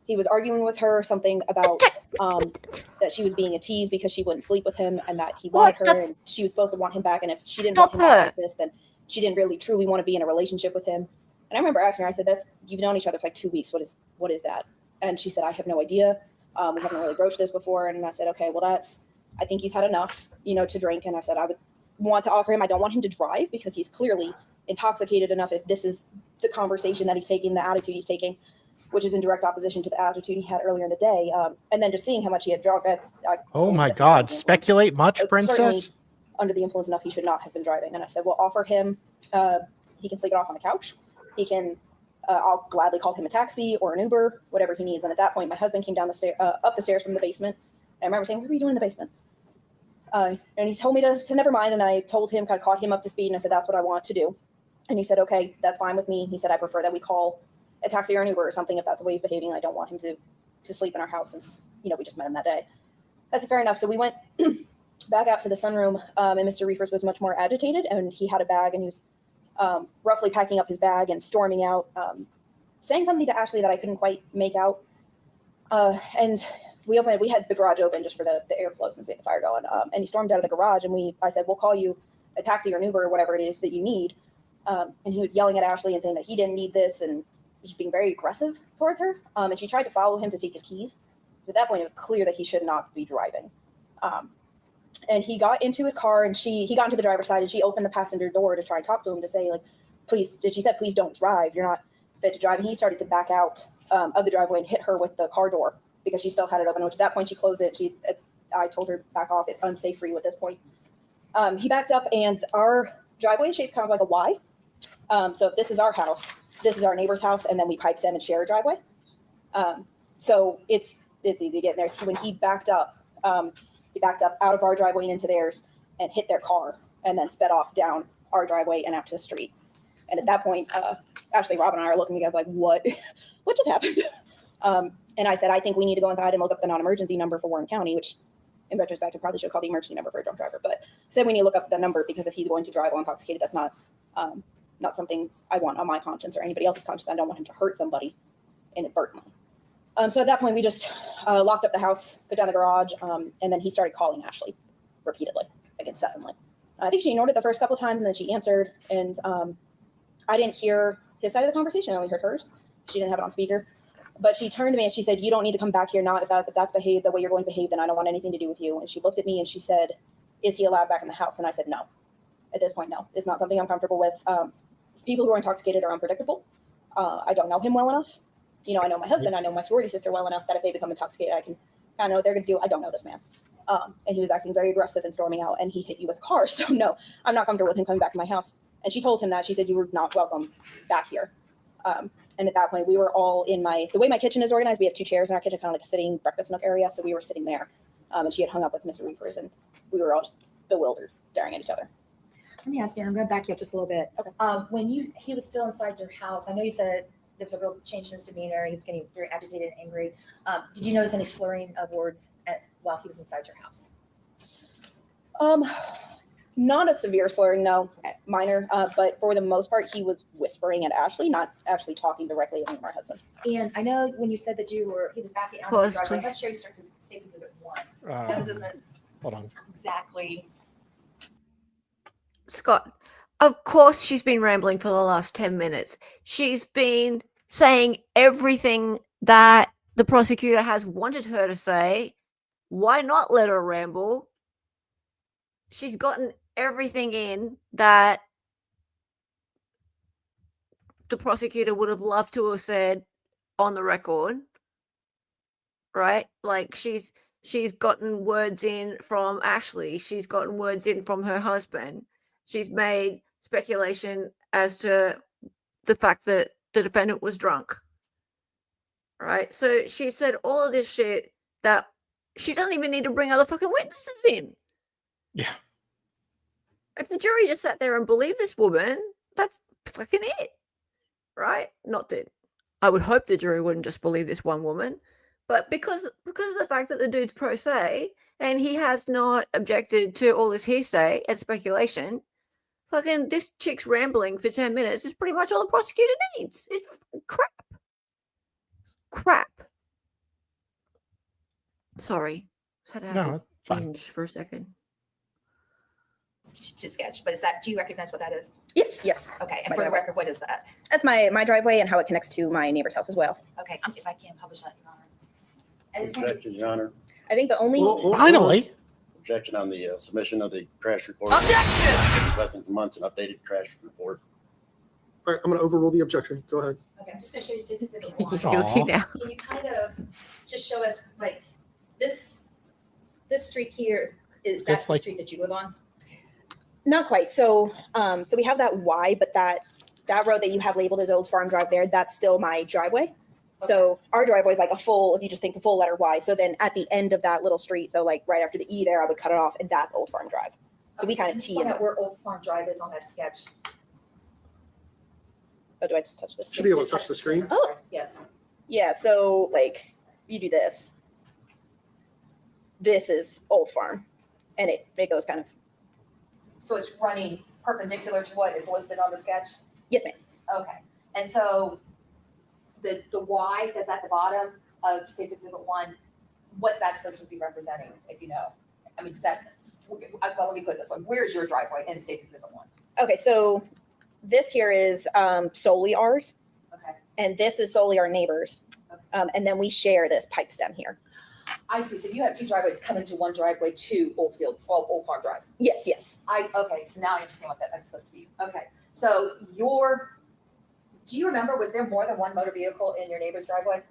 G: he was arguing with her something about that she was being a tease because she wouldn't sleep with him, and that he wanted her, and she was supposed to want him back. And if she didn't want him back like this, then she didn't really truly want to be in a relationship with him. And I remember asking her, I said, you've known each other for like 2 weeks. What is that? And she said, I have no idea. We haven't really broached this before. And I said, okay, well, I think he's had enough, to drink. And I said, I would want to offer him, I don't want him to drive because he's clearly intoxicated enough if this is the conversation that he's taking, the attitude he's taking, which is in direct opposition to the attitude he had earlier in the day. And then just seeing how much he had drunk.
A: Oh my God. Speculate much, princess?
G: Certainly under the influence enough, he should not have been driving. And I said, well, offer him, he can sleep it off on the couch. He can, I'll gladly call him a taxi or an Uber, whatever he needs. And at that point, my husband came down up the stairs from the basement. And I remember saying, what are you doing in the basement? And he told me to never mind. And I told him, kind of caught him up to speed. And I said, that's what I want to do. And he said, okay, that's fine with me. He said, I prefer that we call a taxi or an Uber or something if that's the way he's behaving. I don't want him to sleep in our house since, we just met him that day. That's fair enough. So we went back out to the sunroom, and Mr. Reefers was much more agitated, and he had a bag, and he was roughly packing up his bag and storming out, saying something to Ashley that I couldn't quite make out. And we had the garage open just for the airflow since we had the fire going. And he stormed out of the garage, and I said, we'll call you a taxi or an Uber or whatever it is that you need. And he was yelling at Ashley and saying that he didn't need this and just being very aggressive towards her. And she tried to follow him to take his keys. At that point, it was clear that he should not be driving. And he got into his car, and he got into the driver's side, and she opened the passenger door to try and talk to him to say, like, please, she said, please don't drive. You're not fit to drive. And he started to back out of the driveway and hit her with the car door because she still had it open, which at that point she closed it. I told her, back off. It's unsafe for you at this point. He backed up, and our driveway is shaped kind of like a Y. So if this is our house, this is our neighbor's house, and then we pipe them and share a driveway. So it's easy to get in there. So when he backed up out of our driveway and into theirs and hit their car and then sped off down our driveway and out to the street. And at that point, Ashley, Rob, and I are looking together like, what just happened? And I said, I think we need to go inside and look up the non-emergency number for Warren County, which in retrospect, I probably should have called the emergency number for a drunk driver, but said we need to look up the number because if he's going to drive while intoxicated, that's not something I want on my conscience or anybody else's conscience. I don't want him to hurt somebody inadvertently. So at that point, we just locked up the house, put down the garage, and then he started calling Ashley repeatedly, like incessantly. I think she ignored it the first couple of times, and then she answered, and I didn't hear his side of the conversation. I only heard hers. She didn't have it on speaker. But she turned to me and she said, you don't need to come back here. Not if that's behaved the way you're going to behave, then I don't want anything to do with you. And she looked at me and she said, is he allowed back in the house? And I said, no. At this point, no. It's not something I'm comfortable with. People who are intoxicated are unpredictable. I don't know him well enough. You know, I know my husband, I know my sorority sister well enough that if they become intoxicated, I know what they're going to do. I don't know this man. And he was acting very aggressive and storming out, and he hit you with a car. So no, I'm not comfortable with him coming back to my house. And she told him that. She said, you were not welcome back here. And at that point, we were all in the way my kitchen is organized, we have two chairs in our kitchen, kind of like a sitting breakfast nook area. So we were sitting there, and she had hung up with Mr. Riefers, and we were all just bewildered, staring at each other.
E: Let me ask you, I'm going to back you up just a little bit.
G: Okay.
E: When he was still inside your house, I know you said there was a real change in his demeanor. He was getting very agitated and angry. Did you notice any slurring of words while he was inside your house?
G: Not a severe slurring, no, minor. But for the most part, he was whispering at Ashley, not actually talking directly at me or my husband.
E: And I know when you said that he was backing out
H: Pause,
E: of the driveway,
H: please.
E: let's show you states exhibit 1. This isn't
A: Hold on.
E: exactly.
H: Scott, of course she's been rambling for the last 10 minutes. She's been saying everything that the prosecutor has wanted her to say. Why not let her ramble? She's gotten everything in that the prosecutor would have loved to have said on the record, right? Like she's gotten words in from Ashley. She's gotten words in from her husband. She's made speculation as to the fact that the defendant was drunk, right? So she said all of this shit that she doesn't even need to bring other fucking witnesses in.
A: Yeah.
H: If the jury just sat there and believed this woman, that's fucking it, right? Not that I would hope the jury wouldn't just believe this one woman, but because of the fact that the dude's pro se and he has not objected to all this hearsay and speculation, fucking this chick's rambling for 10 minutes is pretty much all the prosecutor needs. It's crap. It's crap. Sorry. Just had to have
A: No,
H: a
A: it's fine.
H: binge for a second.
E: To sketch, but do you recognize what that is?
G: Yes.
E: Okay,
G: It's
E: and
G: my
E: for the
G: driveway.
E: record, what is that?
G: That's my driveway and how it connects to my neighbor's house as well.
E: Okay, if I can publish that, Your Honor. I just want
D: Objection, Your Honor.
G: I think the only
A: Finally.
D: Objection on the submission of the crash report. Objection! Requesting for months an updated crash report.
B: All right, I'm going to overrule the objection. Go ahead.
E: Okay, I'm just going to show you states exhibit 1.
H: He's
A: Aw.
H: guilty now.
E: Can you kind of just show us, like, this street here, is that
A: Just
E: the
A: like-
E: street that you live on?
G: Not quite. So we have that Y, but that road that you have labeled as Old Farm Drive there, that's still my driveway. So our driveway is like a full, if you just think the full letter Y. So then at the end of that little street, so like right after the E there, I would cut it off, and that's Old Farm Drive. So we kind of tee
E: Point
G: in.
E: out where Old Farm Drive is on that sketch.
G: Oh, do I just touch this?
B: Should be able to touch the screen.
G: Oh.
E: Yes.
G: Yeah. So like you do this. This is Old Farm, and it goes kind of.
E: So it's running perpendicular to what is listed on the sketch?
G: Yes, ma'am.
E: Okay, and so the Y that's at the bottom of States Exhibit 1, what's that supposed to be representing, if you know? I mean, well, let me put it this way. Where's your driveway in States Exhibit 1?
G: Okay, so this here is solely ours,
E: Okay.
G: and this is solely our neighbors. And then we share this pipe stem here.
E: I see. So you have two driveways coming to one driveway to Old Farm Drive.
G: Yes, yes.
E: Okay. So now I understand what that's supposed to be. Okay. So do you remember, was there more than one motor vehicle in your neighbor's driveway?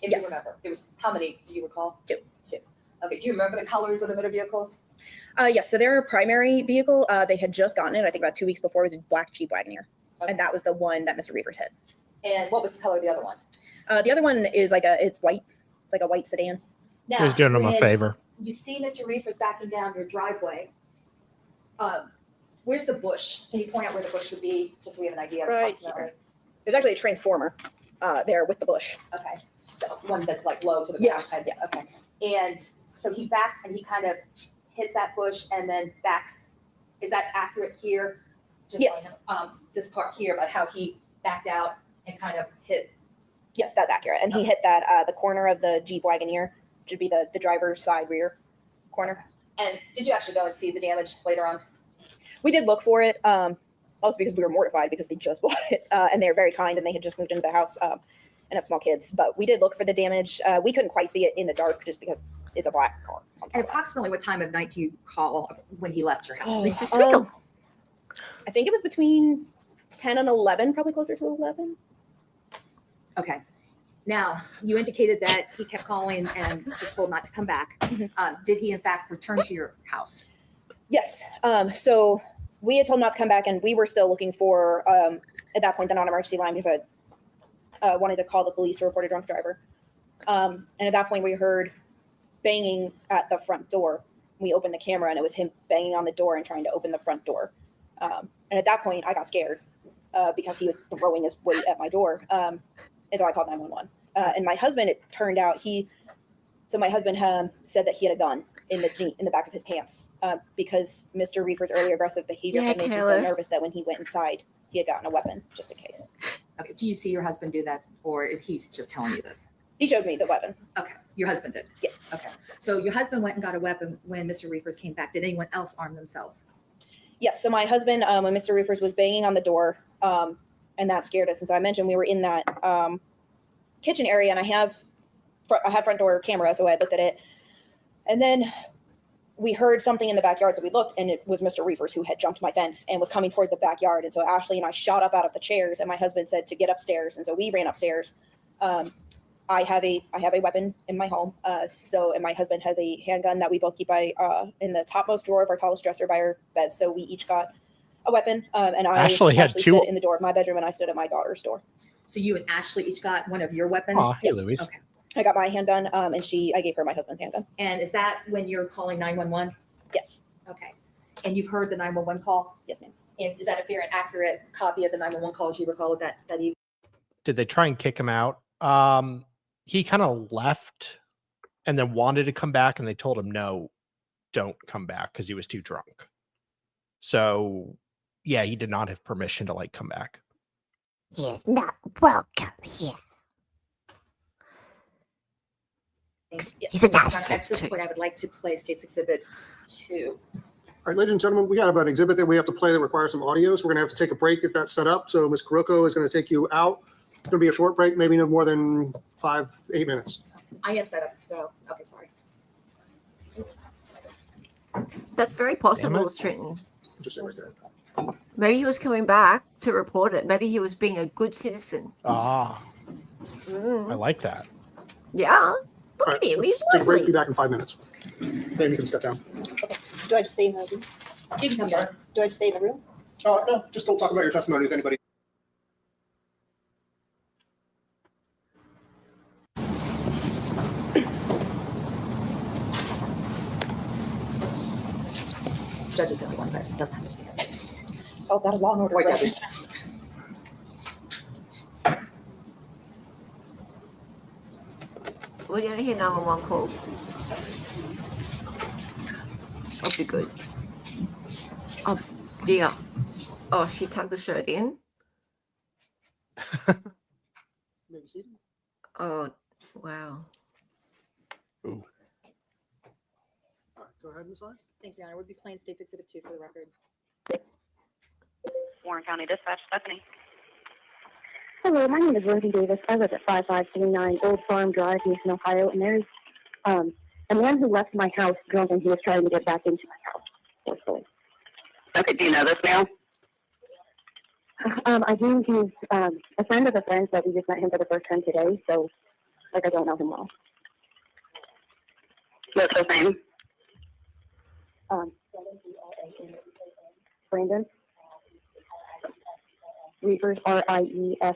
E: If
G: Yes.
E: you remember. There was, how many do you recall?
G: Two.
E: Okay. Do you remember the colors of the motor vehicles?
G: Yes, so their primary vehicle, they had just gotten it, I think about 2 weeks before, it was a black Jeep Wagoneer.
E: Okay.
G: And that was the one that Mr. Riefers hit.
E: And what was the color of the other one?
G: The other one is it's white, like a white sedan.
E: Now,
A: He was doing him a
E: when
A: favor.
E: You see Mr. Riefers backing down your driveway. Where's the bush? Can you point out where the bush would be, just so we have an idea?
G: Right
E: approximately?
G: There's actually a transformer there with the bush.
E: Okay, so one that's like low to the
G: Yeah,
E: ground. Kind of, okay. And so he backs and he kind of hits that bush and then backs. Is that accurate here? Just
G: Yes.
E: so I know, this part here about how he backed out and kind of hit.
G: Yes, that's accurate. And he hit that, the corner of the Jeep Wagoneer, which would be the driver's side rear corner.
E: And did you actually go and see the damage later on?
G: We did look for it, also because we were mortified because they just bought it, and they were very kind and they had just moved into the house and have small kids. But we did look for the damage. We couldn't quite see it in the dark just because it's a black car.
E: And approximately what time of night do you call when he left your house?
G: Oh,
H: Mr. Swiggle.
G: I think it was between 10 and 11, probably closer to 11.
E: Okay. Now, you indicated that he kept calling and was told not to come back.
G: Mhm.
E: Did he, in fact, return to your house?
G: Yes. So we had told him not to come back, and we were still looking for, at that point, the non-emergency line because I wanted to call the police to report a drunk driver. And at that point, we heard banging at the front door. We opened the camera, and it was him banging on the door and trying to open the front door. And at that point, I got scared because he was throwing his weight at my door. And so I called 911. And my husband, it turned out my husband said that he had a gun in the back of his pants because Mr. Riefers' early aggressive behavior had made him so nervous that when he went inside, he had gotten a weapon just in case.
E: Okay. Do you see your husband do that, or is he just telling you this?
G: He showed me the weapon.
E: Okay. Your husband did?
G: Yes.
E: Okay. So your husband went and got a weapon when Mr. Riefers came back. Did anyone else arm themselves?
G: Yes. So my husband, when Mr. Riefers was banging on the door, and that scared us. And so I mentioned we were in that kitchen area, and I have front door camera, so I looked at it. And then we heard something in the backyard, so we looked, and it was Mr. Riefers who had jumped my fence and was coming toward the backyard. And so Ashley and I shot up out of the chairs, and my husband said to get upstairs, and so we ran upstairs. I have a weapon in my home, and my husband has a handgun that we both keep in the topmost drawer of our tallest dresser by our bed. So we each got a weapon, and
A: Ashley had two
G: stood in the door of my bedroom, and I stood at my daughter's door.
E: So you and Ashley each got one of your weapons?
A: Oh, hey,
G: Yes.
A: Louise.
E: Okay.
G: I got my handgun, and I gave her my husband's handgun.
E: And is that when you're calling 911?
G: Yes.
E: Okay. And you've heard the 911 call?
G: Yes, ma'am.
E: And is that a fair and accurate copy of the 911 calls you recall that evening?
A: Did they try and kick him out? He kind of left and then wanted to come back, and they told him, no, don't come back, because he was too drunk. So yeah, he did not have permission to come back.
I: He is not welcome here. He's a
E: At this
I: narcissist.
E: point, I would like to play State's Exhibit 2.
B: All right, ladies and gentlemen, we got about an exhibit that we have to play that requires some audio. So we're gonna have to take a break, get that set up. So Ms. Carrillo is gonna take you out. It's gonna be a short break, maybe no more than 5-8 minutes.
E: I am set up to go. Okay, sorry.
H: That's very possible, Trenton.
B: Just sit right there.
H: Maybe he was coming back to report it. Maybe he was being a good citizen.
A: Ah, I
H: Mm.
A: like that.
H: Yeah. Look
B: All
H: at
B: right,
H: him. He's
B: let's take a break, be
H: lovely.
B: back in 5 minutes. Then you can step down.
G: Do I just stay in the room?
E: You can come down.
G: Do I just stay in the room?
B: Oh, no, just don't talk about your testimony with anybody.
E: Judge is the only one, guys. It doesn't have to stand.
G: Oh, got a long order.
E: Or
G: right?
E: judges.
H: We're going to hear 911 call. That'll be good. Oh, dear. Oh, she tucked the shirt in.
B: Maybe seated.
H: Oh, wow.
B: All right, go ahead, Ms. I.
E: Thank you, Your Honor. We'll be playing State's Exhibit 2 for the record.
J: Warren County Dispatch, Stephanie.
K: Hello, my name is Lindsay Davis. I live at 5539 Old Farm Drive, Houston, Ohio, and there's a man who left my house drunk and he was trying to get back into my house forcefully.
J: Okay, do you know this man?
K: I do. He's a friend of a friend, but we just met him for the first time today, so I don't know him well.
J: What's his name?
K: Brandon. Riefers, Riefers. And he has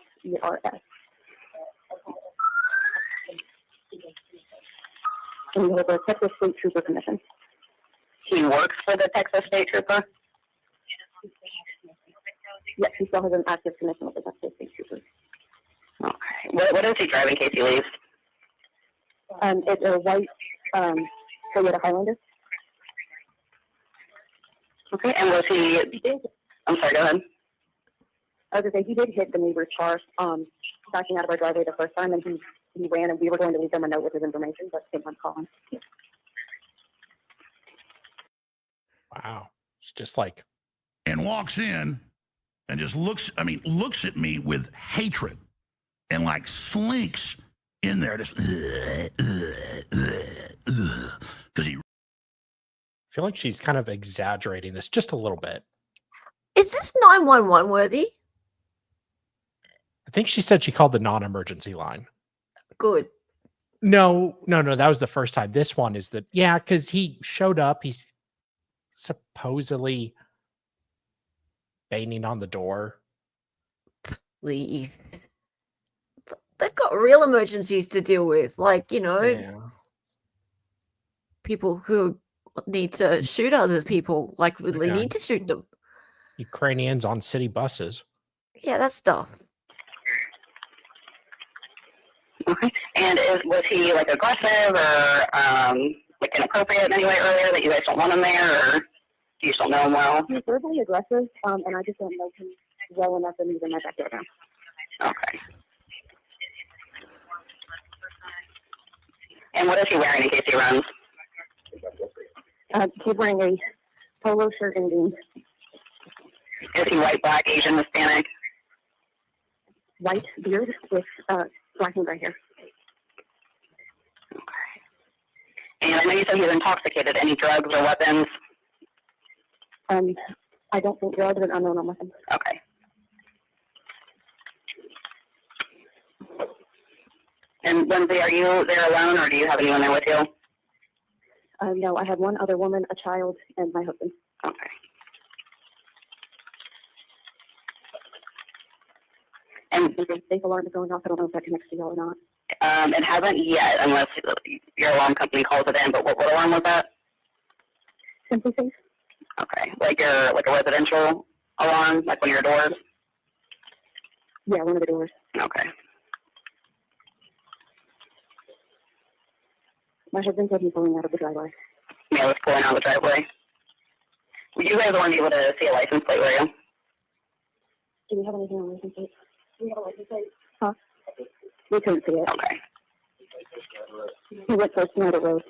K: a Texas State Trooper commission.
J: He works for the Texas State Trooper?
K: Yes, he still has an active commission with the Texas State Trooper.
J: Okay. What is he driving in case he leaves?
K: It's a white Toyota Highlander.
J: Okay, and was he, I'm sorry, go ahead.
K: I was going to say, he did hit the neighbor's car backing out of our driveway the first time, and he ran, and we were going to leave them a note with his information, but they weren't calling.
A: Wow. It's just like.
L: And walks in and just looks at me with hatred and like slinks in there just because he.
A: I feel like she's kind of exaggerating this just a little bit.
H: Is this 911 worthy?
A: I think she said she called the non-emergency line.
H: Good.
A: No. That was the first time. This one is that, yeah, because he showed up. He's supposedly banging on the door.
H: Please. They've got real emergencies to deal with. Like, people who need to shoot other people, like really need to shoot them.
A: Ukrainians on city buses.
H: Yeah, that stuff.
J: Okay. And was he like aggressive or like inappropriate in any way earlier that you guys don't want him there, or do you still know him well?
K: He's verbally aggressive, and I just don't know him well enough to leave in my backyard now.
J: Okay. And what is he wearing in case he runs?
K: He's wearing a polo shirt and jeans.
J: Is he white, black, Asian, Hispanic?
K: White beard with black and gray hair.
J: Okay. And I know you said he's intoxicated. Any drugs or weapons?
K: I don't think drugs are unknown on weapons.
J: Okay. And Lindsay, are you there alone, or do you have anyone there with you?
K: No, I have one other woman, a child, and my husband.
J: Okay. And
K: the safe alarm is going off. I don't know if that connects to y'all or not.
J: It hasn't yet, unless your alarm company calls it in. But what alarm was that?
K: Simply Safe.
J: Okay, like a residential alarm, like one of your doors.
K: Yeah, one of the doors.
J: Okay.
K: My husband said he's pulling out of the driveway.
J: Yeah, was pulling out of the driveway. You guys weren't able to see a license plate, were you?
K: Do we have anything on license plate? Do we have a license plate? Huh? We couldn't see it.
J: Okay.
K: He went first near the road.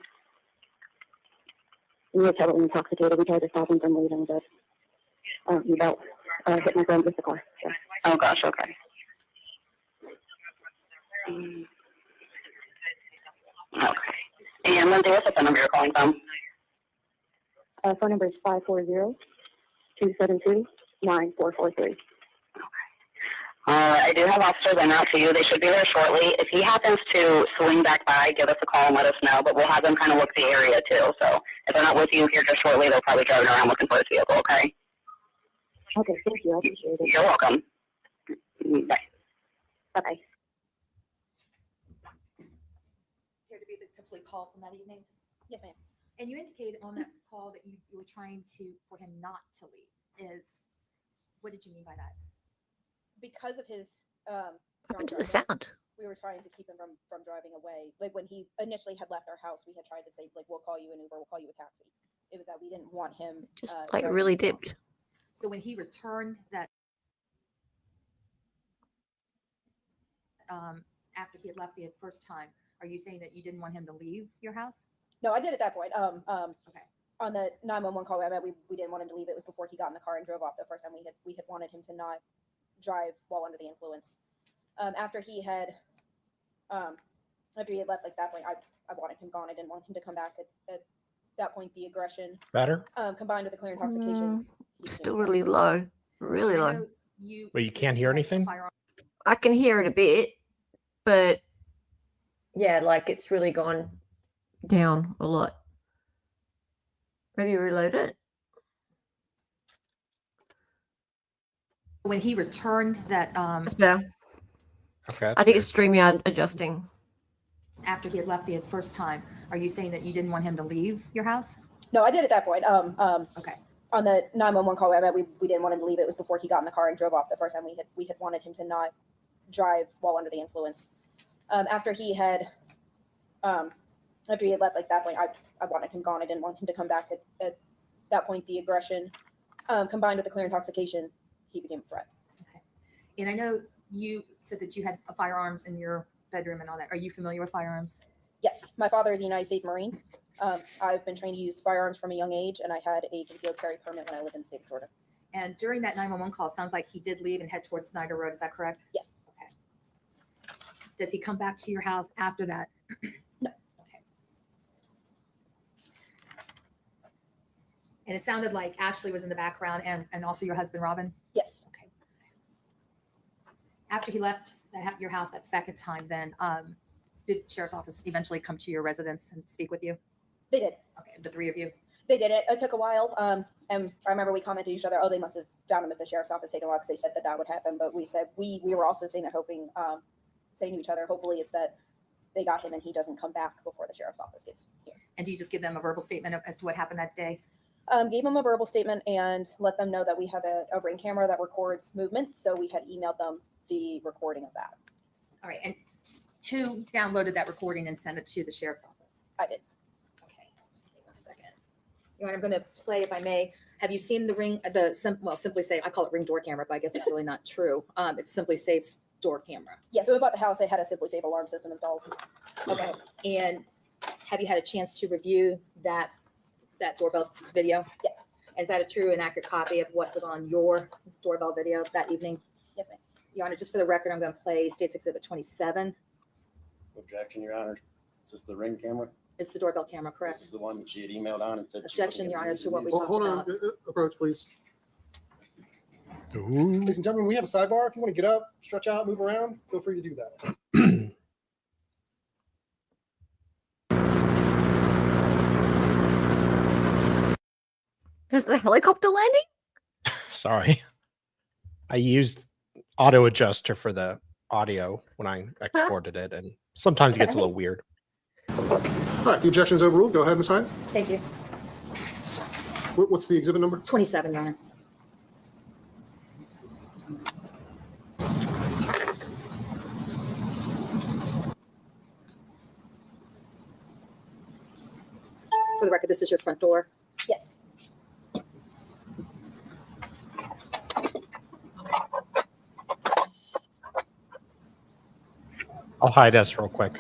K: He was heavily intoxicated. We tried to stop him from leaving, but he about hit my friend with the car. So.
J: Oh gosh, okay. Okay. And Lindsay, what's the phone number you're calling from?
K: Phone number is 540-272-9443.
J: I do have officers en route to you. They should be there shortly. If he happens to swing back by, give us a call and let us know, but we'll have them kind of look the area too. So if they're not with you here just shortly, they'll probably driving around looking for his vehicle, okay?
K: Okay, thank you. I appreciate it.
J: You're welcome. Bye.
K: Bye-bye.
E: Here to be the complete call from that evening?
C: Yes, ma'am.
E: And you indicated on that call that you were trying for him not to leave. What did you mean by that?
G: Because of his
H: What happened to the sound?
G: we were trying to keep him from driving away. Like when he initially had left our house, we had tried to say, like, we'll call you an Uber, we'll call you a taxi. It was that we didn't want him
H: Just like
G: driving
H: really
G: around.
H: dipped.
E: So when he returned that, after he had left the first time, are you saying that you didn't want him to leave your house?
G: No, I did at that point.
E: Okay.
G: On the 911 call, we didn't want him to leave. It was before he got in the car and drove off. The first time we had wanted him to not drive while under the influence. After he had left, like that point, I wanted him gone. I didn't want him to come back. At that point, the aggression
A: Better?
G: combined with the clear intoxication.
H: Still really low. Really
E: I
H: low.
E: know
A: But you
E: said
A: can't
E: that
A: hear
E: had a
A: anything?
E: firearm.
H: I can hear it a bit, but yeah, like it's really gone down a lot. Maybe reload it.
E: When he returned that,
H: It's better.
A: Okay.
H: I think it's StreamYard adjusting.
E: after he had left the first time, are you saying that you didn't want him to leave your house?
G: No, I did at that point.
E: Okay.
G: On the 911 call, we didn't want him to leave. It was before he got in the car and drove off. The first time we had wanted him to not drive while under the influence. After he had left, like that point, I wanted him gone. I didn't want him to come back. At that point, the aggression combined with the clear intoxication, he became a threat.
E: Okay. And I know you said that you had firearms in your bedroom and all that. Are you familiar with firearms?
G: Yes, my father is a United States Marine. I've been trained to use firearms from a young age, and I had a concealed carry permit when I lived in the state of Georgia.
E: And during that 911 call, sounds like he did leave and head towards Snyder Road. Is that correct?
G: Yes.
E: Okay. Does he come back to your house after that?
G: No.
E: Okay. And it sounded like Ashley was in the background and also your husband, Robin?
G: Yes.
E: Okay. After he left your house that second time, then did sheriff's office eventually come to your residence and speak with you?
G: They did.
E: Okay, the three of you?
G: They did it. It took a while. And I remember we commented to each other, oh, they must have found him at the sheriff's office taking a while because they said that would happen. But we said we were also saying that hoping, saying to each other, hopefully it's that they got him and he doesn't come back before the sheriff's office gets here.
E: And do you just give them a verbal statement as to what happened that day?
G: Gave them a verbal statement and let them know that we have a ring camera that records movement. So we had emailed them the recording of that.
E: All right. And who downloaded that recording and sent it to the sheriff's office?
G: I did.
E: Okay. Just give me a second. You know what, I'm going to play, if I may. Have you seen the ring, Simply Safe, I call it ring door camera, but I guess it's really not true. It's Simply Safe's door camera.
G: Yeah, so we bought the house. They had a Simply Safe alarm system installed.
E: Okay. And have you had a chance to review that doorbell video?
G: Yes.
E: Is that a true and accurate copy of what was on your doorbell video that evening?
G: Yes, ma'am.
E: Your Honor, just for the record, I'm going to play State's Exhibit 27.
D: Objection, Your Honor. Is this the ring camera?
E: It's the doorbell camera,
D: This
E: correct?
D: is the one that she had emailed on and said. she
E: Objection,
D: wasn't
E: Your
D: gonna
E: Honor, as
D: use
E: to what we
D: it.
E: talked
B: Hold on,
E: about.
B: approach, please.
A: Ooh.
B: Ladies and gentlemen, we have a sidebar. If you want to get up, stretch out, move around, feel free to do that.
H: Is the helicopter landing?
A: Sorry. I used auto adjuster for the audio when I exported it, and sometimes it gets a little weird.
B: All right, the objection's overruled. Go ahead, Ms. Hyde.
E: Thank you.
B: What's the exhibit number?
E: 27, Your Honor. For the record, this is your front door.
G: Yes.
A: I'll hide us real quick.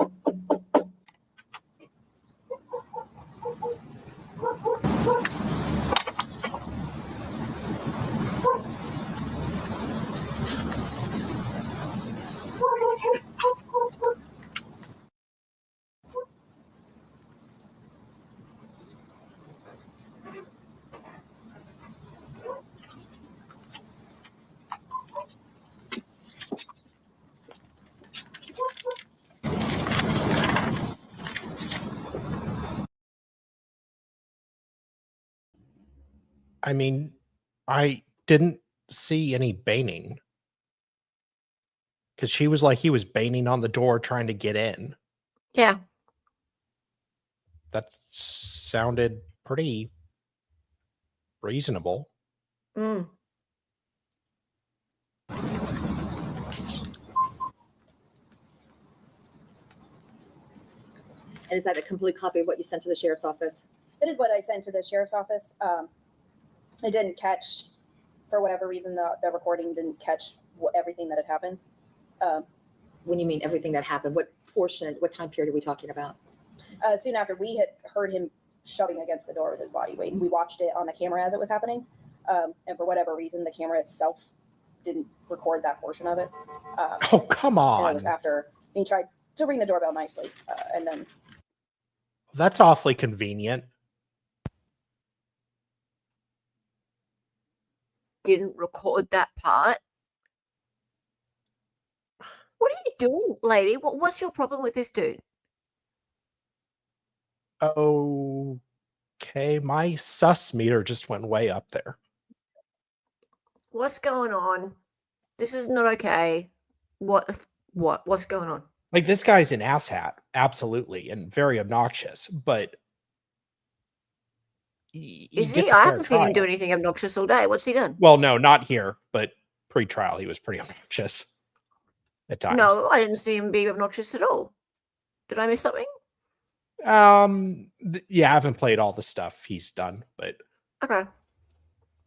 A: I mean, I didn't see any banging because she was like, he was banging on the door trying to get in.
H: Yeah.
A: That sounded pretty reasonable.
H: Mm.
E: And is that a complete copy of what you sent to the sheriff's office?
G: That is what I sent to the sheriff's office. I didn't catch, for whatever reason, the recording didn't catch everything that had happened.
E: When you mean everything that happened, what portion, what time period are we talking about?
G: Soon after we had heard him shoving against the door with his body weight. And we watched it on the camera as it was happening. And for whatever reason, the camera itself didn't record that portion of it.
A: Oh, come
G: And it was
A: on.
G: after he tried to ring the doorbell nicely. And then
A: That's awfully convenient.
H: Didn't record that part. What are you doing, lady? What's your problem with this dude?
A: Okay, my sus meter just went way up there.
H: What's going on? This is not okay. What's going on?
A: Like, this guy's an asshat, absolutely, and very obnoxious, but
H: Is
A: gets
H: he?
A: a
H: I
A: fair
H: haven't seen him do
A: trial.
H: anything obnoxious all day. What's he done?
A: Well, no, not here, but pre-trial he was pretty obnoxious at times.
H: No, I didn't see him be obnoxious at all. Did I miss something?
A: Yeah, I haven't played all the stuff he's done, but
H: Okay.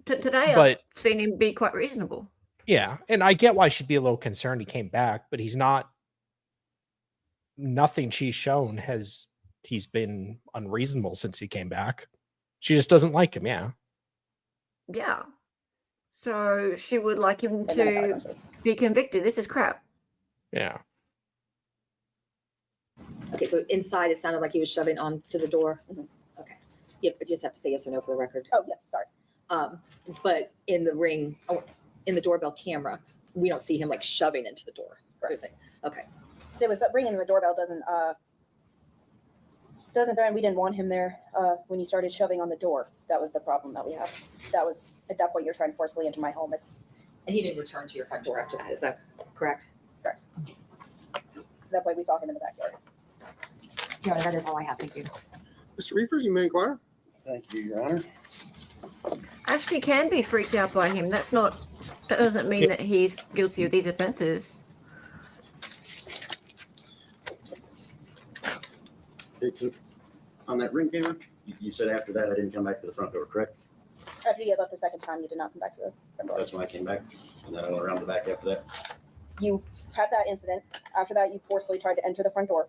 H: Today I've
A: but
H: seen him be quite reasonable.
A: yeah, and I get why she'd be a little concerned he came back, but he's not. Nothing she's shown he's been unreasonable since he came back. She just doesn't like him. Yeah.
H: Yeah. So she would like him
G: and then it got
H: to
G: aggressive.
H: be convicted. This is crap.
A: Yeah.
C: Okay, so inside it sounded like he was shoving onto the door. Okay. Yeah, but you just have to say yes or no for the record.
G: Oh, yes, sorry.
C: But in the ring, in the doorbell camera, we don't see him like shoving into the door. Right. Okay.
G: It was ringing the doorbell doesn't threaten. We didn't want him there when you started shoving on the door. That was the problem that we have. That was at that point you're trying to forcibly enter my home.
C: And he didn't return to your front door after that. Is that correct?
G: Correct. At that point we saw him in the backyard.
C: Your Honor, that is all I have. Thank you.
B: Mr. Riefers, you may inquire.
D: Thank you, Your Honor.
H: Actually can be freaked out by him. That doesn't mean that he's guilty of these offenses.
D: It's on that ring camera. You said after that I didn't come back to the front door, correct?
G: After you had left the second time, you did not come back to the front door.
D: That's when I came back, and then I went around the back after that.
G: You had that incident. After that, you forcefully tried to enter the front door.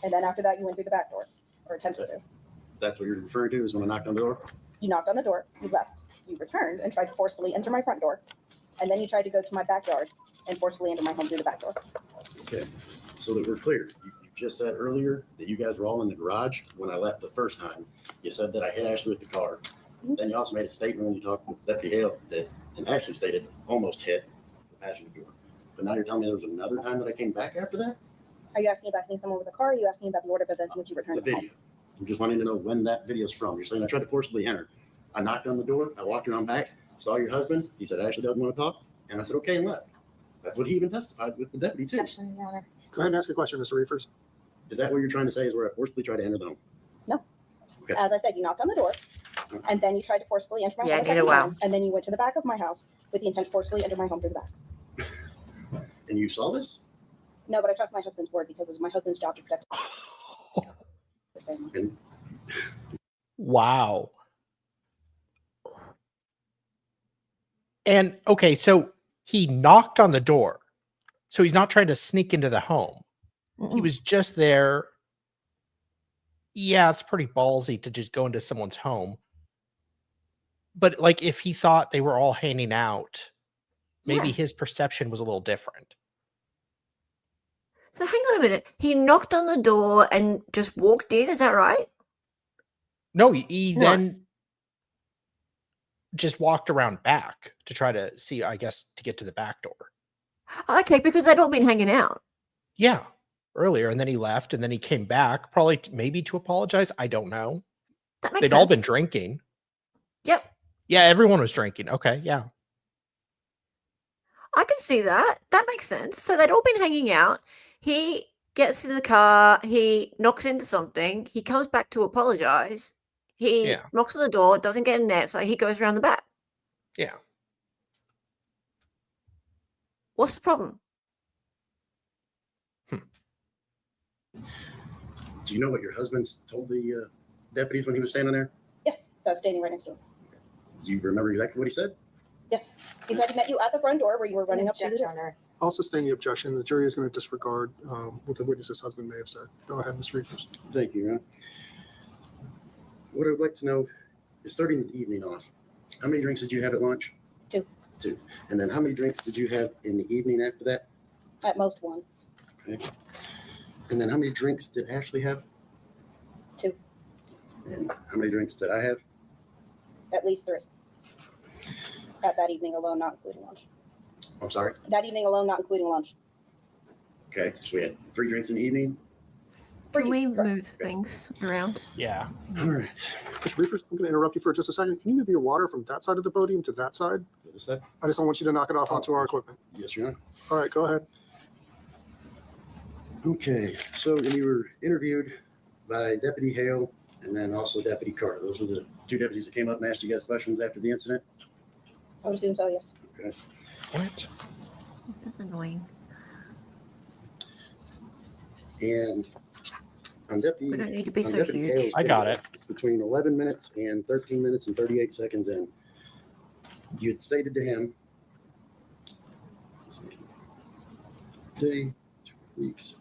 G: And then after that, you went through the back door, or attempted to.
D: That's what you're referring to, is when I knocked on the door?
G: You knocked on the door, you left, you returned and tried to forcefully enter my front door. And then you tried to go to my backyard and forcefully enter my home through the back door.
D: Okay, so that we're clear, you just said earlier that you guys were all in the garage when I left the first time. You said that I hit Ashley with the car. Then you also made a statement when you talked with Deputy Hale that, and Ashley stated, almost hit the passenger door. But now you're telling me there was another time that I came back after that?
G: Are you asking about hitting someone with a car? Or are you asking about the order of events in which you returned
D: The
G: home?
D: video. I'm just wanting to know when that video's from. You're saying I tried to forcibly enter. I knocked on the door, I walked around back, saw your husband. He said Ashley doesn't want to talk. And I said, okay, and left. That's what he even testified with the deputy too.
C: Objection, Your Honor.
B: Go ahead and ask a question, Mr. Riefers.
D: Is that what you're trying to say, is where I forcibly tried to enter the home?
G: No.
D: Okay.
G: As I said, you knocked on the door and then you tried to forcefully enter my
H: Yeah,
G: home.
H: I did a while.
G: And then you went to the back of my house with the intent to forcefully enter my home through the back.
D: And you saw this?
G: No, but I trust my husband's word because it's my husband's job to protect his family.
D: And
A: Wow. And okay, so he knocked on the door. So he's not trying to sneak into the home. He was just there. Yeah, it's pretty ballsy to just go into someone's home. But like if he thought they were all hanging out, maybe
H: Yeah.
A: his perception was a little different.
H: So hang on a minute. He knocked on the door and just walked in. Is that right?
A: No, he
H: No.
A: then just walked around back to try to see, I guess, to get to the back door.
H: Okay, because they'd all been hanging out.
A: Yeah, earlier. And then he left and then he came back, probably maybe to apologize. I don't know.
H: That makes
A: They'd
H: sense.
A: all been drinking.
H: Yep.
A: Yeah, everyone was drinking. Okay, yeah.
H: I can see that. That makes sense. So they'd all been hanging out. He gets in the car. He knocks into something. He comes back to apologize. He
A: Yeah.
H: knocks on the door, doesn't get in there, so he goes around the back.
A: Yeah.
H: What's the problem?
D: do you know what your husband's told the deputies when he was standing there?
G: Yes, I was standing right next to him.
D: Do you remember exactly what he said?
G: Yes. He said he met you at the front door where you were running up to the
C: Objection,
G: door.
C: Your Honor.
B: I'll sustain the objection. The jury is going to disregard what the witness's husband may have said. Go ahead, Ms. Riefers.
D: Thank you, Your Honor. What I'd like to know is starting the evening off. How many drinks did you have at lunch?
G: 2.
D: 2. And then how many drinks did you have in the evening after that?
G: At most 1.
D: Okay. And then how many drinks did Ashley have?
G: 2.
D: And how many drinks did I have?
G: At least 3. At that evening alone, not including lunch.
D: I'm sorry.
G: That evening alone, not including lunch.
D: Okay, so we had 3 drinks in the evening.
H: Can we move things around?
A: Yeah.
D: All right.
B: Mr. Riefers, I'm going to interrupt you for just a second. Can you move your water from that side of the podium to that side?
D: This side?
B: I just don't want you to knock it off onto our equipment.
D: Yes, Your Honor.
B: All right, go ahead.
D: Okay, so when you were interviewed by Deputy Hale and then also Deputy Carter, those were the 2 deputies that came up and asked you guys questions after the incident?
G: I would assume so, yes.
D: Okay.
A: What?
H: That's annoying.
D: And on Deputy,
H: We don't need to be
D: on
H: so
D: Deputy
H: huge.
D: Hale's
A: I got
D: video,
A: it.
D: It's between 11 minutes and 13 minutes and 38 seconds in. You had stated to him, let's see, day, 2 weeks.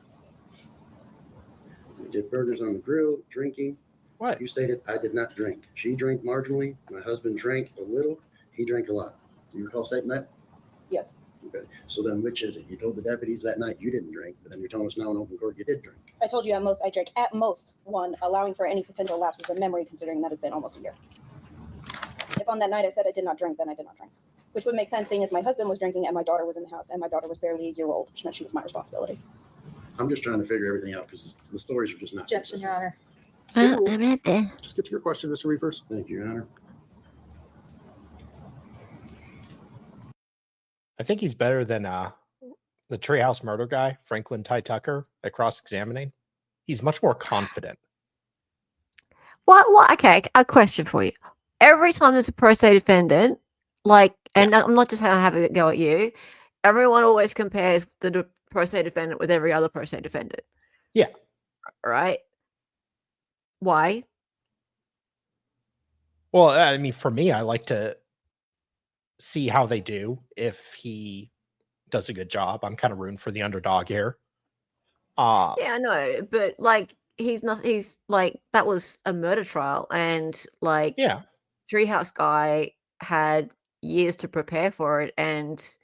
D: We did burgers on the grill, drinking.
A: What?
D: You stated, I did not drink. She drank marginally. My husband drank a little. He drank a lot. Do you recall stating that?
G: Yes.
D: Okay. So then which is it? You told the deputies that night you didn't drink, but then you're telling us now in open court you did drink.
G: I told you at most I drank at most 1, allowing for any potential lapses of memory, considering that has been almost a year. If on that night I said I did not drink, then I did not drink. Which would make sense, seeing as my husband was drinking and my daughter was in the house, and my daughter was barely a year old, which meant she was my responsibility.
D: I'm just trying to figure everything out because the stories are just not
C: Objection, Your Honor.
B: Just get to your question, Mr. Riefers.
D: Thank you, Your Honor.
A: I think he's better than the Treehouse murder guy, Franklin Ty Tucker, at cross-examining. He's much more confident.
H: What? Okay, a question for you. Every time there's a pro se defendant, like, and I'm not just having a go at you, everyone always compares the pro se defendant with every other pro se defendant.
A: Yeah.
H: Right? Why?
A: Well, I mean, for me, I like to see how they do. If he does a good job, I'm kind of rooting for the underdog here.
H: Yeah, I know, but like he's not. He's like that was a murder trial, and like
A: Yeah.
H: Treehouse guy had years to prepare for it, and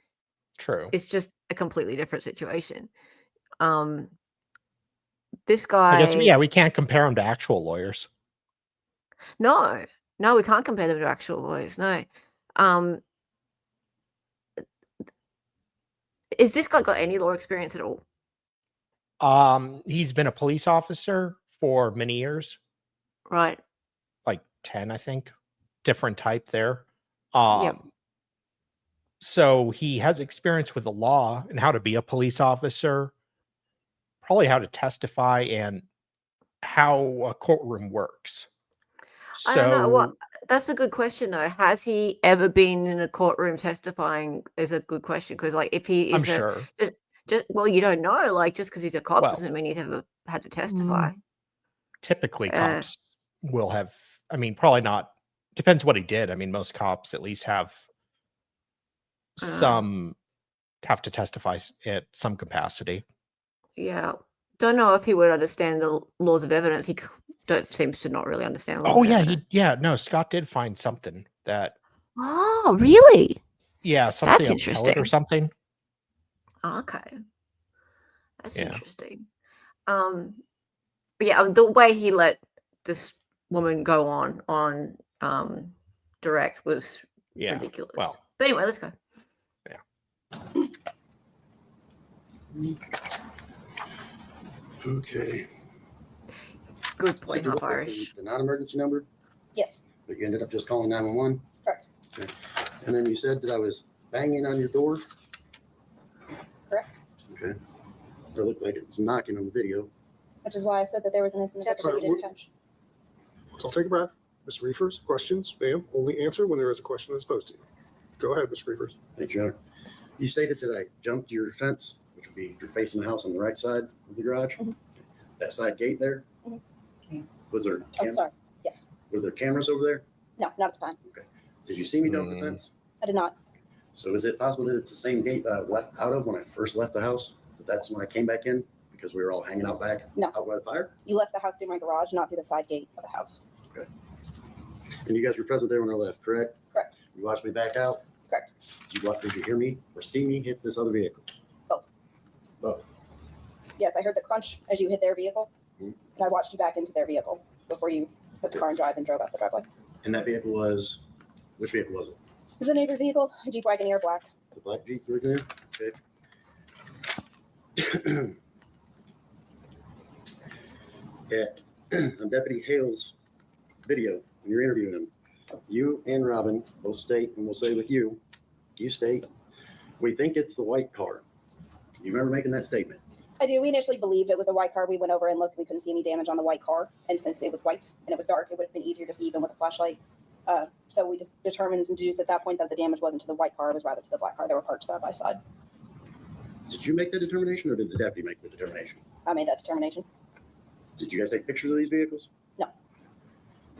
A: True.
H: it's just a completely different situation. This
A: I
H: guy,
A: guess, yeah, we can't compare him to actual lawyers.
H: no, we can't compare them to actual lawyers. No. Is this guy got any law experience at all?
A: He's been a police officer for many years,
H: Right.
A: like 10, I think. Different type there.
H: Yep.
A: So he has experience with the law and how to be a police officer, probably how to testify and how a courtroom works. So
H: I don't know. What? That's a good question, though. Has he ever been in a courtroom testifying? Is a good question because, like, if he is
A: I'm sure.
H: just well, you don't know. Like, just because he's a cop
A: Well,
H: doesn't mean he's ever had to testify.
A: typically
H: Uh,
A: cops will have, I mean, probably not, depends what he did. I mean, most cops at least have some, have to testify at some capacity.
H: Yeah, don't know if he would understand the laws of evidence. He seems to not really understand. Laws
A: Oh
H: of
A: yeah,
H: evidence.
A: no, Scott did find something that,
H: Oh, really?
A: yeah, something
H: That's
A: appellate
H: interesting.
A: or something.
H: Okay, that's
A: Yeah.
H: interesting. But yeah, the way he let this woman go on direct was
A: Yeah.
H: ridiculous.
A: Well,
H: But anyway, let's go.
D: Okay.
H: Good
D: So
H: point,
D: you
H: half
D: looked at
H: Irish.
D: the non-emergency number,
G: Yes.
D: but you ended up just calling 911?
G: Correct.
D: Okay. And then you said that I was banging on your door?
G: Correct.
D: Okay. It looked like it was knocking on the video.
G: Which is why I said that there was an incident that you didn't catch.
B: Let's all take a breath. Mr. Riefers, questions, ma'am, only answer when there is a question that's posed to you. Go ahead, Mr. Riefers.
D: Thank you, Your Honor. You stated that I jumped your fence, which would be if you're facing the house on the right side of the garage.
G: Mhm.
D: That side gate there.
G: Mhm.
D: Was there
G: Oh, sorry. Yes.
D: were there cameras over there?
G: No, not at the time.
D: Did you see me jump the fence?
G: I did not.
D: So is it possible that it's the same gate that I left out of when I first left the house? But that's when I came back in because we were all hanging out back
G: No.
D: out by the fire?
G: You left the house through my garage, not through the side gate of the house.
D: And you guys were present there when I left, correct?
C: Correct.
D: You watched me back out?
C: Correct.
D: Did you hear me or see me hit this other vehicle?
C: Both.
D: Both.
G: Yes, I heard the crunch as you hit their vehicle,
D: Mhm.
G: and I watched you back into their vehicle before you put the car in drive and drove out the driveway.
D: And that vehicle was, which vehicle was it?
G: It was the neighbor's vehicle, a Jeep Wagoneer black.
D: The black Jeep right there? Okay. On Deputy Hale's video, when you're interviewing him, you and Robin both state, and we'll say with you, you state, we think it's the white car. You remember making that statement?
G: I do. We initially believed it was a white car. We went over and looked. We couldn't see any damage on the white car. And since it was white and it was dark, it would have been easier to see even with a flashlight. So we just determined and deduced at that point that the damage wasn't to the white car. It was rather to the black car. They were parked side by side.
D: Did you make that determination or did the deputy make the determination?
G: I made that determination.
D: Did you guys take pictures of these vehicles?
G: No.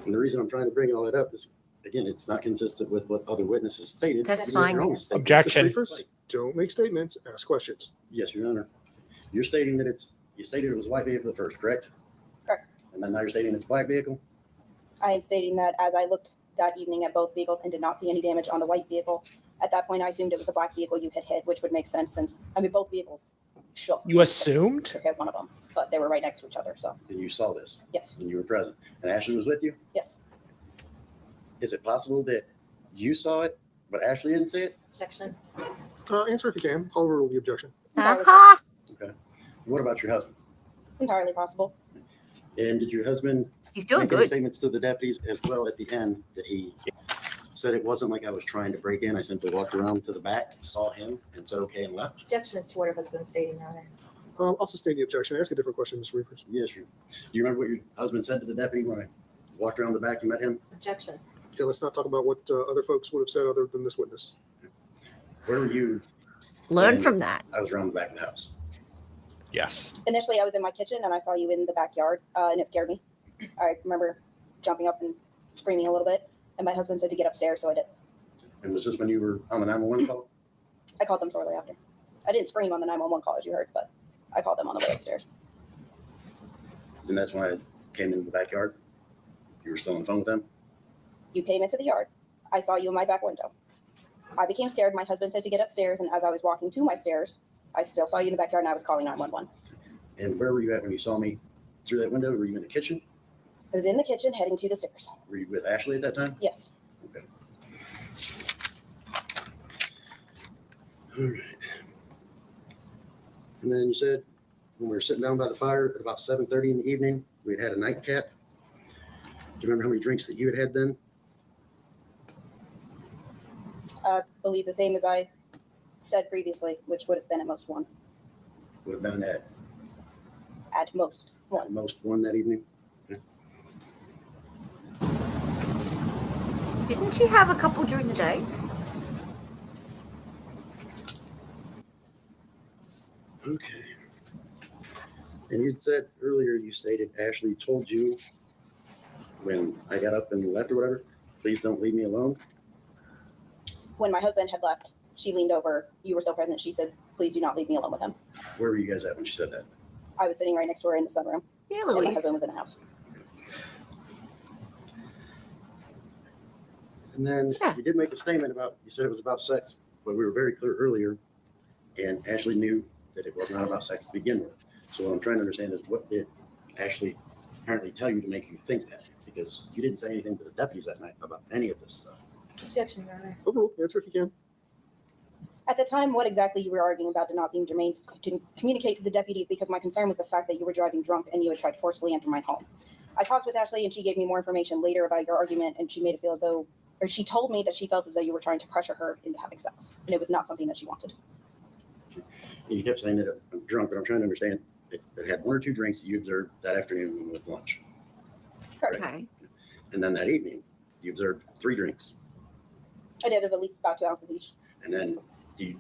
D: And the reason I'm trying to bring all that up is, again, it's not consistent with what other witnesses stated.
H: That's
D: These are
H: fine.
D: your own statements.
A: Objection.
B: Riefers, don't make statements, ask questions.
D: Yes, Your Honor. You're stating that you stated it was a white vehicle at first, correct?
G: Correct.
D: And then now you're stating it's a black vehicle?
G: I am stating that as I looked that evening at both vehicles and did not see any damage on the white vehicle, at that point I assumed it was the black vehicle you had hit, which would make sense. And I mean, both vehicles shook.
A: You assumed?
G: Took out one of them, but they were right next to each other. So
D: And you saw this
G: yes,
D: and you were present. And Ashley was with you?
G: yes.
D: Is it possible that you saw it, but Ashley didn't see it?
E: Objection.
B: Answer if you can. I'll rule the objection.
H: Aha!
D: Okay. What about your husband?
G: It's entirely possible.
D: And did your husband
H: He's doing
D: make any
H: good.
D: statements to the deputies as well at the end that he said it wasn't like I was trying to break in. I simply walked around to the back, saw him, and said okay and left?
E: Objection is to what has been stated, Your Honor.
B: I'll sustain the objection. Ask a different question, Mr. Riefers.
D: Yes, sir. Do you remember what your husband said to the deputy when I walked around the back and met him?
E: Objection.
B: Yeah, let's not talk about what other folks would have said other than this witness.
D: Where were you?
H: Learn
D: when
H: from that.
D: I was around the back of the house.
A: Yes.
G: Initially, I was in my kitchen and I saw you in the backyard, and it scared me. I remember jumping up and screaming a little bit, and my husband said to get upstairs, so I did.
D: And was this when you were on the 911 call?
G: I called them shortly after. I didn't scream on the 911 call as you heard, but I called them on the way upstairs.
D: And that's when I came into the backyard. You were still on the phone with them?
G: You came into the yard. I saw you in my back window. I became scared. My husband said to get upstairs, and as I was walking to my stairs, I still saw you in the backyard, and I was calling 911.
D: And where were you at when you saw me through that window? Were you in the kitchen?
G: I was in the kitchen heading to the stairs.
D: Were you with Ashley at that time?
G: Yes.
D: Okay. All right. And then you said when we were sitting down by the fire at about 7:30 in the evening, we had a nightcap. Do you remember how many drinks that you had then?
G: I believe the same as I said previously, which would have been at most one.
D: Would have been at
G: At most one.
D: most one that evening.
H: Didn't she have a couple during the day?
D: Okay. And you said earlier, you stated Ashley told you when I got up and left or whatever, please don't leave me alone.
G: When my husband had left, she leaned over. You were still present. She said, please do not leave me alone with him.
D: Where were you guys at when she said that?
G: I was sitting right next to her in the sunroom.
H: Yeah,
G: And my
H: Louise.
G: husband was in the house.
D: And then
H: Yeah.
D: you did make a statement about, you said it was about sex, but we were very clear earlier. And Ashley knew that it was not about sex to begin with. So what I'm trying to understand is what did Ashley apparently tell you to make you think that? Because you didn't say anything to the deputies that night about any of this stuff.
E: Objection, Your Honor.
B: Overrule. Answer if you can.
G: At the time, what exactly you were arguing about did not seem germane to communicate to the deputies because my concern was the fact that you were driving drunk and you had tried to forcefully enter my home. I talked with Ashley and she gave me more information later about your argument and she made it feel as though, or she told me that she felt as though you were trying to pressure her into having sex. And it was not something that she wanted.
D: And you kept saying that I'm drunk, but I'm trying to understand. It had one or two drinks that you observed that afternoon with lunch.
G: Correct.
H: Okay.
D: And then that evening, you observed 3 drinks.
G: I did of at least about 2 ounces each.
D: And then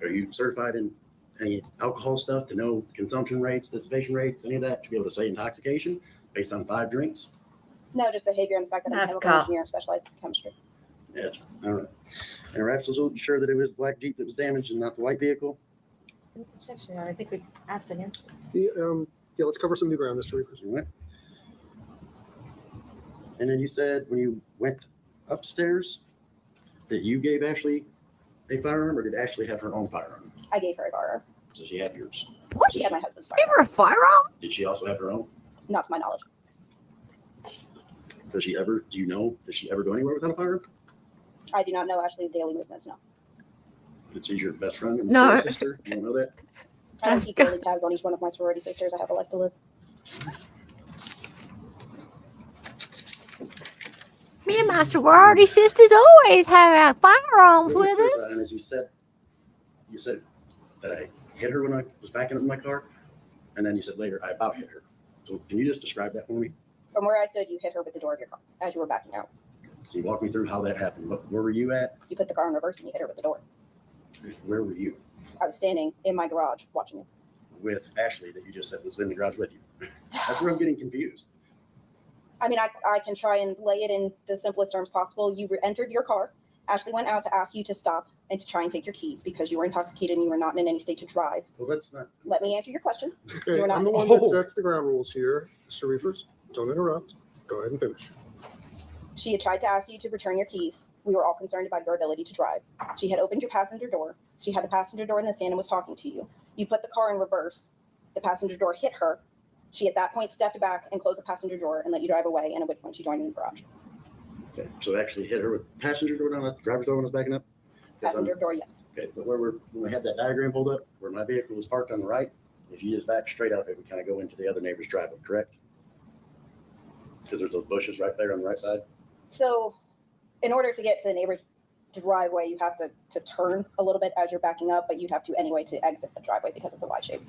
D: are you certified in any alcohol stuff to know consumption rates, dissipation rates, any of that, to be able to say intoxication based on 5 drinks?
G: No, just behavior and the fact that I'm a
H: I've
G: chemical
H: got-
G: engineer and specialized in chemistry.
D: Yes. All right. And we're absolutely sure that it was the black Jeep that was damaged and not the white vehicle?
E: Objection, Your Honor. I think we asked an answer.
B: Yeah, let's cover some new ground, Mr. Riefers.
D: All right. And then you said when you went upstairs that you gave Ashley a firearm, or did Ashley have her own firearm?
G: I gave her a firearm.
D: Does she have yours?
G: She had my husband's
H: Give
G: firearm.
H: her a firearm?
D: Did she also have her own?
G: Not to my knowledge.
D: Do you know, does she ever go anywhere without a firearm?
G: I do not know Ashley's daily movements, no.
D: That she's your best friend and
H: No.
D: sister? You don't know that?
G: I don't keep daily tabs on each one of my sorority sisters. I have a life to live.
H: Me and my sorority sisters always have our firearms
D: Let me
H: with
D: clarify,
H: us.
D: and as you said that I hit her when I was backing up in my car, and then you said later I about hit her. So can you just describe that for me?
G: From where I stood, you hit her with the door of your car as you were backing out.
D: Can you walk me through how that happened? Where were you at?
G: You put the car in reverse and you hit her with the door.
D: Where were you?
G: I was standing in my garage watching you.
D: With Ashley that you just said was in the garage with you. That's where I'm getting confused.
G: I mean, I can try and lay it in the simplest terms possible. You entered your car. Ashley went out to ask you to stop and to try and take your keys because you were intoxicated and you were not in any state to drive.
D: Well, that's not.
G: Let me answer your question.
B: Okay,
G: You're not-
B: I'm the one that sets the ground rules here. Mr. Riefers, don't interrupt. Go ahead and finish.
G: She had tried to ask you to return your keys. We were all concerned about your ability to drive. She had opened your passenger door. She had the passenger door in the stand and was talking to you. You put the car in reverse. The passenger door hit her. She at that point stepped back and closed the passenger door and let you drive away, and at which point she joined you in the garage.
D: Okay, so actually hit her with the passenger door down, not the driver's door when I was backing up?
G: Passenger door, yes.
D: Okay, but when we had that diagram pulled up, where my vehicle was parked on the right, if you just back straight up, it would kind of go into the other neighbor's driveway, correct? Because there's those bushes right there on the right side.
G: So in order to get to the neighbor's driveway, you have to turn a little bit as you're backing up, but you'd have to anyway to exit the driveway because of the Y shape.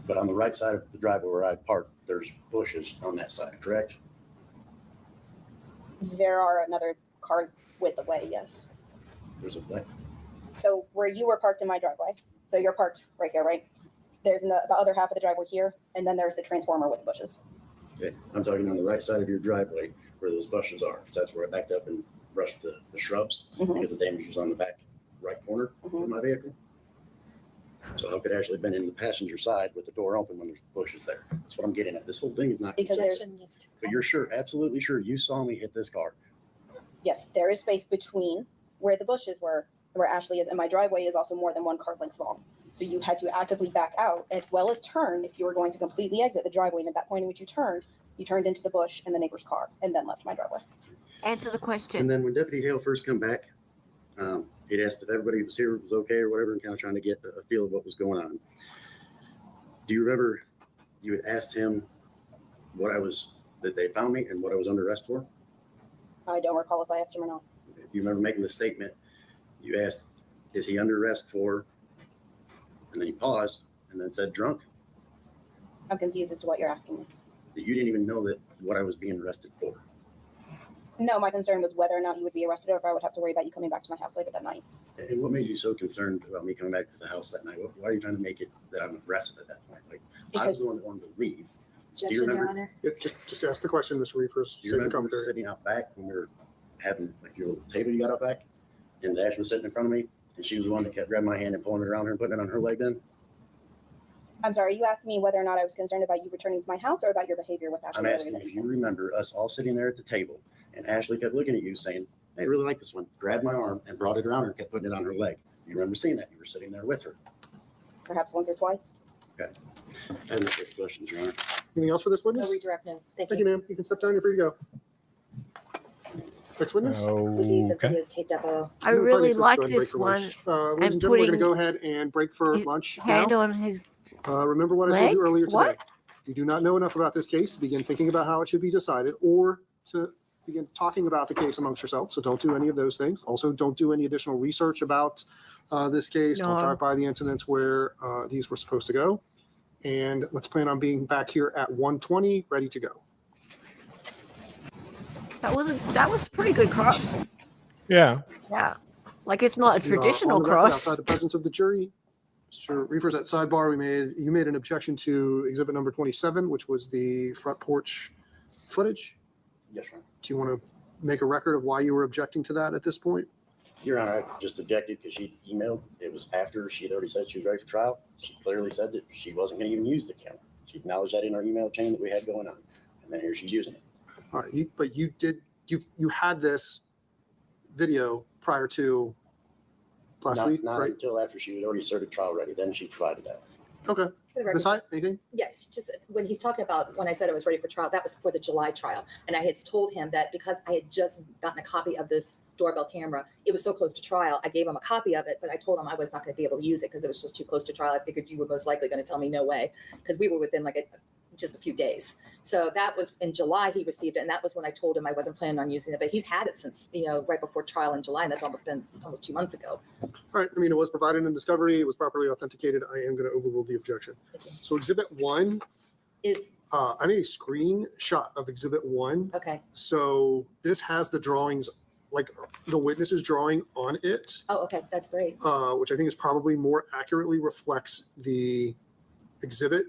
D: But on the right side of the driveway where I parked, there's bushes on that side, correct?
G: There are another car width away, yes.
D: There's a black.
G: So where you were parked in my driveway, so you're parked right here, right? There's the other half of the driveway here, and then there's the transformer with the bushes.
D: Okay, I'm talking on the right side of your driveway where those bushes are, because that's where I backed up and brushed the shrubs because the damage was on the back right corner of my vehicle. So how could Ashley have been in the passenger side with the door open when there's bushes there? That's what I'm getting at. This whole thing is not
G: Because
D: consistent. But you're sure, absolutely sure, you saw me hit this car.
G: Yes, there is space between where the bushes were and where Ashley is, and my driveway is also more than one car length long. So you had to actively back out as well as turn if you were going to completely exit the driveway. And at that point in which you turned into the bush and the neighbor's car and then left my driveway.
H: Answer the question.
D: And then when Deputy Hale first come back, he'd asked if everybody was here was okay or whatever, and kind of trying to get a feel of what was going on. Do you remember you had asked him that they found me and what I was under arrest for?
G: I don't recall if I asked him or not.
D: Do you remember making the statement? You asked, is he under arrest for, and then he paused and then said drunk.
G: I'm confused as to what you're asking me.
D: That you didn't even know that what I was being arrested for.
G: No, my concern was whether or not you would be arrested or if I would have to worry about you coming back to my house later that night.
D: And what made you so concerned about me coming back to the house that night? Why are you trying to make it that I'm arrested at that point? Like, I was the one that wanted to leave.
E: Judge,
D: Do you
E: Your
D: remember?
E: Honor.
B: Just ask the question, Mr. Riefers.
D: Do you
B: Save the
D: remember
B: commentary.
D: sitting out back when we were having like your little table you got out back, and Dash was sitting in front of me, and she was the one that kept grabbing my hand and pulling it around her and putting it on her leg. Then
G: I'm sorry, you asked me whether or not I was concerned about you returning to my house or about your behavior with Ashley.
D: I'm asking if you remember us all sitting there at the table, and Ashley kept looking at you saying, "I really like this one." Grabbed my arm and brought it around her and kept putting it on her leg. You remember seeing that? You were sitting there with her.
G: Perhaps once or twice.
D: Okay. I have no further questions, Your Honor.
B: Anything else for this witness?
E: No redirect, no. Thank
B: Thank
E: you.
B: you, ma'am. You can step down. You're free to go. Next witness?
E: We need the
A: Okay.
E: videotape demo.
H: I
B: Probably
H: really
B: let's go
H: like
B: ahead and break
H: this
B: for
H: one.
B: lunch. Ladies and
H: and
B: gentlemen, we're going to
H: putting
B: go ahead and break for
H: his
B: lunch
H: Hand
B: now.
H: on his
B: Remember what I told you
H: leg?
B: earlier today.
H: What?
B: You do not know enough about this case to begin thinking about how it should be decided or to begin talking about the case amongst yourselves. So don't do any of those things. Also, don't do any additional research about this case. Don't
H: No.
B: drive by the incidents where these were supposed to go. And let's plan on being back here at 1:20, ready to go.
H: that was a pretty good cross.
A: Yeah.
H: Yeah. Like it's not a
B: On
H: traditional
B: the record,
H: cross.
B: Outside the presence of the jury, Mr. Riefers, at sidebar, you made an objection to exhibit number 27, which was the front porch footage.
D: Yes, Your Honor.
B: Do you want to make a record of why you were objecting to that at this point?
D: Your Honor, I just objected because she emailed. It was after she had already said she was ready for trial. She clearly said that she wasn't going to even use the camera. She acknowledged that in our email chain that we had going on. And then here she's using it.
B: All right, but you had this video prior to last week,
D: Not
B: right?
D: until after she was already started trial ready. Then she provided that.
B: Okay.
C: For the record,
B: Ms. Hyatt, anything?
C: Yes, just when he's talking about when I said I was ready for trial, that was for the July trial. And I had told him that because I had just gotten a copy of this doorbell camera, it was so close to trial. I gave him a copy of it, but I told him I was not going to be able to use it because it was just too close to trial. I figured you were most likely going to tell me no way because we were within just a few days. So that was in July he received it. And that was when I told him I wasn't planning on using it, but he's had it since, right before trial in July. And that's almost 2 months ago.
B: All right. I mean, it was provided in discovery. It was properly authenticated. I am going to overrule the objection. So Exhibit 1
C: Is
B: I made a screenshot of Exhibit 1.
C: okay.
B: So this has the drawings, like the witness's drawing on it,
C: Oh, okay. That's great.
B: which I think is probably more accurately reflects the exhibit.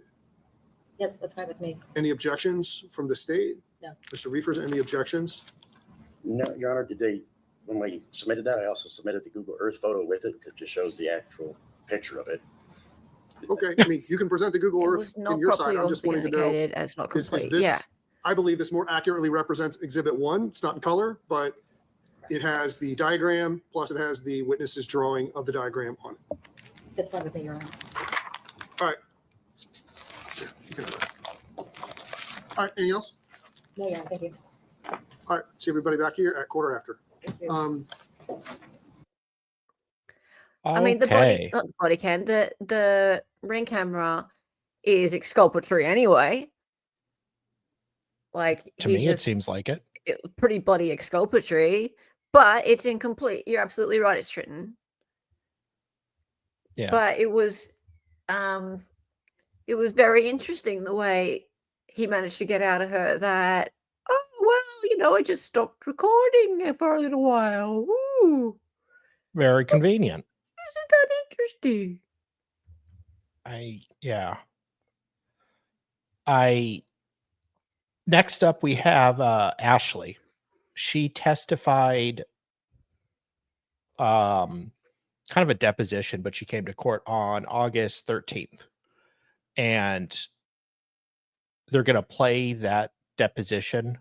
C: Yes, that's fine with me.
B: Any objections from the state?
C: No.
B: Mr. Riefers, any objections?
D: No, Your Honor, when we submitted that, I also submitted the Google Earth photo with it that just shows the actual picture of it.
B: Okay, I mean, you can present the Google
H: It
B: Earth
H: was
B: in
H: not
B: your side.
H: properly
B: I'm just wanting to know,
H: authenticated as not
B: is
H: complete.
B: this,
H: Yeah.
B: I believe this more accurately represents Exhibit 1. It's not in color, but it has the diagram, plus it has the witness's drawing of the diagram on it.
C: That's fine with me, Your Honor.
B: All right. All right, anything else?
C: No, Your Honor, thank you.
B: All right, see everybody back here at quarter after.
C: Thank you.
H: I mean,
A: Okay.
H: not the body cam, the ring camera is exculpatory anyway. Like
A: To me, it seems like it.
H: it was pretty bloody exculpatory, but it's incomplete. You're absolutely right, it's written.
A: Yeah.
H: But it was very interesting the way he managed to get out of her that, oh well, I just stopped recording for a little while. Woo.
A: Very convenient.
H: Isn't that interesting?
A: Next up we have Ashley. She testified kind of a deposition, but she came to court on August 13th. And they're going to play that deposition.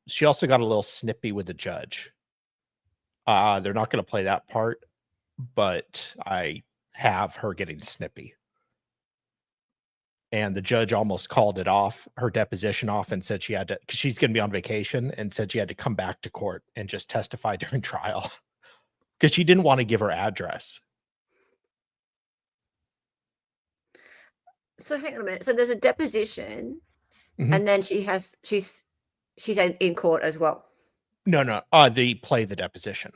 A: She also got a little snippy with the judge. They're not going to play that part, but I have her getting snippy. And the judge almost called it off, her deposition off, and said she had to, because she's going to be on vacation, and said she had to come back to court and just testify during trial because she didn't want to give her address.
H: So hang on a minute. So there's a deposition,
A: Mhm.
H: and then she's in court as well.
A: No. They play the deposition.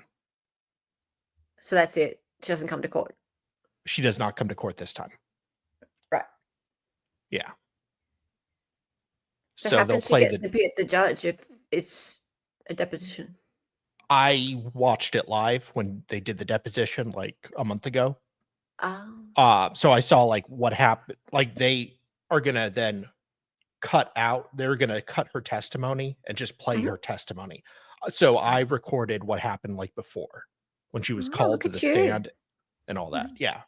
H: So that's it. She doesn't come to court.
A: She does not come to court this time.
H: Right.
A: Yeah.
H: So,
A: So
H: how
A: they'll
H: can she
A: play
H: get
A: the.
H: snippy at the judge if it's a deposition?
A: I watched it live when they did the deposition like a month ago.
H: Oh.
A: So I saw like what happened. Like they are gonna then cut out. They're gonna cut her testimony and just play her testimony. So I recorded what happened like before when she was
H: Oh,
A: called
H: look
A: to
H: at
A: the
H: you.
A: stand and all that. Yeah.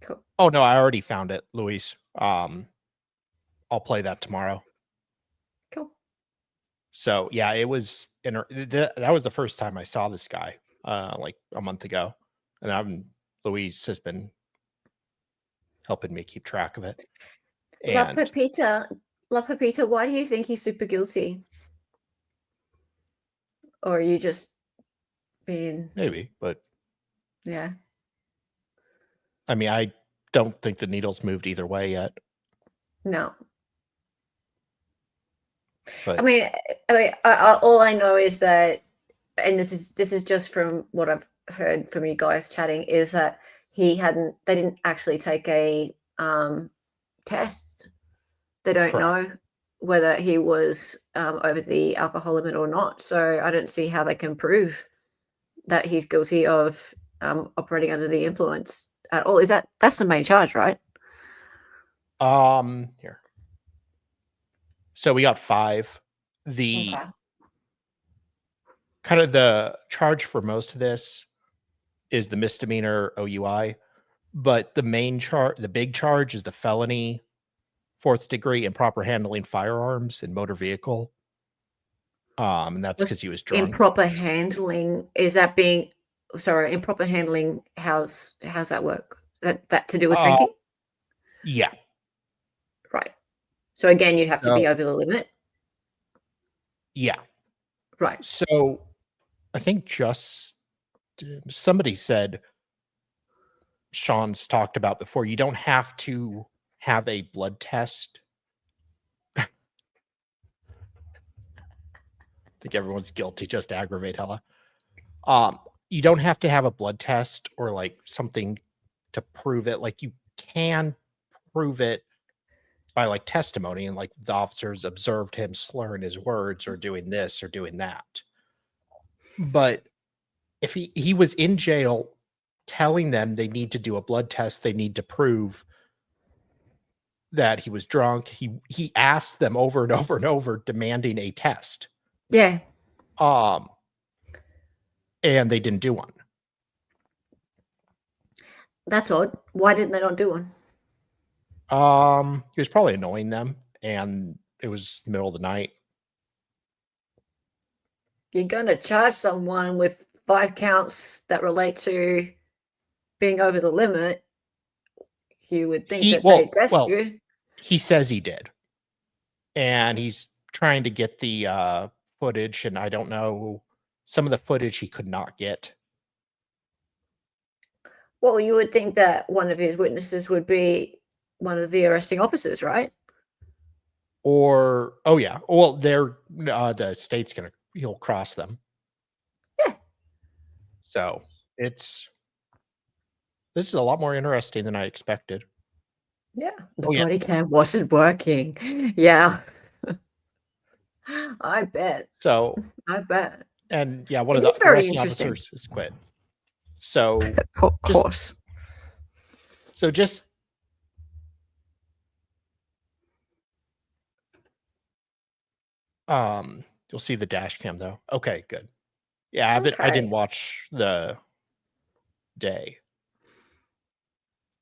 H: Cool.
A: Oh no, I already found it, Luis. I'll play that tomorrow.
H: Cool.
A: So yeah, it was. That was the first time I saw this guy, like a month ago, and Louise has been helping me keep track of it.
H: La
A: And
H: Pepita, why do you think he's super guilty? Or are you just being
A: maybe, but
H: yeah?
A: I mean, I don't think the needle's moved either way yet.
H: No.
A: But
H: I mean, all I know is that, and this is just from what I've heard from you guys chatting, is that they didn't actually take a test. They don't know whether he was over the alcohol limit or not. So I don't see how they can prove that he's guilty of operating under the influence at all. That's the main charge, right?
A: Here. So we got 5. The kind of the charge for most of this is the misdemeanor OUI, but the big charge is the felony 4th degree improper handling firearms in motor vehicle. And that's because he was drunk.
H: Improper handling, is that being, sorry, improper handling, how's that work? That to do with drinking?
A: Yeah.
H: Right. So again, you'd have to be over the limit.
A: Yeah.
H: Right.
A: So I think just somebody said, Sean's talked about before, you don't have to have a blood test. I think everyone's guilty just to aggravate Hella. You don't have to have a blood test or like something to prove it. Like you can prove it by like testimony, and like the officers observed him slurring his words or doing this or doing that. But if he was in jail telling them they need to do a blood test, they need to prove that he was drunk. He asked them over and over and over, demanding a test.
H: Yeah.
A: And they didn't do one.
H: That's odd. Why didn't they not do one?
A: He was probably annoying them, and it was the middle of the night.
H: You're going to charge someone with 5 counts that relate to being over the limit. You would think they test you.
A: He says he did. And he's trying to get the footage, and I don't know, some of the footage he could not get.
H: Well, you would think that one of his witnesses would be one of the arresting officers, right?
A: Or, oh yeah, well, the state's he'll cross them.
H: Yeah.
A: So this is a lot more interesting than I expected.
H: Yeah. The body cam wasn't working. Yeah. I bet.
A: So
H: I bet.
A: And yeah, one of
H: It's
A: the
H: very
A: arresting
H: interesting.
A: officers has quit. So
H: Of course.
A: So just you'll see the dash cam though. Okay, good. Yeah, I didn't watch the day.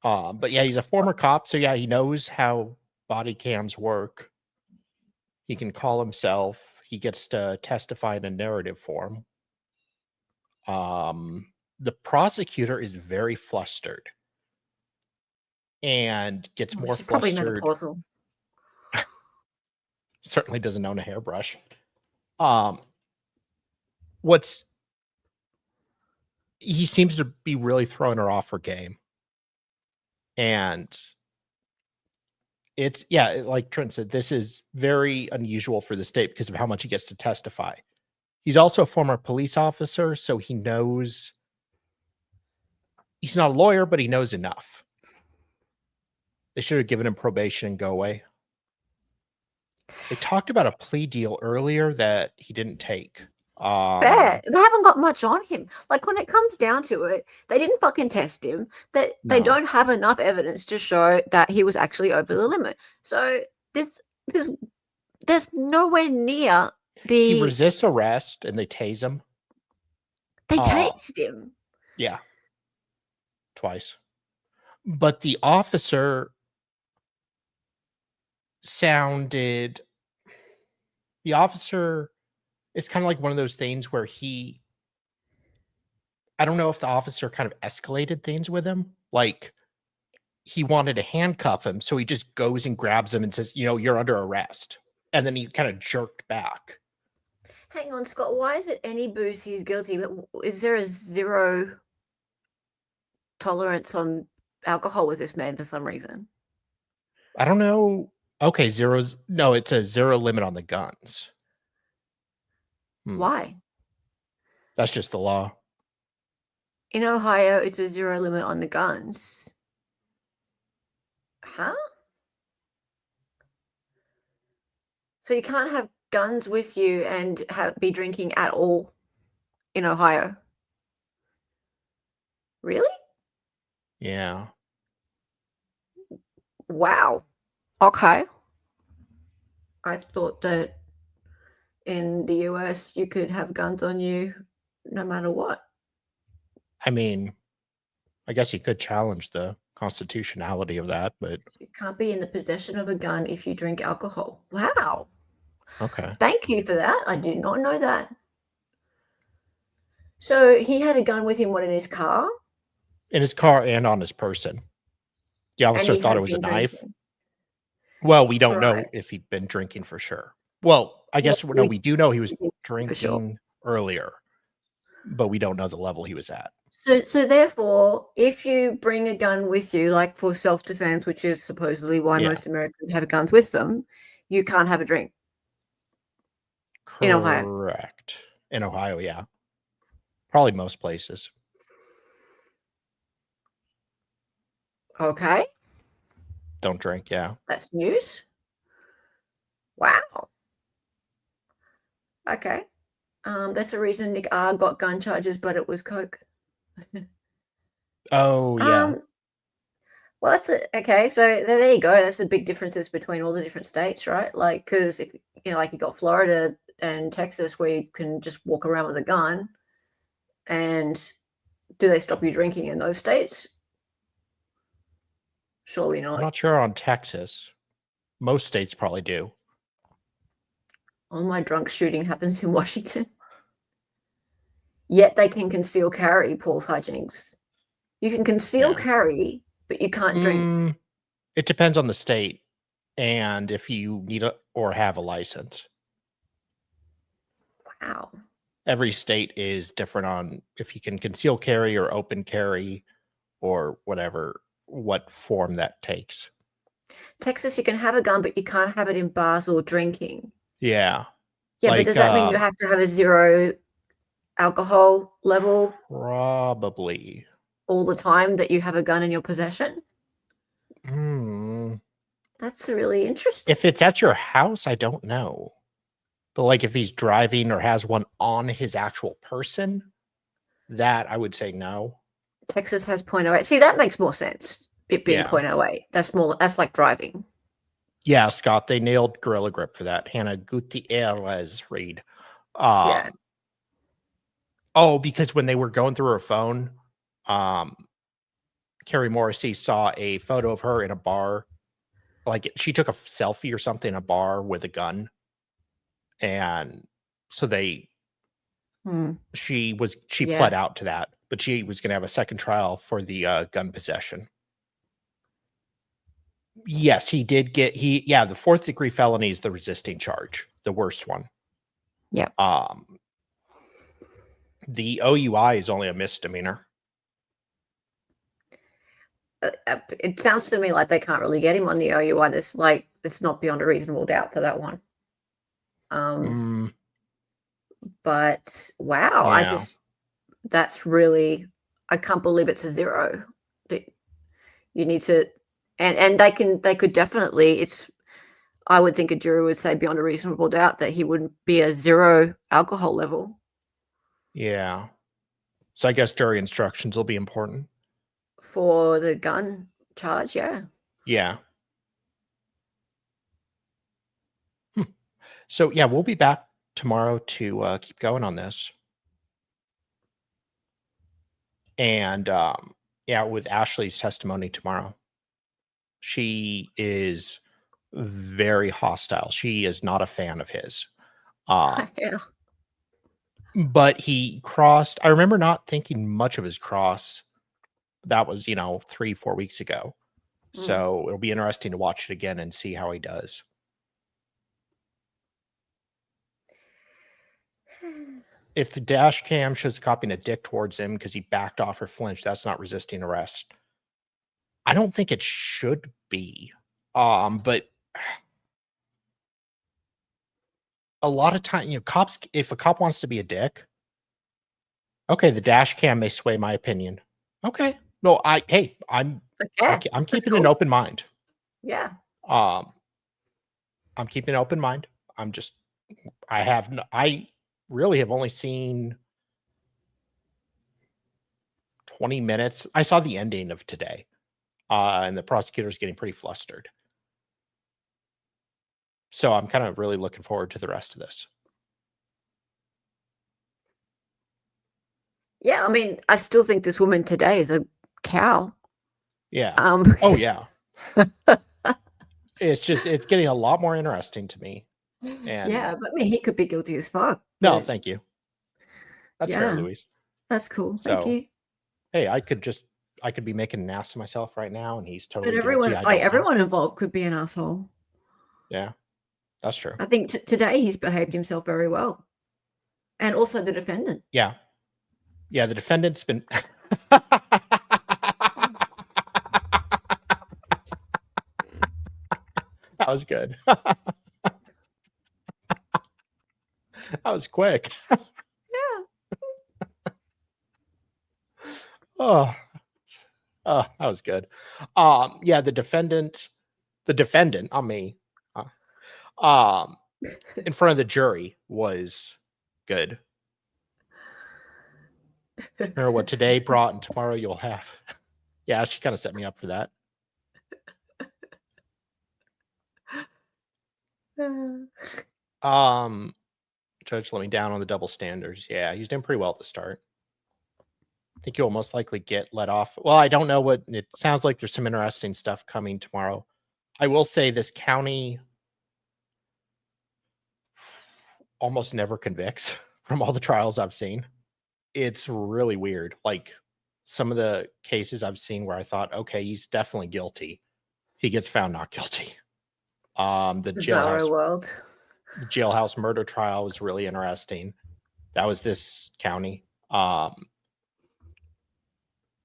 A: But yeah, he's a former cop, so yeah, he knows how body cams work. He can call himself. He gets to testify in a narrative form. The prosecutor is very flustered and gets more
H: She's probably
A: flustered.
H: menopausal.
A: Certainly doesn't own a hairbrush. He seems to be really throwing her off her game. And it's, like Trent said, this is very unusual for the state because of how much he gets to testify. He's also a former police officer, so he knows, he's not a lawyer, but he knows enough. They should have given him probation and go away. They talked about a plea deal earlier that he didn't take.
H: Fair. They haven't got much on him. Like when it comes down to it, they didn't fucking test him. They don't have enough evidence to show that he was actually over the limit. So there's nowhere near the.
A: He resists arrest and they tase him.
H: They tased him.
A: Yeah. Twice. But the officer sounded. The officer. It's kind of like one of those things where I don't know if the officer kind of escalated things with him. Like he wanted to handcuff him. So he just goes and grabs him and says, you're under arrest. And then he kind of jerked back.
H: Hang on, Scott. Why is it any booze he's guilty? But is there a zero tolerance on alcohol with this man for some reason?
A: I don't know. Okay. No, it's a zero limit on the guns.
H: Why?
A: That's just the law.
H: In Ohio, it's a zero limit on the guns. Huh? So you can't have guns with you and be drinking at all in Ohio? Really?
A: Yeah.
H: Wow. Okay. I thought that in the US, you could have guns on you no matter what.
A: I mean, I guess you could challenge the constitutionality of that, but
H: You can't be in the possession of a gun if you drink alcohol. Wow.
A: Okay.
H: Thank you for that. I did not know that. So he had a gun with him, in his car?
A: In his car and on his person. The
H: And
A: officer
H: he
A: thought
H: had
A: it was a
H: been
A: knife.
H: drinking.
A: Well, we don't know
H: Right.
A: if he'd been drinking for sure. Well, I guess no, we do know he was
H: For sure.
A: drinking earlier, but we don't know the level he was at.
H: So therefore, if you bring a gun with you, like for self-defense, which is supposedly why
A: Yeah.
H: most Americans have guns with them, you can't have a drink. In Ohio.
A: Correct. In Ohio, yeah. Probably most places.
H: Okay.
A: Don't drink, yeah.
H: That's news. Wow. Okay. That's the reason Nick R got gun charges, but it was coke.
A: Oh, yeah.
H: Well, okay. So there you go. That's the big differences between all the different states, right? Like, because if like you got Florida and Texas, where you can just walk around with a gun, and do they stop you drinking in those states? Surely not.
A: I'm not sure on Texas. Most states probably do.
H: All my drunk shooting happens in Washington. Yet they can conceal carry, Paul Hutchings. You can conceal carry, but you can't drink.
A: It depends on the state and if you need or have a license.
H: Wow.
A: Every state is different on if you can conceal carry or open carry or whatever, what form that takes.
H: Texas, you can have a gun, but you can't have it in bars or drinking.
A: Yeah.
H: Yeah, but does that mean you have to have a 0 alcohol level?
A: Probably.
H: All the time that you have a gun in your possession? That's really interesting.
A: If it's at your house, I don't know. But like if he's driving or has one on his actual person, that I would say no.
H: Texas has .08. See, that makes more sense. It being
A: Yeah.
H: .08. That's like driving.
A: Yeah, Scott, they nailed Gorilla Grip for that. Hannah Gutierrez read.
H: Yeah.
A: Oh, because when they were going through her phone, Carrie Morrissey saw a photo of her in a bar. Like she took a selfie or something in a bar with a gun. And so she pled out to that, but she was going to have a second trial for the gun possession. Yes, he did get the 4th degree felony is the resisting charge, the worst one.
H: Yeah.
A: The OUI is only a misdemeanor.
H: It sounds to me like they can't really get him on the OUI. It's not beyond a reasonable doubt for that one. But wow,
A: Yeah.
H: that's really, I can't believe it's a 0. You need to, and they could definitely, I would think a jury would say beyond a reasonable doubt that he wouldn't be a 0 alcohol level.
A: Yeah. So I guess jury instructions will be important.
H: For the gun charge, yeah.
A: Yeah. So yeah, we'll be back tomorrow to keep going on this. And with Ashley's testimony tomorrow. She is very hostile. She is not a fan of his.
H: Yeah.
A: But he crossed. I remember not thinking much of his cross. That was, 3-4 weeks ago. So it'll be interesting to watch it again and see how he does. If the dash cam shows copying a dick towards him because he backed off or flinched, that's not resisting arrest. I don't think it should be. But a lot of time, cops, if a cop wants to be a dick, okay, the dash cam may sway my opinion. Okay. No, I'm keeping an open mind.
H: Yeah.
A: I'm keeping an open mind. I really have only seen 20 minutes. I saw the ending of today, and the prosecutor's getting pretty flustered. So I'm kind of really looking forward to the rest of this.
H: Yeah, I mean, I still think this woman today is a cow.
A: Yeah. Oh, yeah. It's getting a lot more interesting to me. And
H: Yeah, but I mean, he could be guilty as fuck.
A: no,
H: but
A: thank you. That's fair,
H: yeah,
A: Louise.
H: that's cool. Thank
A: So,
H: you.
A: hey, I could be making an ass of myself right now, and he's
H: But
A: totally guilty. I don't know.
H: everyone involved could be an asshole.
A: Yeah, that's true.
H: I think today he's behaved himself very well, and also the defendant.
A: Yeah, the defendant's been. That was good. That was quick.
H: Yeah.
A: Oh, that was good. Yeah, the defendant, not me, in front of the jury was good. Remember what today brought and tomorrow you'll have. Yeah, she kind of set me up for that. Judge let me down on the double standards. Yeah, he's doing pretty well at the start. I think you'll most likely get let off. Well, I don't know what it sounds like. There's some interesting stuff coming tomorrow. I will say this county almost never convicts from all the trials I've seen. It's really weird. Like some of the cases I've seen where I thought, okay, he's definitely guilty. He gets found not guilty. The jailhouse murder trial was really interesting. That was this county. I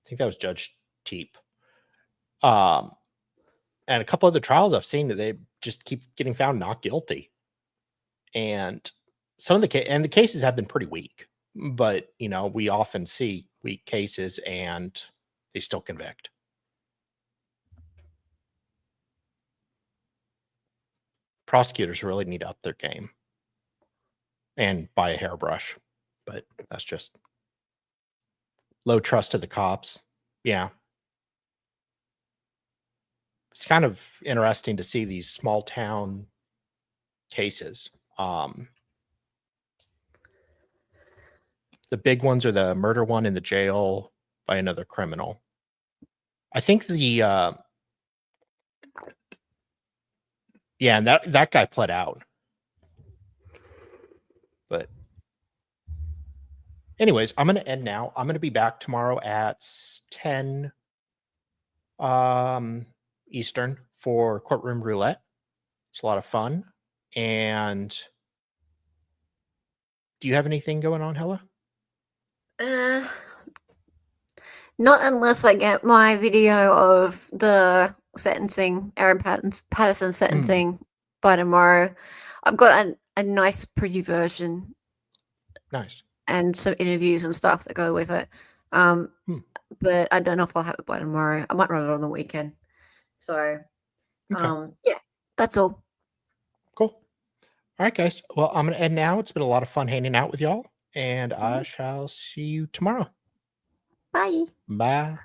A: think that was Judge Teep. And a couple of the trials I've seen, they just keep getting found not guilty. And some of the cases have been pretty weak, but we often see weak cases and they still convict. Prosecutors really need to up their game and buy a hairbrush, but that's just low trust of the cops. Yeah. It's kind of interesting to see these small town cases. The big ones are the murder one in the jail by another criminal. I think and that guy pled out. But anyways, I'm going to end now. I'm going to be back tomorrow at 10 Eastern for courtroom roulette. It's a lot of fun. And do you have anything going on, Hella?
H: Not unless I get my video of the sentencing, Aaron Patterson sentencing by tomorrow. I've got a nice, pretty version.
A: Nice.
H: And some interviews and stuff that go with it. But I don't know if I'll have it by tomorrow. I might run it on the weekend. So, yeah, that's all.
A: Cool. All right, guys. Well, I'm going to end now. It's been a lot of fun hanging out with y'all. And I shall see you tomorrow.
H: Bye.
A: Bye.